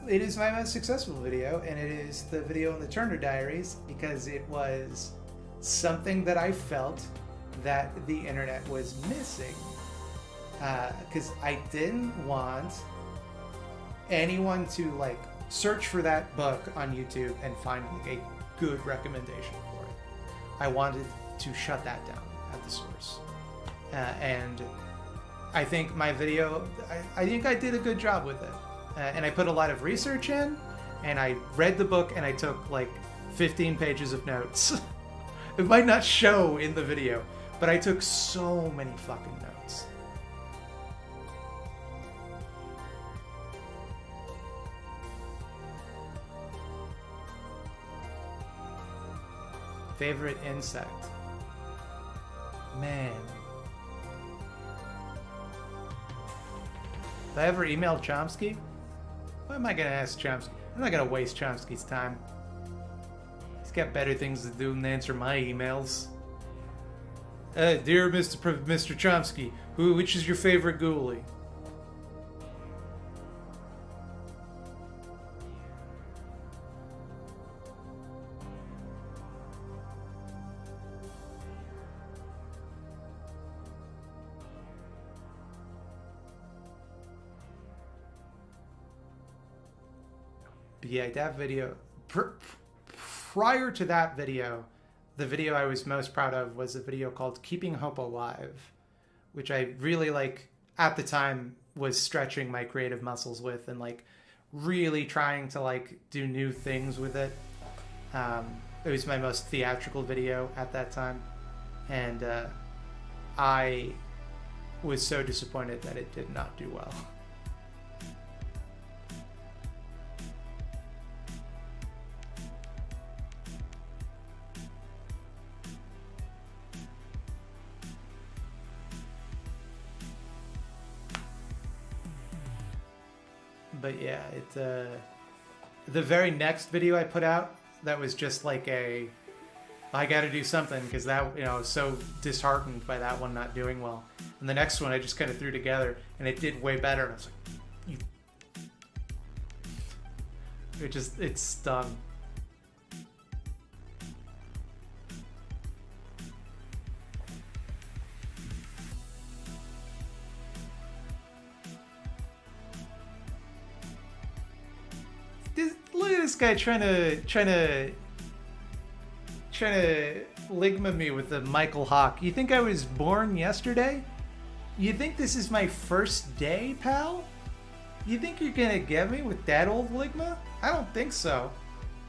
It is my most successful video, and it is the video on the Turner Diaries, because it was something that I felt that the internet was missing. Because I didn't want anyone to, like, search for that book on YouTube and find, like, a good recommendation for it. I wanted to shut that down at the source. And I think my video, I think I did a good job with it. And I put a lot of research in, and I read the book, and I took like 15 pages of notes. It might not show in the video, but I took so many fucking notes. Favorite insect? Man. Did I ever email Chomsky? Why am I going to ask Chomsky? I'm not going to waste Chomsky's time. He's got better things to do than answer my emails. Dear Mr. Chomsky, which is your favorite ghoulie? But yeah, that video, prior to that video, the video I was most proud of was a video called Keeping Hope Alive, which I really like at the time was stretching my creative muscles with and like really trying to like do new things with it. It was my most theatrical video at that time. And I was so disappointed that it did not do well. But yeah, the very next video I put out, that was just like I got to do something because that, I was so disheartened by that one not doing well. And the next one I just kind of threw together and it did way better. And I was like, it stung. Look at this guy trying to ligma me with the Michael Hawk. You think I was born yesterday? You think this is my first day, pal? You think you're gonna get me with that old ligma? I don't think so.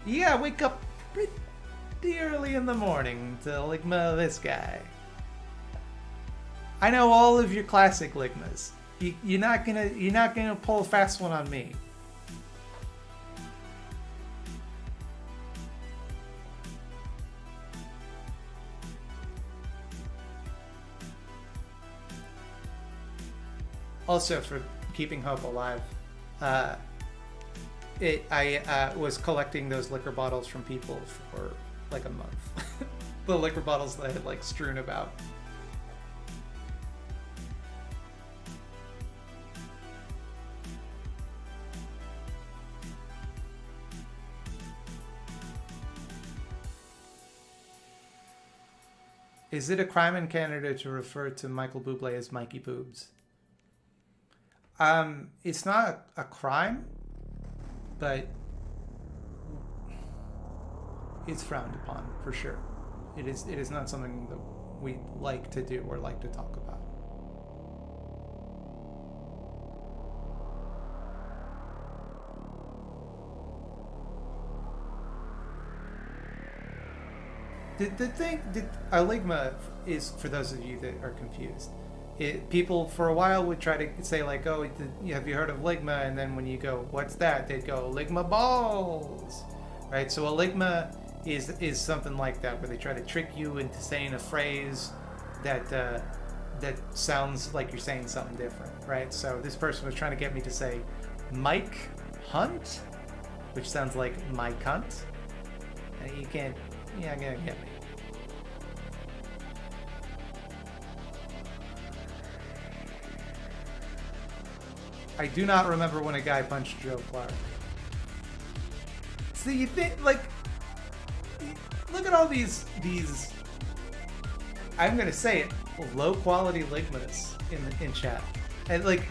You gotta wake up pretty early in the morning to ligma this guy. I know all of your classic ligmas. You're not gonna pull a fast one on me. Also, for Keeping Hope Alive, I was collecting those liquor bottles from people for like a month. The liquor bottles that I had like strewn about. Is it a crime in Canada to refer to Michael Bublé as Mikey Boobs? It's not a crime, but it's frowned upon for sure. It is not something that we like to do or like to talk about. A ligma is, for those of you that are confused, people for a while would try to say like, oh, have you heard of ligma? And then when you go, what's that? They'd go, ligma balls, right? So a ligma is something like that, where they try to trick you into saying a phrase that sounds like you're saying something different, right? So this person was trying to get me to say Mike Hunt, which sounds like my cunt. And you can't, you're not gonna get me. I do not remember when a guy punched Joe Clark. So you think, like, look at all these I'm gonna say it, low quality ligmas in chat. And like,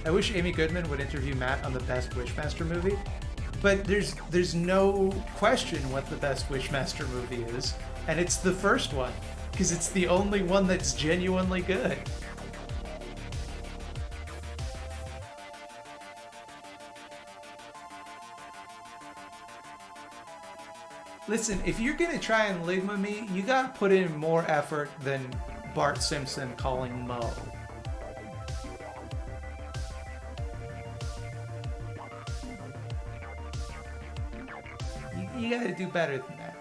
I wish Amy Goodman would interview Matt on the best Wishmaster movie, but there's no question what the best Wishmaster movie is, and it's the first one, because it's the only one that's genuinely good. Listen, if you're gonna try and ligma me, you gotta put in more effort than Bart Simpson calling Mo. You gotta do better than that.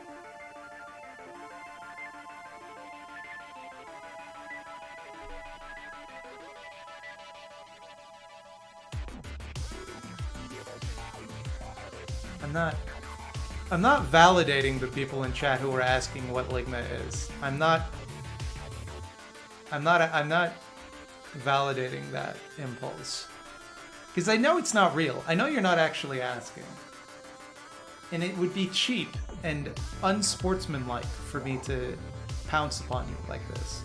I'm not validating the people in chat who are asking what ligma is. I'm not validating that impulse. Because I know it's not real. I know you're not actually asking. And it would be cheap and unsportsmanlike for me to pounce upon you like this.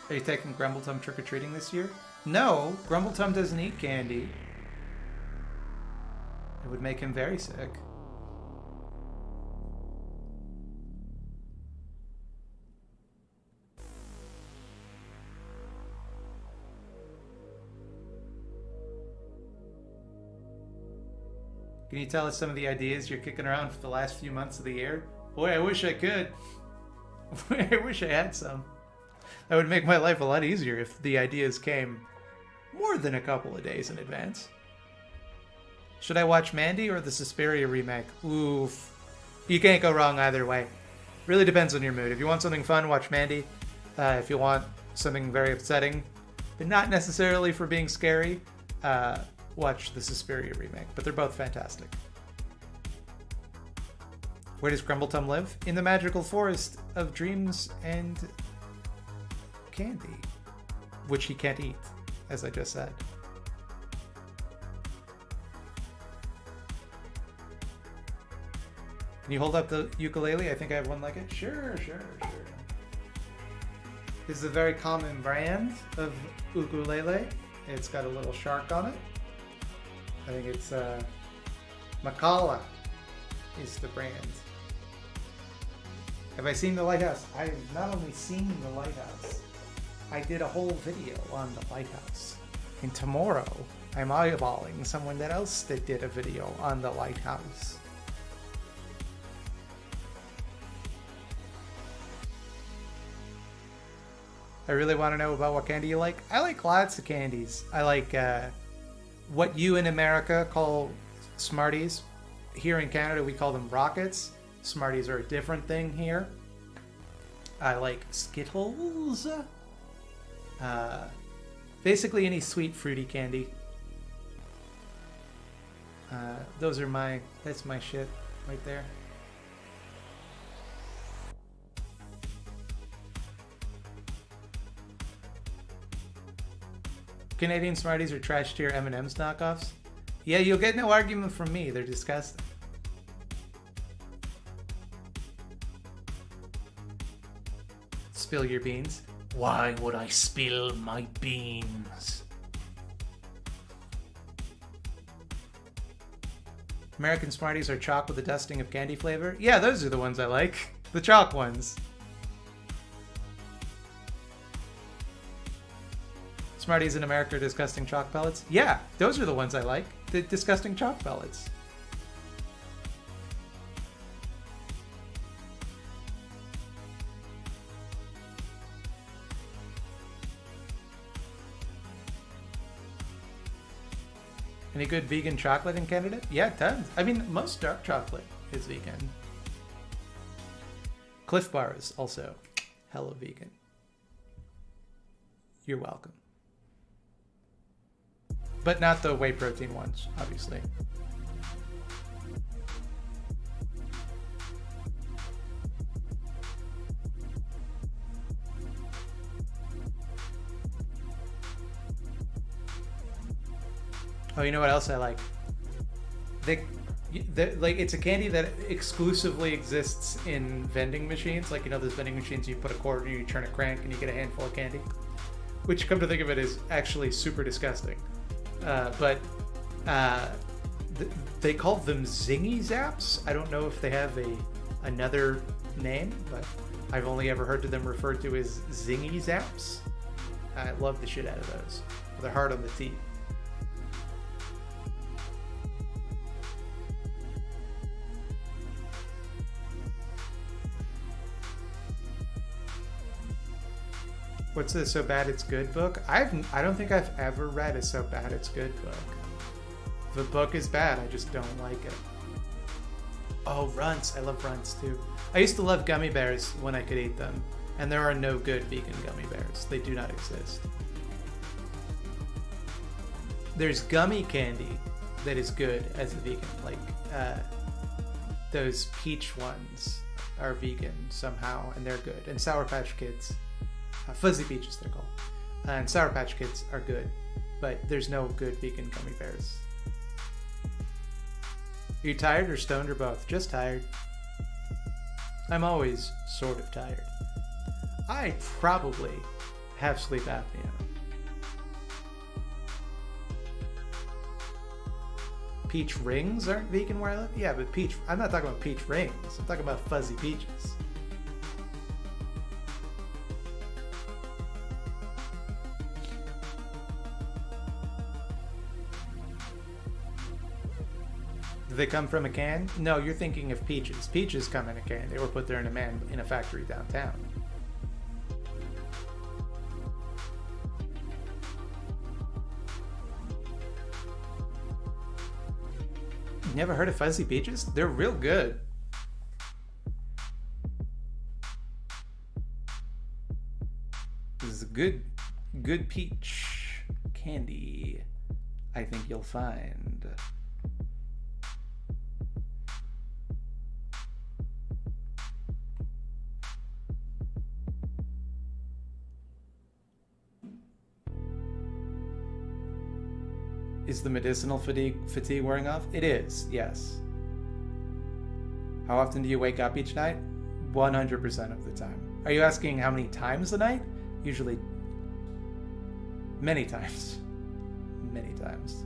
Are you taking Grumbletum trick-or-treating this year? No, Grumbletum doesn't eat candy. It would make him very sick. Can you tell us some of the ideas you're kicking around for the last few months of the year? Boy, I wish I could. I wish I had some. That would make my life a lot easier if the ideas came more than a couple of days in advance. Should I watch Mandy or the Suspiria remake? Oof. You can't go wrong either way. Really depends on your mood. If you want something fun, watch Mandy. If you want something very upsetting, but not necessarily for being scary, watch the Suspiria remake. But they're both fantastic. Where does Grumbletum live? In the magical forest of dreams and candy, which he can't eat, as I just said. Can you hold up the ukulele? I think I have one like it. Sure. This is a very common brand of ukulele. It's got a little shark on it. I think it's Makala is the brand. Have I seen The Lighthouse? I have not only seen The Lighthouse, I did a whole video on The Lighthouse. And tomorrow, I'm eyeballing someone else that did a video on The Lighthouse. I really want to know about what candy you like. I like lots of candies. I like what you in America call Smarties. Here in Canada, we call them Rockets. Smarties are a different thing here. I like Skittles. Basically any sweet, fruity candy. That's my shit right there. Canadian Smarties are trash tier M&M's knockoffs. Yeah, you'll get no argument from me. They're disgusting. Spill your beans. Why would I spill my beans? American Smarties are chalk with a dusting of candy flavor. Yeah, those are the ones I like. The chalk ones. Smarties in America are disgusting chalk pellets. Yeah, those are the ones I like. The disgusting chalk pellets. Any good vegan chocolate in Canada? Yeah, tons. I mean, most dark chocolate is vegan. Cliff Bar is also hella vegan. You're welcome. But not the whey protein ones, obviously. Oh, you know what else I like? Like it's a candy that exclusively exists in vending machines. Like, you know, those vending machines you put a quarter, you turn a crank, and you get a handful of candy. Which, come to think of it, is actually super disgusting. They call them Zingy Zaps. I don't know if they have another name, but I've only ever heard them referred to as Zingy Zaps. I love the shit out of those. They're hard on the teeth. What's the So Bad It's Good book? I don't think I've ever read a So Bad It's Good book. The book is bad, I just don't like it. Oh, Runts. I love Runts too. I used to love gummy bears when I could eat them. And there are no good vegan gummy bears. They do not exist. There's gummy candy that is good as a vegan. Like, those peach ones are vegan somehow, and they're good. And Sour Patch Kids. Fuzzy Peaches, they're called. And Sour Patch Kids are good, but there's no good vegan gummy bears. Are you tired or stoned or both? Just tired. I'm always sort of tired. I probably have sleep apnea. Peach rings aren't vegan where I live? Yeah, but peach, I'm not talking about peach rings. I'm talking about fuzzy peaches. Do they come from a can? No, you're thinking of peaches. Peaches come in a can. They were put there in a factory downtown. Never heard of fuzzy peaches? They're real good. This is a good peach candy, I think you'll find. Is the medicinal fatigue wearing off? It is, yes. How often do you wake up each night? 100% of the time. Are you asking how many times a night? Usually many times. Many times.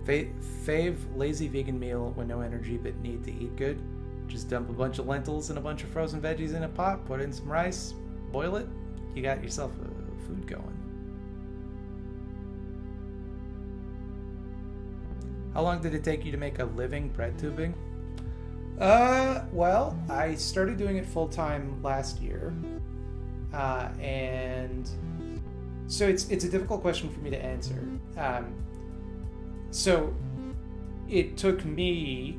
Fave lazy vegan meal when no energy but need to eat good. Just dump a bunch of lentils and a bunch of frozen veggies in a pot, put in some rice, boil it. You got yourself a food going. How long did it take you to make a living bread tubing? Well, I started doing it full time last year. And so it's a difficult question for me to answer. So it took me,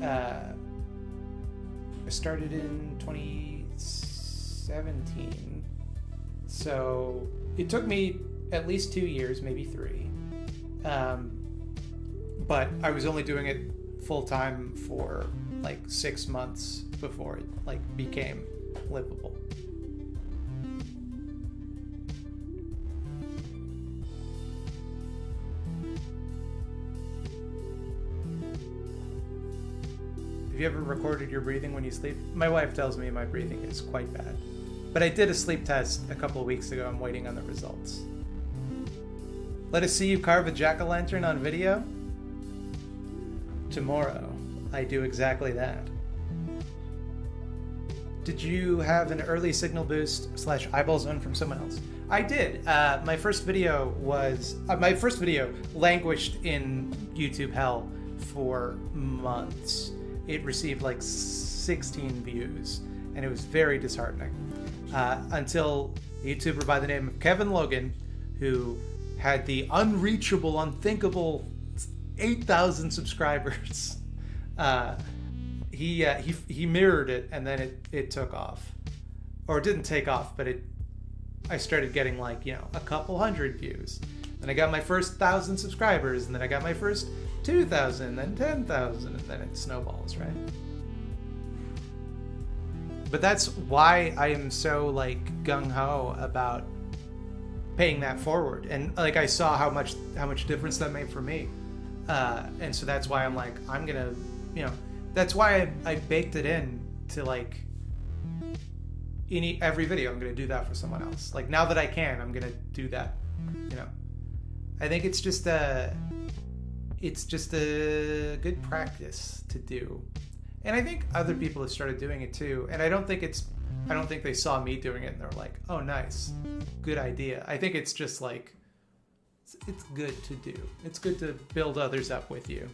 I started in 2017, so it took me at least 2 years, maybe 3. But I was only doing it full time for like 6 months before it like became livable. Have you ever recorded your breathing when you sleep? My wife tells me my breathing is quite bad. But I did a sleep test a couple of weeks ago. I'm waiting on the results. Let us see you carve a jack-o'-lantern on video? Tomorrow, I do exactly that. Did you have an early signal boost / eyeball zone from someone else? I did. My first video languished in YouTube hell for months. It received like 16 views, and it was very disheartening. Until a YouTuber by the name of Kevin Logan, who had the unreachable, unthinkable 8,000 subscribers, he mirrored it, and then it took off. Or it didn't take off, but I started getting like, a couple hundred views. Then I got my first 1,000 subscribers, and then I got my first 2,000, then 10,000, and then it snowballs, right? But that's why I am so like gung-ho about paying that forward, and like I saw how much difference that made for me, and so that's why I'm like, I'm gonna, that's why I baked it in to like every video I'm gonna do that for someone else. Like now that I can, I'm gonna do that. I think it's just a good practice to do. And I think other people have started doing it too. And I don't think they saw me doing it and they're like, oh, nice, good idea. I think it's just like, it's good to do. It's good to build others up with you.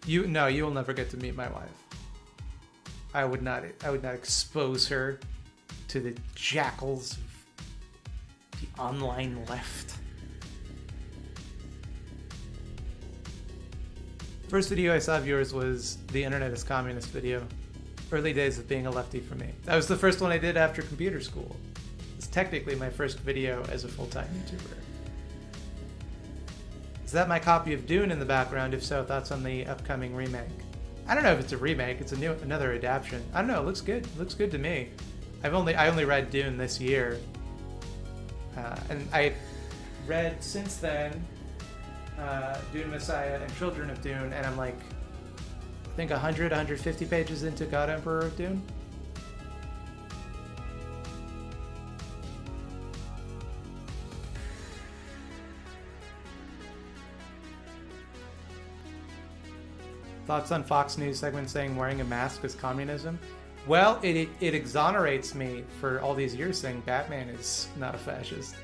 You will never get to meet my wife. I would not expose her to the jackals of the online left. First video I saw of yours was the Internet is Communist video. Early days of being a lefty for me. That was the first one I did after computer school. It's technically my first video as a full-time YouTuber. Is that my copy of Dune in the background? If so, thoughts on the upcoming remake? I don't know if it's a remake. It's another adaptation. I don't know. It looks good. It looks good to me. I only read Dune this year, and I read since then Dune Messiah, and Children of Dune, and I'm like, I think 100, 150 pages into God Emperor of Dune. Thoughts on Fox News segment saying wearing a mask is communism? Well, it exonerates me for all these years saying Batman is not a fascist.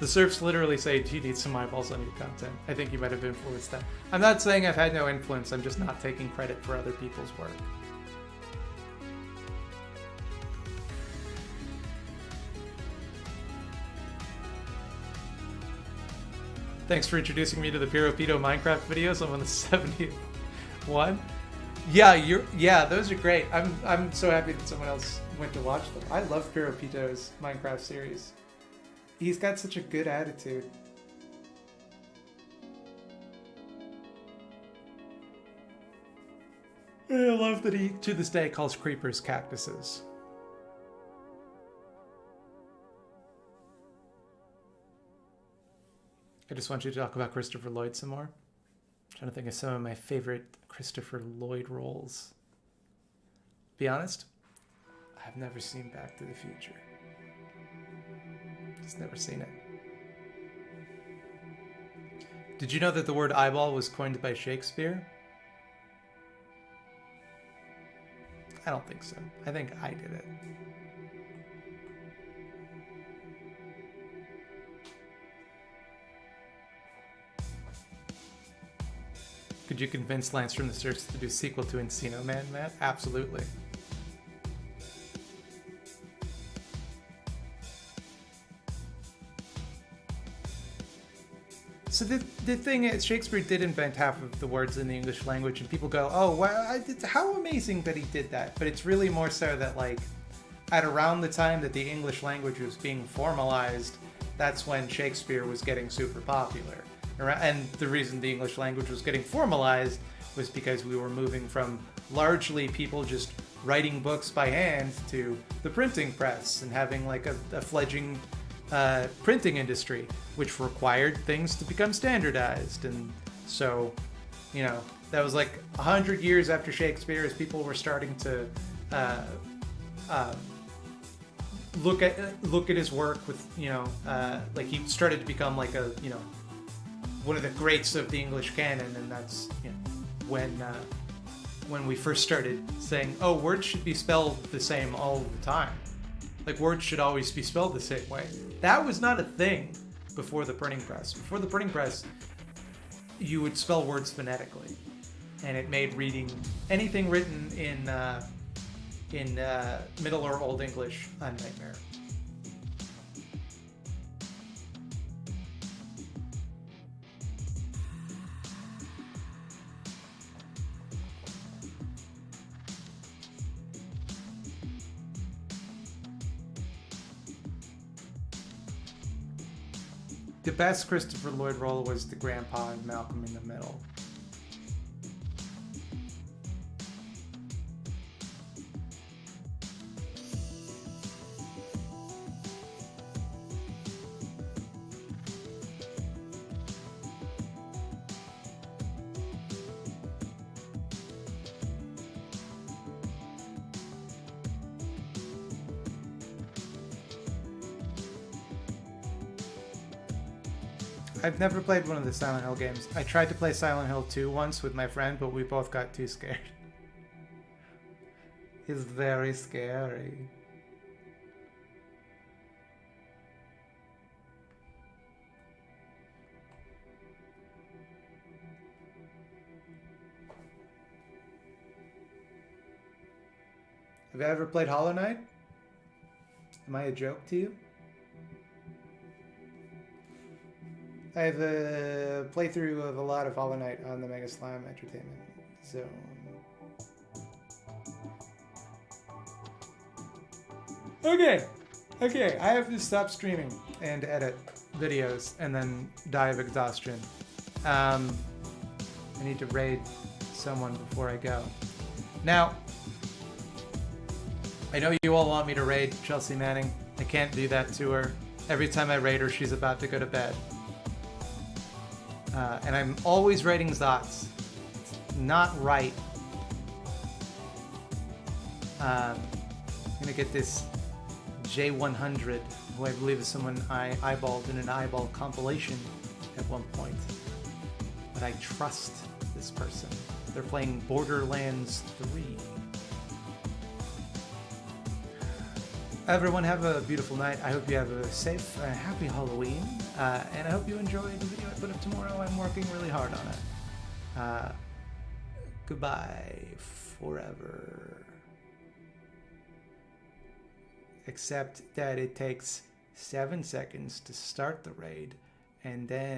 The serfs literally say, do you need some eyeballs on your content? I think you might have influenced that. I'm not saying I've had no influence, I'm just not taking credit for other people's work. Thanks for introducing me to the Piro Pito Minecraft videos. I'm on the 70th one. Yeah, those are great. I'm so happy that someone else went to watch them. I love Piro Pito's Minecraft series. He's got such a good attitude. I love that he, to this day, calls creepers cactuses. I just want you to talk about Christopher Lloyd some more. I'm trying to think of some of my favorite Christopher Lloyd roles. Be honest, I've never seen Back to the Future. Just never seen it. Did you know that the word eyeball was coined by Shakespeare? I don't think so. I think I did it. Could you convince Lance from the Search to do a sequel to Encino Man, Matt? Absolutely. So the thing is, Shakespeare did invent half of the words in the English language, and people go, oh, wow, how amazing that he did that. But it's really more so that, like, at around the time that the English language was being formalized, that's when Shakespeare was getting super popular. And the reason the English language was getting formalized was because we were moving from largely people just writing books by hand to the printing press and having like a fledgling printing industry, which required things to become standardized. And so, you know, that was like 100 years after Shakespeare, as people were starting to look at his work with, you know, like he started to become like a, you know, one of the greats of the English canon, and that's, you know, when we first started saying, oh, words should be spelled the same all the time. Like, words should always be spelled the same way. That was not a thing before the printing press. Before the printing press, you would spell words phonetically, and it made reading anything written in Middle or Old English a nightmare. The best Christopher Lloyd role was the grandpa in Malcolm in the Middle. I've never played one of the Silent Hill games. I tried to play Silent Hill 2 once with my friend, but we both got too scared. It's very scary. Have you ever played Hollow Knight? Am I a joke to you? I have a playthrough of a lot of Hollow Knight on the Mega Slime Entertainment Zone. Okay, I have to stop streaming and edit videos and then die of exhaustion. I need to raid someone before I go. Now, I know you all want me to raid Chelsea Manning. I can't do that to her. every time I raid her, she's about to go to bed. And I'm always raiding Zots. It's not right. I'm gonna get this J100, who I believe is someone I eyeballed in an eyeball compilation at one point. But I trust this person. They're playing Borderlands 3. Everyone have a beautiful night. I hope you have a safe, happy Halloween. And I hope you enjoy the video I put up tomorrow. I'm working really hard on it. Goodbye forever. Except that it takes 7 seconds to start the raid, and then